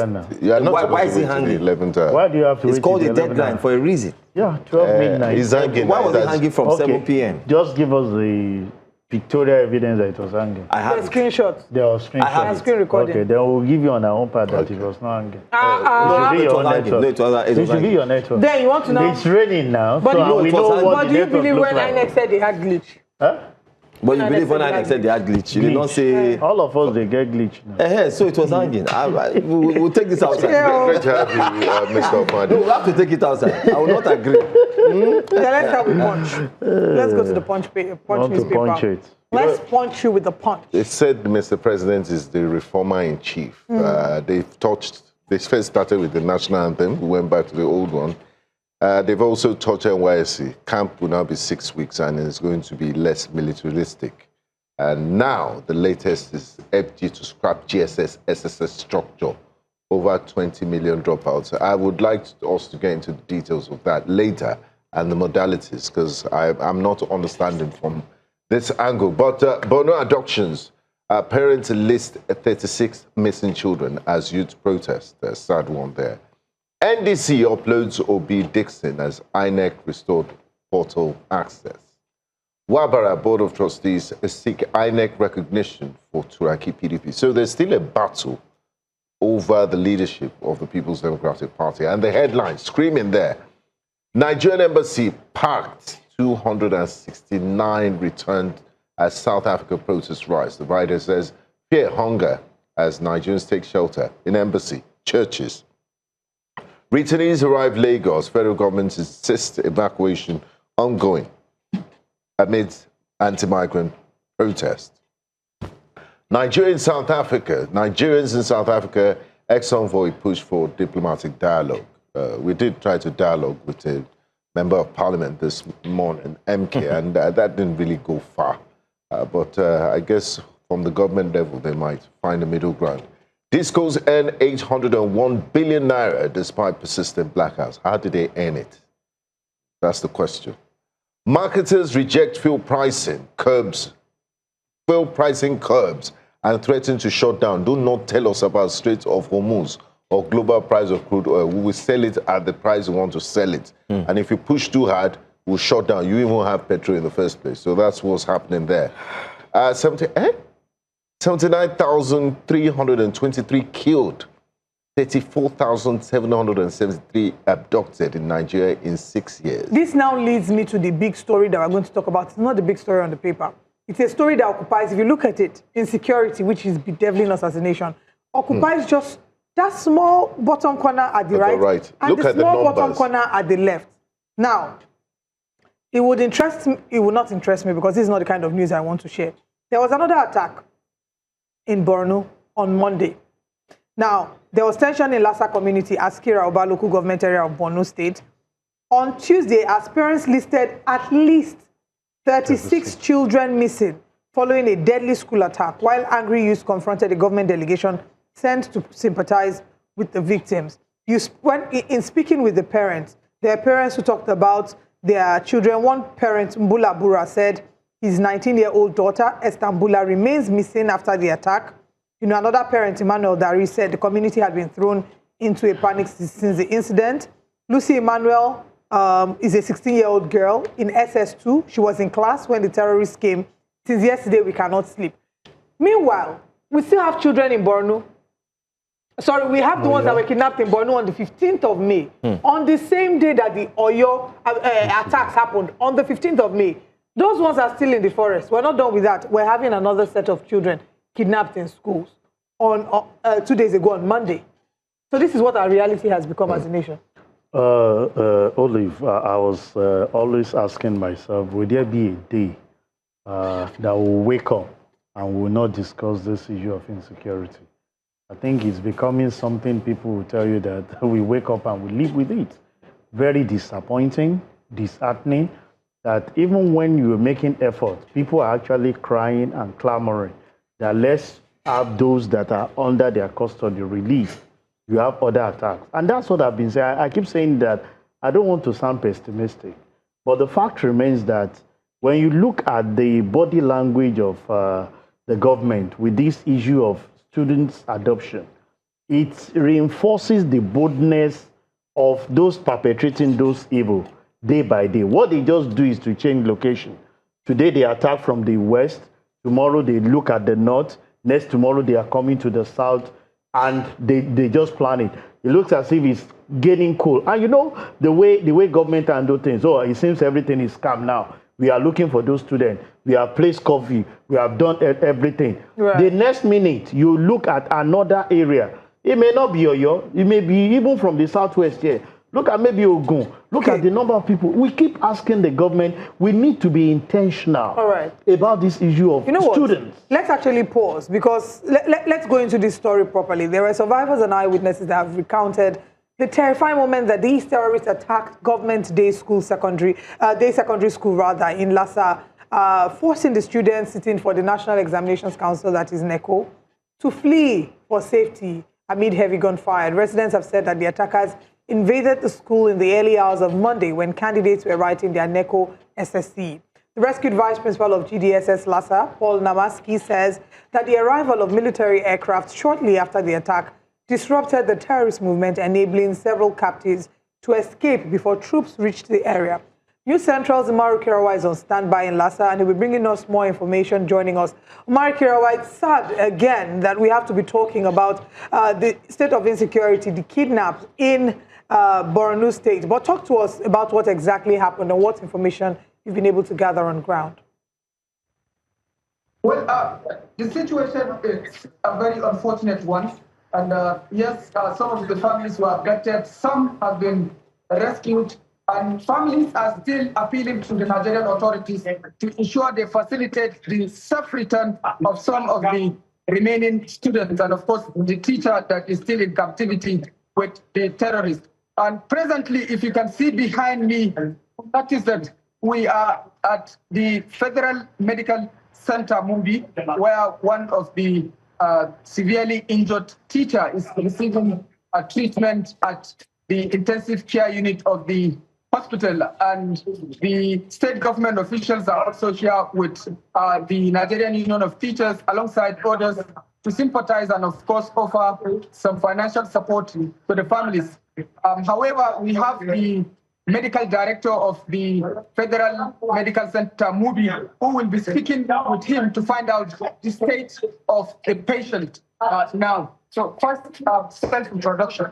You are not why is supposed it to hanging? wait till the 11th hour. Why do you have to wait It's called till a the 11th deadline hour? for a reason. Yeah, 12 midnight. It's hanging. Why was it hanging from 7 p.m.? Just give us the pictorial evidence that it was hanging. I have The screenshots. There was screenshots. I have screen recording. Okay, then we'll give you on our own part that it was not hanging. It was hanging. No, it was It should be hanging. your network. Then you want to know. It's raining now, But so you know we it was know hanging. what But the do you network believe looks when like. INEC said they had glitch? Huh? But you believe when I said they had glitch. You did not say... All of us, they get glitch now. So it was hanging. We'll take this outside. Great to have you, Mr. Muhammed. No, we'll have to take it outside. I will not agree. Then let's start with punch. Let's go to the punch newspaper. Punch it. Let's punch you with the punch. They said Mr. President is the reformer in chief. They first started with the national anthem. We went back to the old one. They've also touched NYSC. Camp will now be 6 weeks and it's going to be less militaristic. And now the latest is FG to scrap GSS, SSS structure. Over 20 million dropouts. I would like us to get into the details of that later and the modalities because I'm not understanding from this angle. But Borno abductions. Parents list 36 missing children as youth protest. A sad one there. NDC uploads Obi Dixon as INEC restored portal access. Wabara Board of Trustees seek INEC recognition for Turaki PDP. So there's still a battle over the leadership of the People's Democratic Party. And the headline screaming there, Nigerian embassy packed, 269 returned as South Africa protests rise. The writer says, fear hunger as Nigerians take shelter in embassy, churches. Returnees arrive Lagos. Federal government insists evacuation ongoing amidst anti-migrant protest. Nigerians in South Africa, ex-envoy push for diplomatic dialogue. We did try to dialogue with a member of parliament this morning, MK, and that didn't really go far. But I guess from the government level, they might find a middle ground. Discos earn 801 billion naira despite persistent blackouts. How did they earn it? That's the question. Marketers reject fuel pricing curbs, and threaten to shut down. Do not tell us about Strait of Hormuz or global price of crude oil. We will sell it at the price we want to sell it. And if you push too hard, we'll shut down. You even have petrol in the first place. So that's what's happening there. 79,323 killed, 34,773 abducted in Nigeria in 6 years. This now leads me to the big story that we're going to talk about. It's not the big story on the paper. It's a story that occupies, if you look at it, insecurity, which is bedeviling us as a nation, occupies just that small bottom corner at the right. And Look the at the small bottom numbers. corner at the left. Now, it would not interest me because this is not the kind of news I want to share. There was another attack in Borno on Monday. Now, there was tension in Lassa community, Askira Oba local government area of Borno State. On Tuesday, as parents listed at least 36 children missing following a deadly school attack, while angry youth confronted a government delegation sent to sympathize with the victims. In speaking with the parents, there are parents who talked about their children. One parent, Mbula Bura, said his 19-year-old daughter, Estambula, remains missing after the attack. Another parent, Emmanuel Dari, said the community had been thrown into a panic since the incident. Lucy Emmanuel is a 16-year-old girl in SS2. She was in class when the terrorists came. Since yesterday, we cannot sleep. Meanwhile, we still have children in Borno. Sorry, we have the ones that were kidnapped in Borno on the 15th of May. On the same day that the Oyo attacks happened, on the 15th of May. Those ones are still in the forest. We're not done with that. We're having another set of children kidnapped in schools on 2 days ago on Monday. So this is what our reality has become as a nation. Olive, I was always asking myself, will there be a day that will wake up and will not discuss this issue of insecurity? I think it's becoming something people will tell you that we wake up and we live with it. very disappointing, disheartening, that even when you're making efforts, people are actually crying and clamoring that let's have those that are under their custody released. You have other attacks. And that's what I've been saying. I keep saying that I don't want to sound pessimistic, but the fact remains that when you look at the body language of the government with this issue of students' adoption, it reinforces the boldness of those perpetrating those evil day by day. What they just do is to change location. Today they attack from the west, tomorrow they look at the north, next tomorrow they are coming to the south, and they just plan it. It looks as if it's getting cool. And you know, the way government handle things, oh, it seems everything is calm now. We are looking for those students. We have placed coffee. We have done everything. Right. The next minute, you look at another area. It may not be Oyo. It may be even from the southwest here. Look at maybe Ogun. Look at the number of people. We keep asking the government, we need to be intentional about this issue of students. What? Let's actually pause because let's go into this story properly. There are survivors and eyewitnesses that have recounted the terrifying moment that these terrorists attacked government day secondary school in Lassa, forcing the students sitting for the National Examinations Council, that is NECO, to flee for safety amid heavy gunfire. Residents have said that the attackers invaded the school in the early hours of Monday when candidates were writing their NECO SSC. The rescued vice principal of GDSS Lassa, Paul Namaski, says that the arrival of military aircraft shortly after the attack disrupted the terrorist movement, enabling several captives to escape before troops reached the area. News Central's Umaru Kirawa is on standby in Lassa, and he'll be bringing us more information, joining us. Umaru Kirawa, it's sad again that we have to be talking about the state of insecurity, the kidnaps in Borno State. But talk to us about what exactly happened and what information you've been able to gather on ground. Well, the situation is a very unfortunate one. And yes, some of the families were abducted, some have been rescued, and families are still appealing to the Nigerian authorities to ensure they facilitate the safe return of some of the remaining students, and of course the teacher that is still in captivity with the terrorists. And presently, if you can see behind me, notice that we are at the Federal Medical Center, Mumbi, where one of the severely injured teacher is receiving a treatment at the intensive care unit of the hospital, and the state government officials are also here with the Nigerian Union of Teachers alongside others to sympathize and of course offer some financial support to the families. However, we have the medical director of the Federal Medical Center, Mubi, who will be speaking with him to find out the state of the patient now. So first, self-introduction.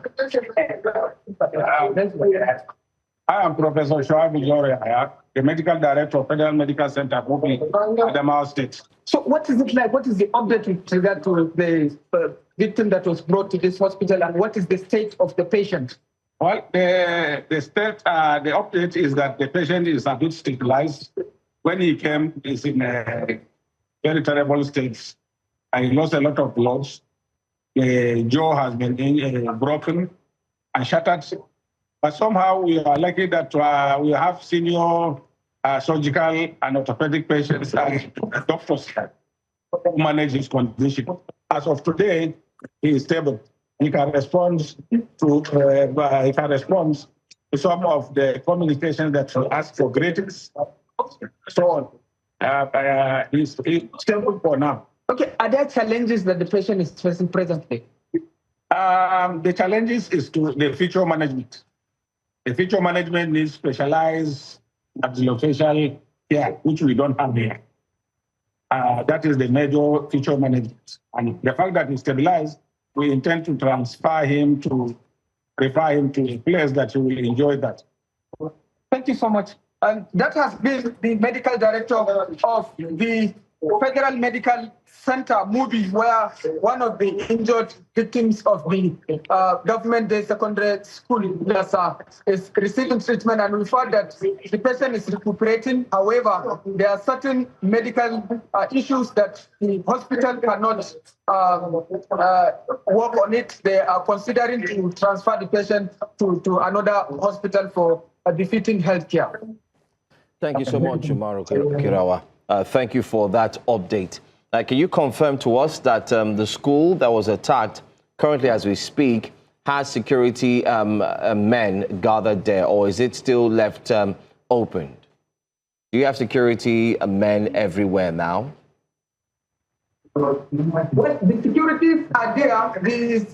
I am Professor Shoaib Joria, the medical director of Federal Medical Center, Mubi, Adamawa State. So what is it like? What is the update with regard to the victim that was brought to this hospital, and what is the state of the patient? Well, the update is that the patient is a bit stabilized. When he came, he's in a very terrible state. He lost a lot of blood. The jaw has been broken and shattered. But somehow we are lucky that we have senior surgical and orthopedic patients and doctors who manage his condition. As of today, he is stable. He can respond to some of the communications that we ask for greetings, so on. He's stable for now. Okay, are there challenges that the patient is facing presently? The challenges is to the future management. The future management needs specialized maxillofacial care, which we don't have here. That is the major future management. And the fact that he's stabilized, we intend to refer him to a place that he will enjoy that. Thank you so much. And that has been the medical director of the Federal Medical Center movie where one of the injured victims of the government day secondary school is receiving treatment, and we found that the patient is recuperating. However, there are certain medical issues that the hospital cannot work on it. They are considering to transfer the patient to another hospital for befitting healthcare. Thank you so much, Umaru Kirawa. Thank you for that update. Can you confirm to us that the school that was attacked, currently as we speak, has security men gathered there, or is it still left open? Do you have security men everywhere now? Well, the securities are there. The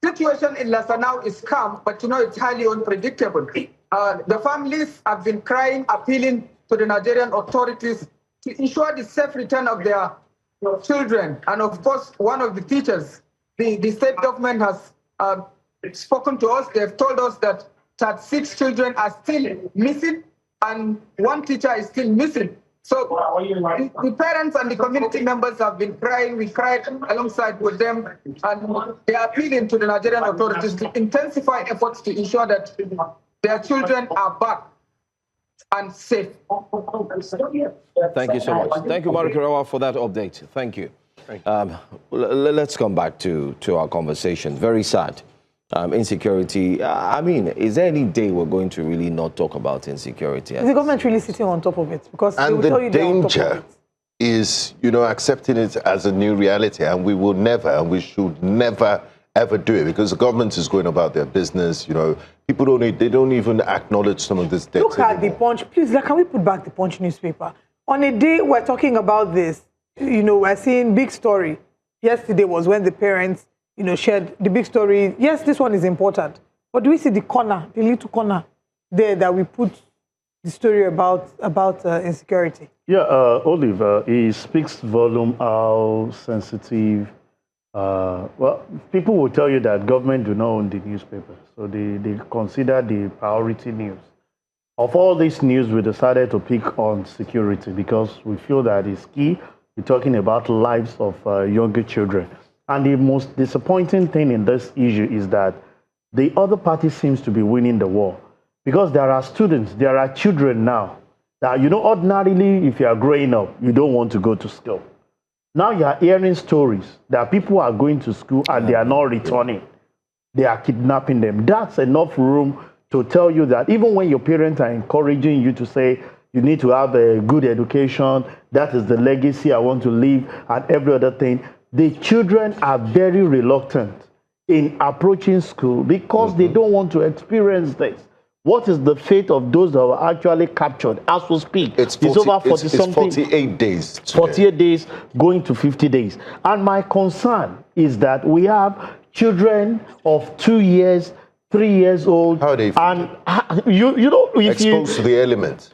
situation in Lassanau is calm, but it's highly unpredictable. The families have been crying, appealing to the Nigerian authorities to ensure the safe return of their children. And of course, one of the teachers, the state government has spoken to us. They've told us that 6 children are still missing and 1 teacher is still missing. So the parents and the community members have been crying. We cried alongside with them, and they are appealing to the Nigerian authorities to intensify efforts to ensure that their children are back and safe. Thank you so much. Thank you, Umaru Kirawa, for that update. Thank you. Let's come back to our conversation. Very sad. Insecurity. I mean, is there any day we're going to really not talk about insecurity? Is the government really sitting on top of it? Because and the danger is, accepting it as a new reality, and we will never, and we should never, ever do it, because the government is going about their business. People don't even acknowledge some of this data. Look at the Punch. Please, can we put back the Punch newspaper? On a day we're talking about this, we're seeing big story. Yesterday was when the parents, shared the big story. Yes, this one is important. But do we see the little corner there that we put the story about insecurity? Yeah, Olive, it speaks volume how sensitive. Well, people will tell you that government do not own the newspaper, so they consider the priority news. Of all this news, we decided to pick on security because we feel that it's key. We're talking about lives of younger children. And the most disappointing thing in this issue is that the other party seems to be winning the war. Because there are students, there are children now that, ordinarily, if you are growing up, you don't want to go to school. Now you are hearing stories that people are going to school and they are not returning. They are kidnapping them. That's enough room to tell you that even when your parents are encouraging you to say, you need to have a good education, that is the legacy I want to leave, and every other thing, the children are very reluctant in approaching school because they don't want to experience this. What is the fate of those that were actually captured as we speak? It's over 40 something. 48 days. Today. 48 days going to 50 days. And my concern is that we have children of 2 years, 3 years old. How are they and if exposed to the elements.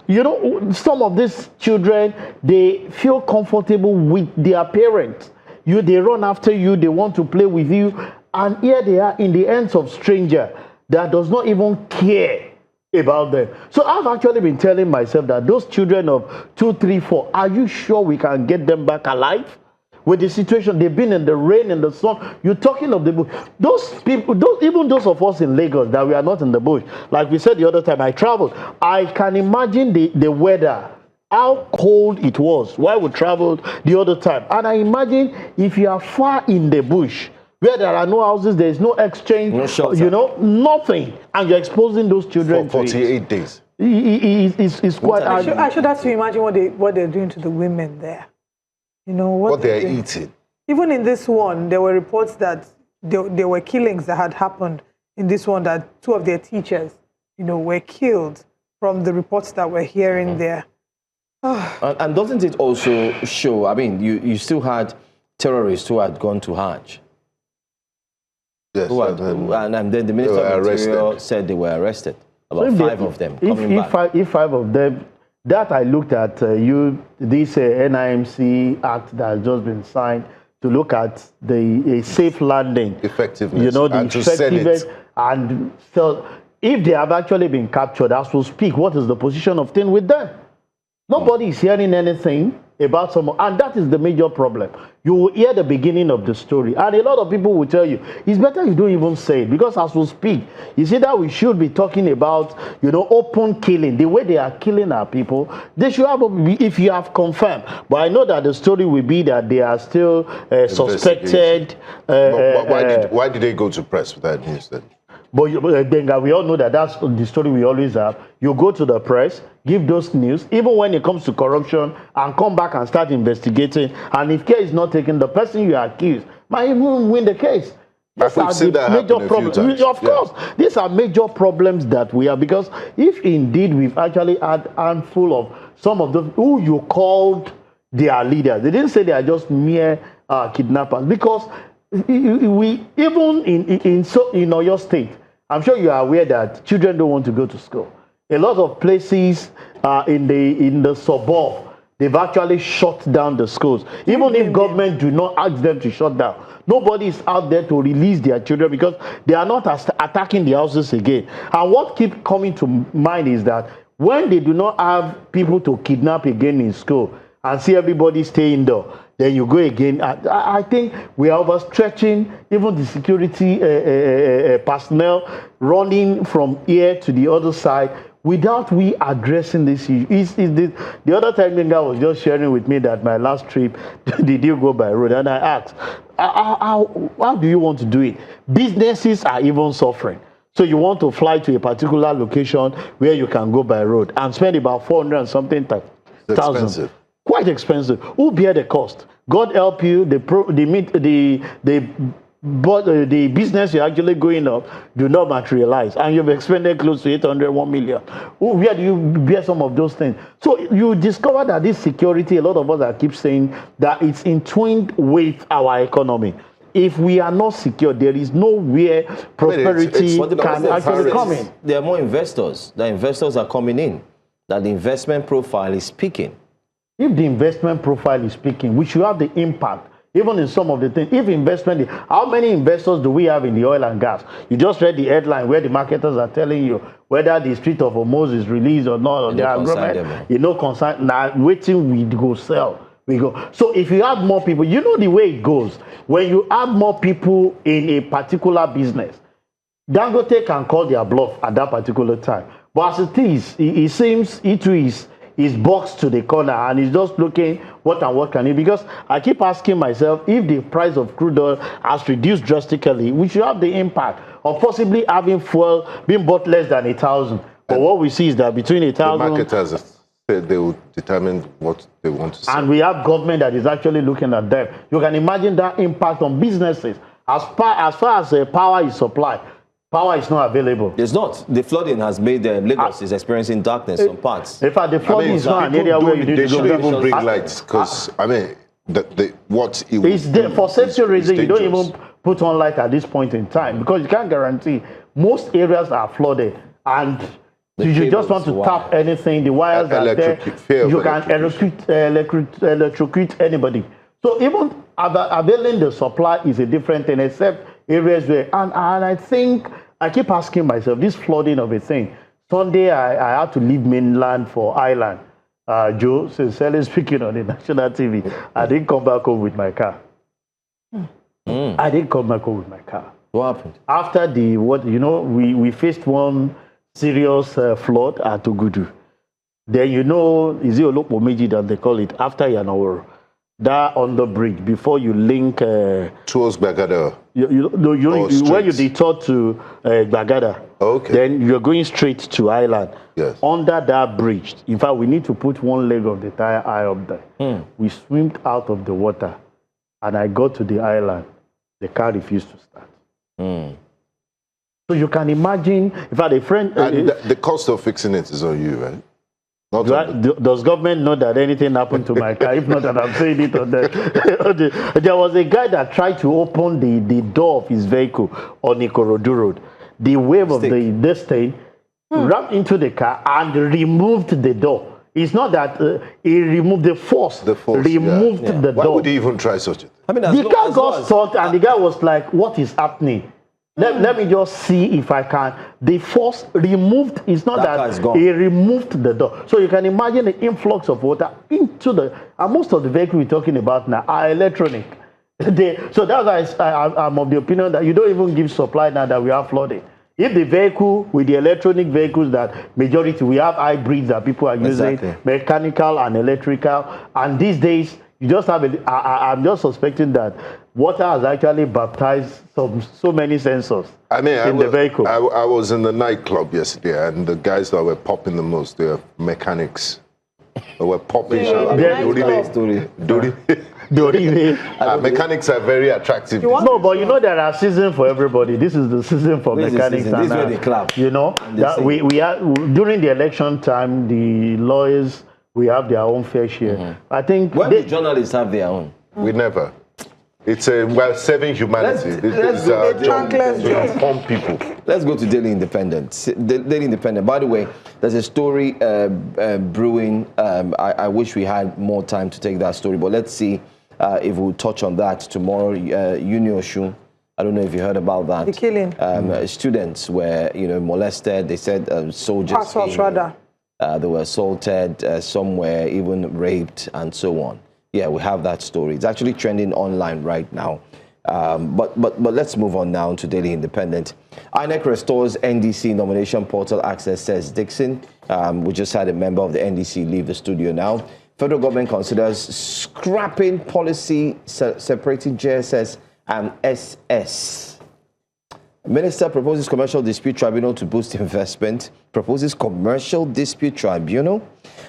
Some of these children, they feel comfortable with their parents. They run after you, they want to play with you, and here they are in the hands of stranger that does not even care about them. So I've actually been telling myself that those children of 2, 3, 4, are you sure we can get them back alive? With the situation, they've been in the rain, in the sun. You're talking of the bush. Those people, even those of us in Lagos that we are not in the bush, like we said the other time I traveled, I can imagine the weather, how cold it was while we traveled the other time. And I imagine if you are far in the bush, where there are no houses, there is no exchange, no shelter, nothing, and you're exposing those children for 48 days. It's quite hard. I should have to imagine what they're doing to the women there. What they're eating. Even in this one, there were reports that there were killings that had happened in this one, that 2 of their teachers, were killed from the reports that we're hearing there. And doesn't it also show, I mean, you still had terrorists who had gone to Hajj. Yes. And then the Minister of Interior said they were arrested. About 5 of them coming back. If 5 of them, that I looked at this NIMC Act that has just been signed to look at the safe landing. Effectiveness. The and effectiveness. And so if they have actually been captured as we speak, what is the position of thing with them? Nobody is hearing anything. about someone, and that is the major problem. You will hear the beginning of the story, and a lot of people will tell you it's better you don't even say it, because as we speak, you see that we should be talking about, you know, open killing, the way they are killing our people. They should have, if you have confirmed, but I know that the story will be that they are still suspected. Why did they go to press with that news then? But Benga, we all know that that's the story we always have. You go to the press, give those news, even when it comes to corruption, and come back and start investigating. And if care is not taken, the person you accuse might even win the case. These are the major problems. Of course, these are major problems that we have, because if indeed we've actually had a handful of some of them who you called their leaders, they didn't say they are just mere kidnappers, because we even in your state, I'm sure you are aware that children don't want to go to school. A lot of places in the suburb, they've actually shut down the schools. Even if government do not ask them to shut down, nobody is out there to release their children, because they are not attacking the houses again. And what keeps coming to mind is that when they do not have people to kidnap again in school and see everybody stay indoor, then you go again. I think we are overstretching even the security personnel running from here to the other side without we addressing this issue. The other time, Benga was just sharing with me that my last trip, did you go by road? And I asked, how do you want to do it? Businesses are even suffering. So you want to fly to a particular location where you can go by road and spend about 400 and something thousand. Quite expensive. Who bear the cost? God help you. The business you're actually going up do not materialize, and you've expended close to 801 million. Where do you bear some of those things? So you discover that this security, a lot of us are keep saying that it's entwined with our economy. If we are not secure, there is nowhere prosperity can actually come in. There are more investors. The investors are coming in. That the investment profile is peaking. If the investment profile is peaking, we should have the impact, even in some of the things. If investment, how many investors do we have in the oil and gas? You just read the headline where the marketers are telling you whether the Strait of Hormuz is released or not, or the agreement. You know, concern now, waiting, we go sell. We go. So if you have more people, you know the way it goes. When you have more people in a particular business, Dangote can call their bluff at that particular time. But as it is, it seems it is boxed to the corner and he's just looking what can he, because I keep asking myself, if the price of crude oil has reduced drastically, we should have the impact of possibly having fuel being bought less than 1,000. But what we see is that between 1,000... The marketers said they will determine what they want to sell. And we have government that is actually looking at them. You can imagine that impact on businesses. As far as power is supplied, power is not available. It's not. The flooding has made Lagos is experiencing darkness in parts. In fact, the flooding is not an area where you need to go. They should even bring lights, because, I mean, for safety reasons, you don't even put on light at this point in time, because you can't guarantee. Most areas are flooded, and you just want to tap anything. The wires are there. You can electrocute anybody. So even availing the supply is a different thing, except areas where, and I think, I keep asking myself, this flooding of a thing. Sunday, I had to leave mainland for island. Joe, sincerely speaking on the national TV, I didn't come back home with my car. I didn't come back home with my car. What happened? After we faced one serious flood at Ogudu. Then is it Olokpo Meji that they call it, after Yanaworo. That on the bridge before you link towards Bagada. When you detour to Bagada, okay, then you're going straight to Island. Yes. Under that bridge, in fact, we need to put one leg of the tire eye up there. We swam out of the water, and I got to the island. The car refused to start. So you can imagine, in fact, a friend. And the cost of fixing it is on you, right? Does government know that anything happened to my car? If not, that I'm saying it on the... There was a guy that tried to open the door of his vehicle on Ikorodu Road. The wave of the destiny rammed into the car and removed the door. It's not that he removed the force. The removed the door. Why would he even try such a thing? I mean, the car got stuck and the guy was like, what is happening? Let me just see if I can. The force removed, it's not that he removed the door. So you can imagine the influx of water into the, and most of the vehicles we're talking about now are electronic. So that's why I'm of the opinion that you don't even give supply now that we have flooding. If the vehicle with the electronic vehicles that majority, we have hybrids that people are using, mechanical and electrical, and these days, you just have I'm just suspecting that water has actually baptized so many sensors in the vehicle. I was in the nightclub yesterday, and the guys that were popping the most, they were mechanics. They were popping. Mechanics are very attractive. No, but you know there are seasons for everybody. This is the season for mechanics. This is where they clap. You know, that we are during the election time, the lawyers, we have their own fair share. I think when the journalists have their own. We never. It's we're serving humanity. Let's inform people. Let's go to Daily Independent. Daily Independent. By the way, there's a story brewing. I wish we had more time to take that story, but let's see if we'll touch on that tomorrow. Unioshun. I don't know if you heard about that. The killing. Students were, molested. They said soldiers. They were assaulted, some were even raped, and so on. Yeah, we have that story. It's actually trending online right now. But let's move on now to Daily Independent. INEC restores NDC nomination portal access, says Dixon. We just had a member of the NDC leave the studio now. Federal government considers scrapping policy separating JSS and SS. Minister proposes commercial dispute tribunal to boost investment. Proposes commercial dispute tribunal.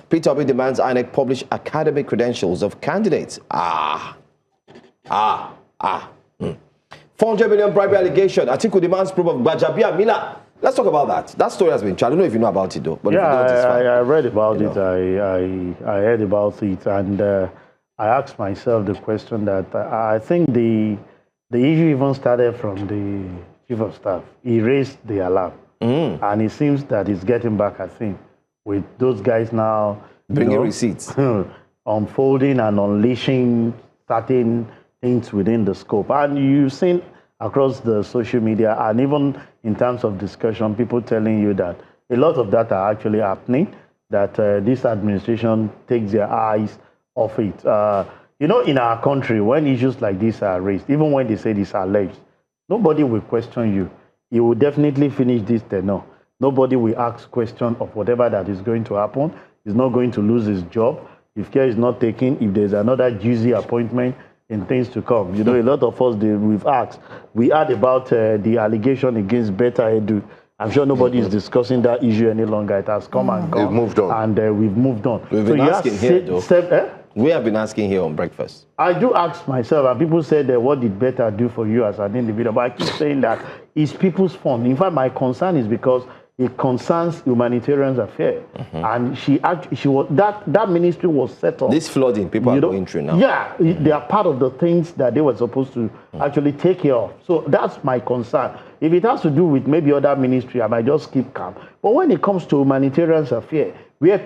Peter Obi demands INEC publish academic credentials of candidates. 400 million bribery allegation. Atiku demands proof of Gbajabia Mila. Let's talk about that. That story has been tried. I don't know if you know about it though. But yeah, I read about it. I heard about it, and I asked myself the question that I think the issue even started from the chief of staff. He raised the alarm, and it seems that he's getting back, I think, with those guys now bringing receipts, unfolding and unleashing certain things within the scope. And you've seen across the social media, and even in terms of discussion, people telling you that a lot of that are actually happening, that this administration takes their eyes off it. In our country, when issues like this are raised, even when they say this are alleged, nobody will question you. You will definitely finish this tenure. Nobody will ask question of whatever that is going to happen. He's not going to lose his job. If care is not taken, if there's another juicy appointment in things to come. A lot of us, we've asked. We heard about the allegation against Beta Edu. I'm sure nobody is discussing that issue any longer. It has come and gone. We've moved on. And we've moved on. We've been asking here, though. We have been asking here on Breakfast. I do ask myself, and people said that what did Beta do for you as an individual? But I keep saying that it's people's fund. In fact, my concern is because it concerns humanitarian affairs, and she was that ministry was set up. This flooding people are going through now. Yeah, they are part of the things that they were supposed to actually take care of. So that's my concern. If it has to do with maybe other ministry, I might just keep calm. But when it comes to humanitarian affairs, where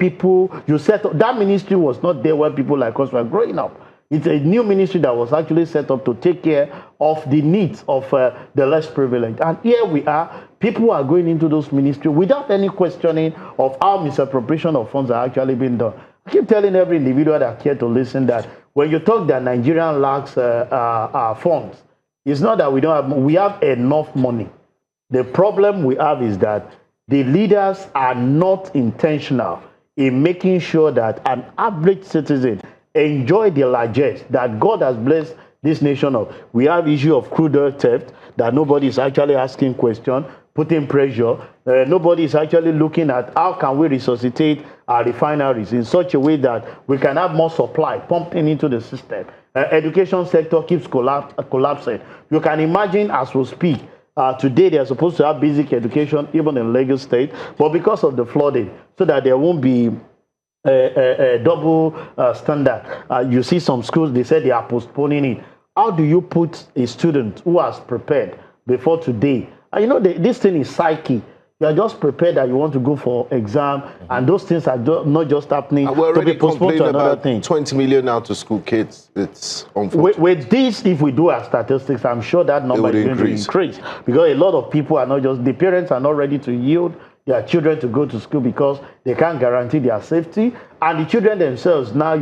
you set up, that ministry was not there when people like us were growing up. It's a new ministry that was actually set up to take care of the needs of the less privileged. And here we are, people are going into those ministries without any questioning of how misappropriation of funds are actually being done. I keep telling every individual that care to listen that when you talk that Nigerian lacks funds, it's not that we have enough money. The problem we have is that the leaders are not intentional in making sure that an average citizen enjoy the largesse that God has blessed this nation of. We have issue of crude oil theft that nobody is actually asking question, putting pressure. Nobody is actually looking at how can we resuscitate our refineries in such a way that we can have more supply pumping into the system. Education sector keeps collapsing. You can imagine as we speak, today they are supposed to have basic education even in Lagos State, but because of the flooding, so that there won't be a double standard. You see some schools, they said they are postponing it. How do you put a student who has prepared before today? This thing is psyche. You are just prepared that you want to go for exam, and those things are not just happening And we're to already be postponed to complaining another about thing. 20 million out of school kids. It's unfortunate. With this, if we do our statistics, I'm sure that number is going to increase, because a lot of people are not just, the parents are not ready to yield their children to go to school because they can't guarantee their safety, and the children themselves now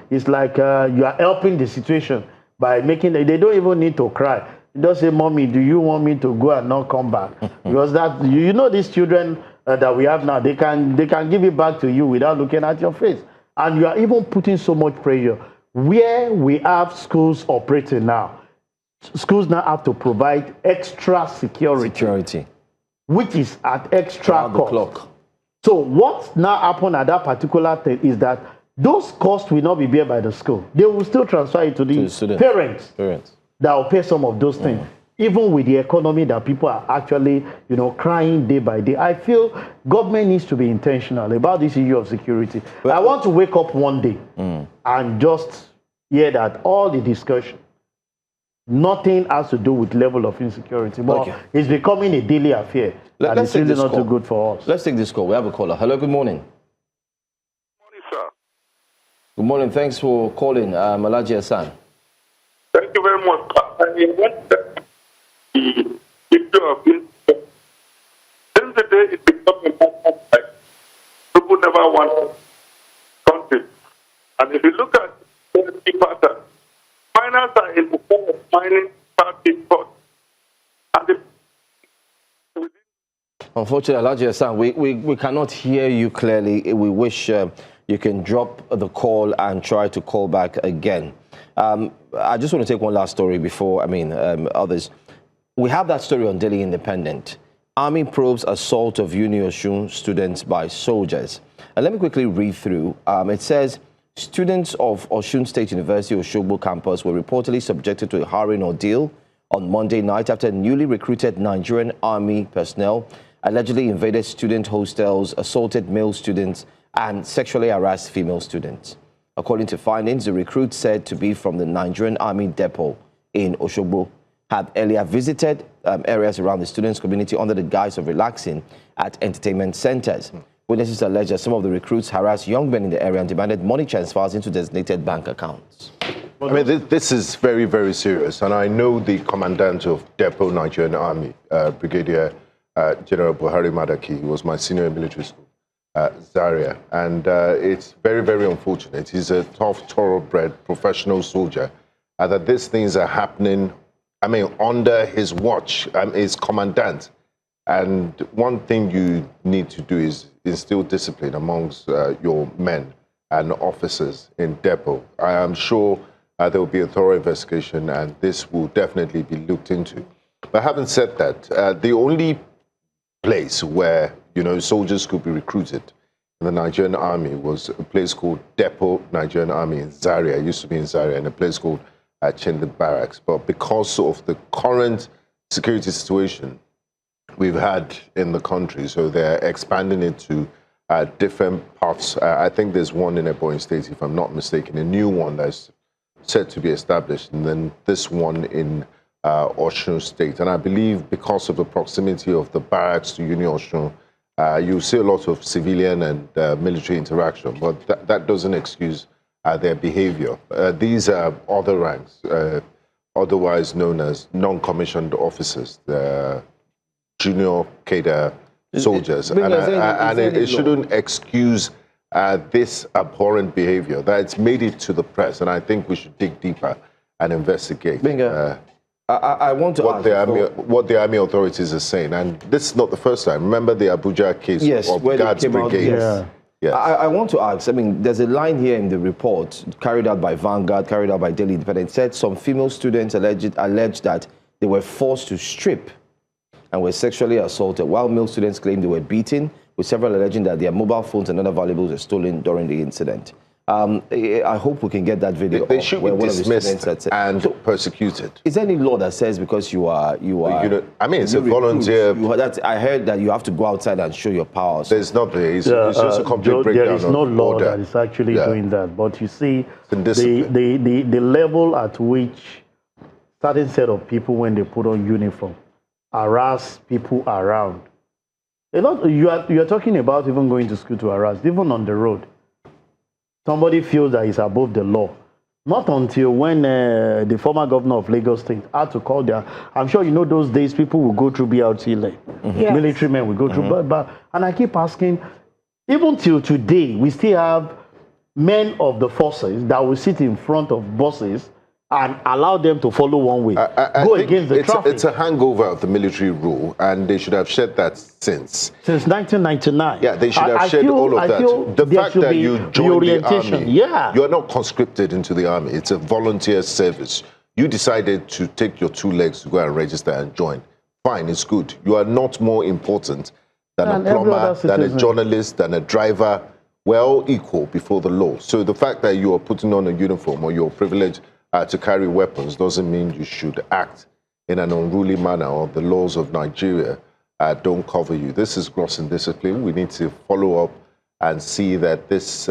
it's like you are helping the situation by making they don't even need to cry. You don't say, "Mommy, do you want me to go and not come back?" Because that you know these children that we have now, they can give it back to you without looking at your face, and you are even putting so much pressure. Where we have schools operating now, schools now have to provide extra security, which is at extra cost. So what now happened at that particular thing is that those costs will not be borne by the school. They will still transfer it to the parents that will pay some of those things. Even with the economy that people are actually, crying day by day. I feel government needs to be intentional about this issue of security. I want to wake up one day and just hear that all the discussion, nothing has to do with level of insecurity, but it's becoming a daily affair. And it's really not too good for us. Let's take this call. We have a caller. Hello, good morning. Good morning, sir. Good morning. Thanks for calling, Alhaji Hassan. Thank you very much. I want the issue of insecurity. Since the day it becomes a national fight, people never want country. And if you look at the pattern, miners are in the form of mining party court. And Unfortunately, Alhaji Hassan, we cannot hear you clearly. We wish you can drop the call and try to call back again. I just want to take one last story before, others. We have that story on Daily Independent. Army probes assault of Uni Osun students by soldiers. And let me quickly read through. It says, students of Osun State University Osogbo campus were reportedly subjected to a harrowing ordeal on Monday night after newly recruited Nigerian Army personnel allegedly invaded student hostels, assaulted male students, and sexually harassed female students. According to findings, the recruits, said to be from the Nigerian Army depot in Osogbo, had earlier visited areas around the students' community under the guise of relaxing at entertainment centers. Witnesses allege that some of the recruits harassed young men in the area and demanded money transfers into designated bank accounts. This is very, very serious. And I know the commandant of Depot Nigerian Army, Brigadier General Buhari Madaki. He was my senior in military school, Zaria. And it's very, very unfortunate. He's a tough, thoroughbred, professional soldier. That these things are happening, under his watch, his commandant. And one thing you need to do is instill discipline amongst your men and officers in Depot. I am sure there will be a thorough investigation and this will definitely be looked into. But having said that, the only place where, soldiers could be recruited in the Nigerian Army was a place called Depot Nigerian Army in Zaria. It used to be in Zaria, and a place called Chindid Barracks. But because of the current security situation we've had in the country, so they're expanding it to different parts. I think there's one in Ebonyi State, if I'm not mistaken, a new one that's set to be established, and then this one in Osun State. And I believe because of the proximity of the barracks to Uni Osun, you see a lot of civilian and military interaction, but that doesn't excuse their behavior. These are other ranks, otherwise known as non-commissioned officers, the junior cadre soldiers. And it shouldn't excuse this abhorrent behavior. That's made it to the press, and I think we should dig deeper and investigate. I want to ask what the army authorities are saying. And this is not the first time. Remember the Abuja case of Guards Brigade? Yes. I want to ask, there's a line here in the report carried out by Vanguard, carried out by Daily Independent. It said some female students alleged that they were forced to strip and were sexually assaulted, while male students claimed they were beaten, with several alleging that their mobile phones and other valuables were stolen during the incident. I hope we can get that video. They should be dismissed and persecuted. Is there any law that says because you are it's a volunteer. I heard that you have to go outside and show your powers. There's not. It's just a complete breakdown. There is no law that is actually doing that. But you see, the level at which certain set of people, when they put on uniform, harass people around, You're talking about even going to school to harass, even on the road. Somebody feels that it's above the law. Not until when the former governor of Lagos State had to call their... I'm sure you know those days people will go through BRT lane. Yes. Military men will go through. And I keep asking, even till today, we still have men of the forces that will sit in front of buses and allow them to follow one way, go against the traffic. It's a hangover of the military rule, and they should have shed that since 1999. Yeah, they should have shed all of that. The fact that you joined the army, you are not conscripted into the army. It's a volunteer service. You decided to take your 2 legs to go and register and join. Fine, it's good. You are not more important than a plumber, than a journalist, than a driver. We're all equal before the law. So the fact that you are putting on a uniform or you're privileged to carry weapons doesn't mean you should act in an unruly manner, or the laws of Nigeria don't cover you. This is gross indiscipline. We need to follow up and see that this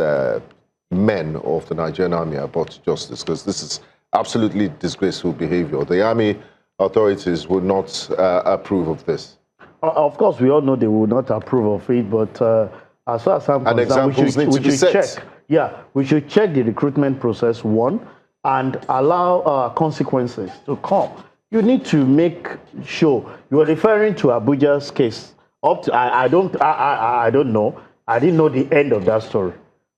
men of the Nigerian army are brought to justice, because this is absolutely disgraceful behavior. The army authorities would not approve of this. Of course, we all know they will not approve of it, but as far as I'm concerned, we should check. Yeah, we should check the recruitment process, one, and allow consequences to come. You need to make sure you are referring to Abuja's case. Up to I don't know. I didn't know the end of that story.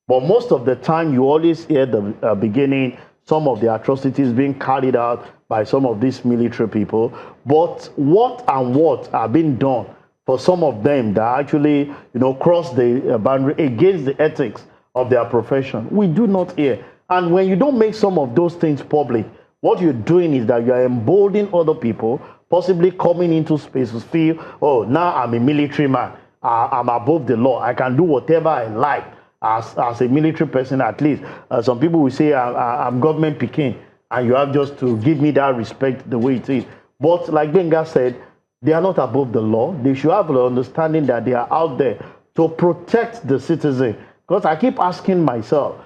But most of the time, you always hear the beginning, some of the atrocities being carried out by some of these military people. But what are being done for some of them that actually, cross the boundary against the ethics of their profession? We do not hear. And when you don't make some of those things public, what you're doing is that you're emboldening other people, possibly coming into spaces, feel, oh, now I'm a military man. I'm above the law. I can do whatever I like as a military person, at least. Some people will say I'm government Peking, and you have just to give me that respect the way it is. But like Benga said, they are not above the law. They should have the understanding that they are out there to protect the citizen. Because I keep asking myself,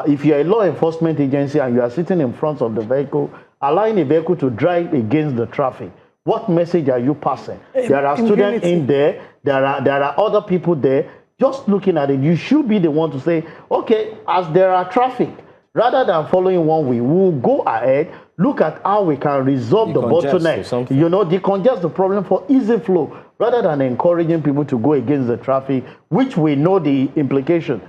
if you're a law enforcement agency and you are sitting in front of the vehicle, allowing a vehicle to drive against the traffic, what message are you passing? There are students in there, there are other people there. Just looking at it, you should be the one to say, okay, as there are traffic, rather than following one way, we'll go ahead, look at how we can resolve the bottleneck, decongest the problem for easy flow, rather than encouraging people to go against the traffic, which we know the implication.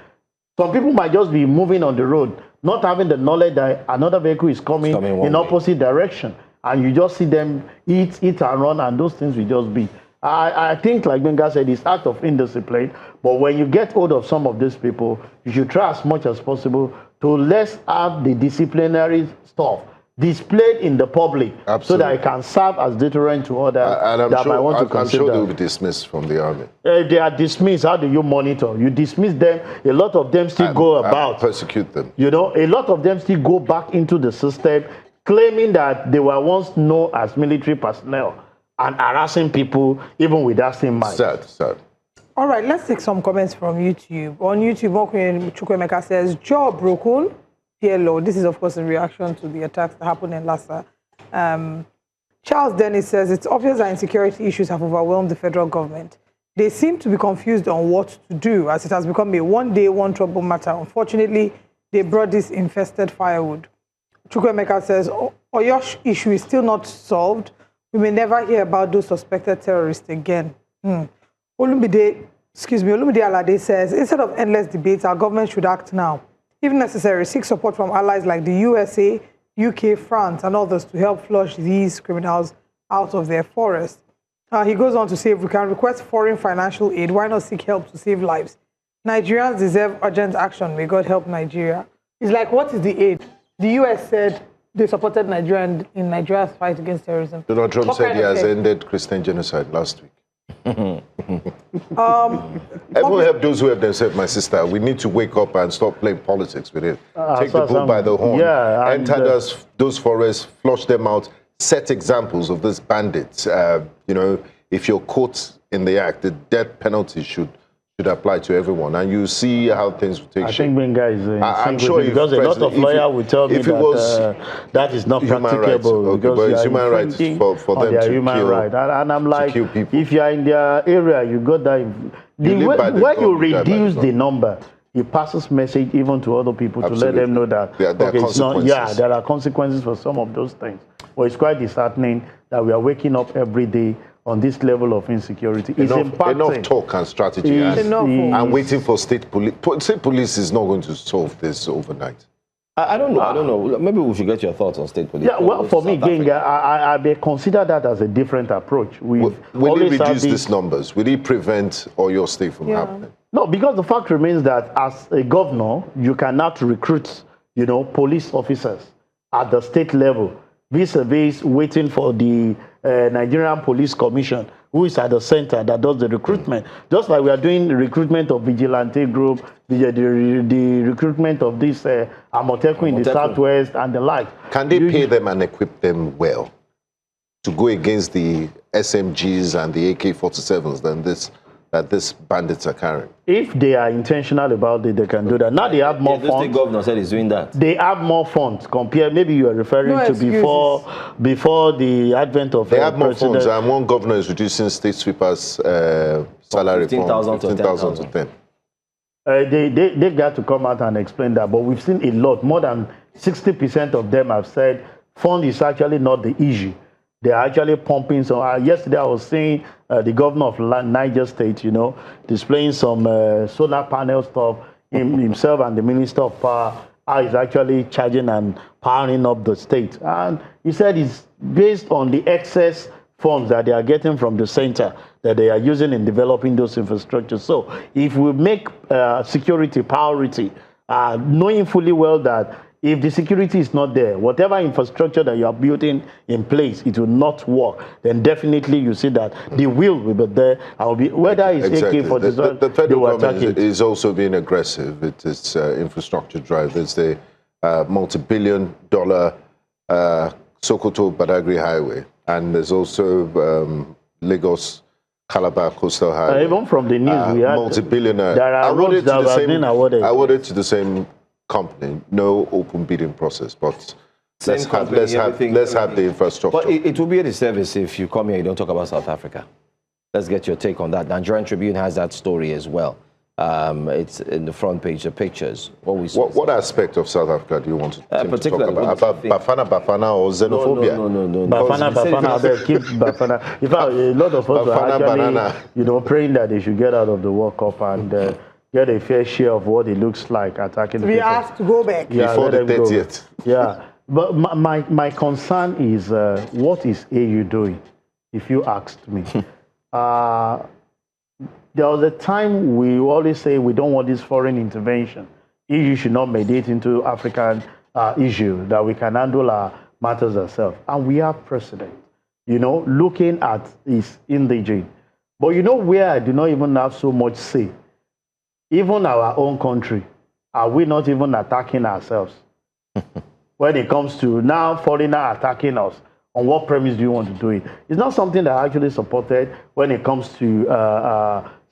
Some people might just be moving on the road, not having the knowledge that another vehicle is coming in opposite direction. And you just see them eat and run, and those things will just be. I think, like Benga said, it's act of indiscipline. But when you get hold of some of these people, you should try as much as possible to let's have the disciplinary stuff displayed in the public, so that it can serve as deterrent to others that might want to consider. I'm sure they will be dismissed from the army. They are dismissed. How do you monitor? You dismiss them. A lot of them still go about. Persecute them. A lot of them still go back into the system, claiming that they were once known as military personnel and harassing people even with that same mind. Sad. All right, let's take some comments from YouTube. On YouTube, Chukwemeka says, jaw broken. PLO. This is, of course, in reaction to the attacks that happened in Lassa. Charles Dennis says, it's obvious that insecurity issues have overwhelmed the federal government. They seem to be confused on what to do, as it has become a one-day, one-trouble matter. Unfortunately, they brought this infested firewood. Chukwemeka says, Oyo's issue is still not solved. We may never hear about those suspected terrorists again. Olumide Alade says, instead of endless debates, our government should act now. If necessary, seek support from allies like the USA, UK, France, and others to help flush these criminals out of their forests. He goes on to say, if we can request foreign financial aid, why not seek help to save lives? Nigerians deserve urgent action. May God help Nigeria. It's like, what is the aid? The US said they supported Nigeria in Nigeria's fight against terrorism. Donald Trump said he has ended Christian genocide last week. Everyone help those who have themselves, my sister. We need to wake up and stop playing politics with it. Take the bull by the horn. Enter those forests, flush them out, set examples of these bandits. If you're caught in the act, the death penalty should should apply to everyone, and you see how things will take shape. I think Benga is I'm sure because a lot of lawyers will tell me that that is not practicable because it's human rights for them to human kill, right. And I'm like, if you are in their area, you got that. When you reduce the number, it passes message even to other people to let them know that there are consequences for some of those things. Well, it's quite disheartening that we are waking up every day on this level of insecurity. It's enough talk and strategy and waiting for state police. State police is not going to solve this overnight. I don't know. Maybe we should get your thoughts on state police. Yeah, well, for me, again, I may consider that as a different approach. Will it reduce these numbers? Will it prevent Oyo State from happening? No, because the fact remains that as a governor, you cannot recruit, police officers at the state level, vis-a-vis waiting for the Nigerian Police Commission, who is at the center that does the recruitment. Just like we are doing the recruitment of vigilante group, the recruitment of this Amotekun in the Southwest and the like. Can they pay them and equip them well to go against the SMGs and the AK-47s that these bandits are carrying? If they are intentional about it, they can do that. Now they have more funds. The state governor said he's doing that. They have more funds compared. Maybe you are referring to before the advent of. They have more funds, and one governor is reducing state sweepers' salary from 15,000 to 10. They got to come out and explain that. But we've seen a lot. More than 60% of them have said fund is actually not the issue. They're actually pumping some. Yesterday, I was seeing the governor of Niger State, displaying some solar panel stuff. Himself and the Minister of Power is actually charging and powering up the state. And he said it's based on the excess funds that they are getting from the center that they are using in developing those infrastructures. So if we make security priority, knowing fully well that if the security is not there, whatever infrastructure that you are building in place, it will not work. Then definitely you see that the will be there. Whether it's AK-47, the federal government is also being aggressive. It is infrastructure drive. There's the multi-billion-dollar Sokoto Badagry Highway, and there's also Lagos Calabar Coastal Highway. Even from the news, we had multi-billionaire. There are roads that have been awarded. Awarded to the same company, no open bidding process, but let's have the infrastructure. But it will be a disservice if you come here, you don't talk about South Africa. Let's get your take on that. Nigerian Tribune has that story as well. It's in the front page, the pictures. What aspect of South Africa do you want to talk about? About Bafana or xenophobia? No. Bafana, keep Bafana. In fact, a lot of us are actually, praying that they should get out of the World Cup and get a fair share of what it looks like attacking the people. We asked to go back. Before the 30th. Yeah. But my concern is, what is AU doing, if you asked me? There was a time we always say we don't want this foreign intervention. EU should not mediate into African issue, that we can handle our matters ourselves. And we have precedent, looking at is indigene. But where I do not even have so much say? Even our own country, are we not even attacking ourselves? When it comes to now foreigner attacking us, on what premise do you want to do it? It's not something that I actually supported when it comes to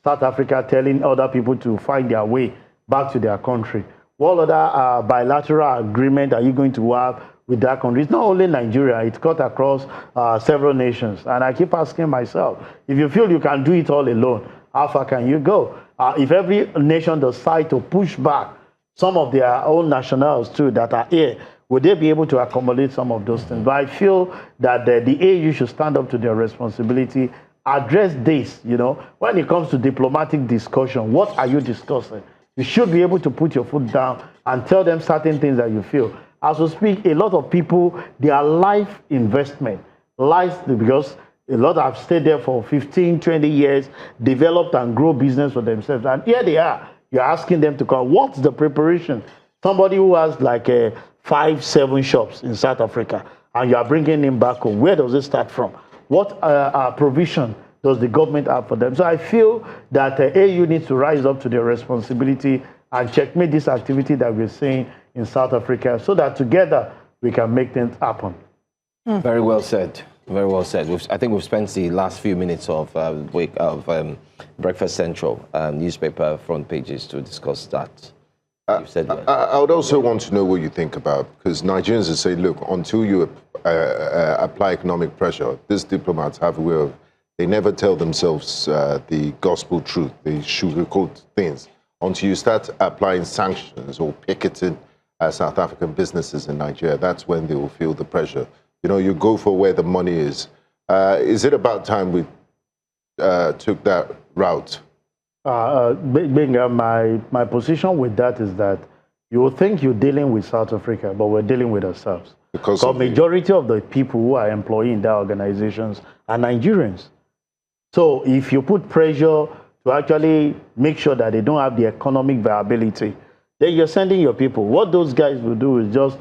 South Africa telling other people to find their way back to their country. What other bilateral agreement are you going to have with that country? It's not only Nigeria, it's cut across several nations. And I keep asking myself, if you feel you can do it all alone, how far can you go? If every nation decides to push back some of their own nationals too that are here, would they be able to accommodate some of those things? But I feel that the AU should stand up to their responsibility, address this, when it comes to diplomatic discussion, what are you discussing? You should be able to put your foot down and tell them certain things that you feel. As we speak, a lot of people, their life investment lies because a lot have stayed there for 15, 20 years, developed and grow business for themselves. And here they are. You're asking them to come. What's the preparation? Somebody who has like 5, 7 shops in South Africa, and you are bringing him back home. Where does it start from? What provision does the government have for them? So I feel that AU needs to rise up to their responsibility and checkmate this activity that we're seeing in South Africa so that together we can make things happen. Very well said. Very well said. I think we've spent the last few minutes of Breakfast Central newspaper front pages to discuss that. You've said that. I would also want to know what you think about, because Nigerians will say, look, until you apply economic pressure, these diplomats have a way of, they never tell themselves the gospel truth. They sugarcoat things. Until you start applying sanctions or picketing South African businesses in Nigeria, that's when they will feel the pressure. You know, you go for where the money is. Is it about time we took that route? Benga, my position with that is that you will think you're dealing with South Africa, but we're dealing with ourselves. Because the majority of the people who are employed in their organizations are Nigerians. So if you put pressure to actually make sure that they don't have the economic viability, then you're sending your people. What those guys will do is just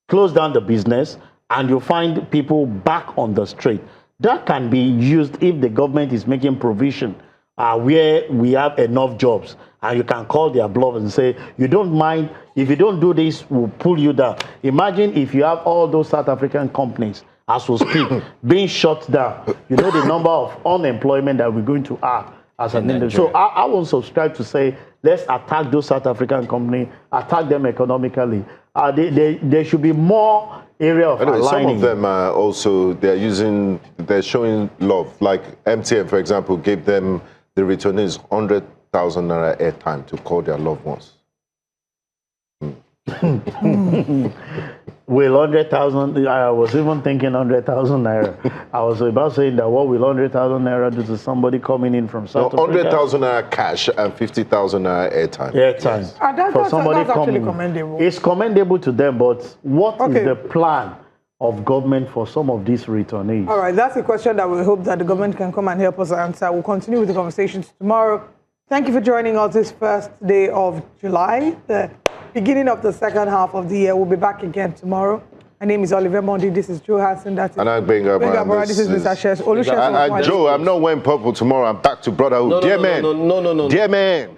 close down the business, and you find people back on the street. That can be used if the government is making provision where we have enough jobs, and you can call their bluff and say, you don't mind, if you don't do this, we'll pull you down. Imagine if you have all those South African companies, as we speak, being shut down. You know the number of unemployment that we're going to have as an industry. So I will subscribe to say, let's attack those South African companies, attack them economically. There should be more area of aligning. Some of them are also, they're showing love. Like MTN, for example, gave them, the returnees, 100,000 naira airtime to call their loved ones. Will 100,000, I was even thinking 100,000 naira. I was about saying that what will 100,000 naira do to somebody coming in from South Africa? 100,000 naira cash and 50,000 naira airtime. Airtime. Yes. For somebody that's actually commendable. It's commendable to them, but what is the plan of government for some of these returnees? All right, that's a question that we hope that the government can come and help us answer. We'll continue with the conversations tomorrow. Thank you for joining us this first day of July, the beginning of the second half of the year. We'll be back again tomorrow. My name is Oliver Mondi. This is Joe Hassan. And I'm Benga. This is Mr. Shes. Joe, I'm not wearing purple tomorrow. I'm back to brotherhood. Dear man. No. Dear man.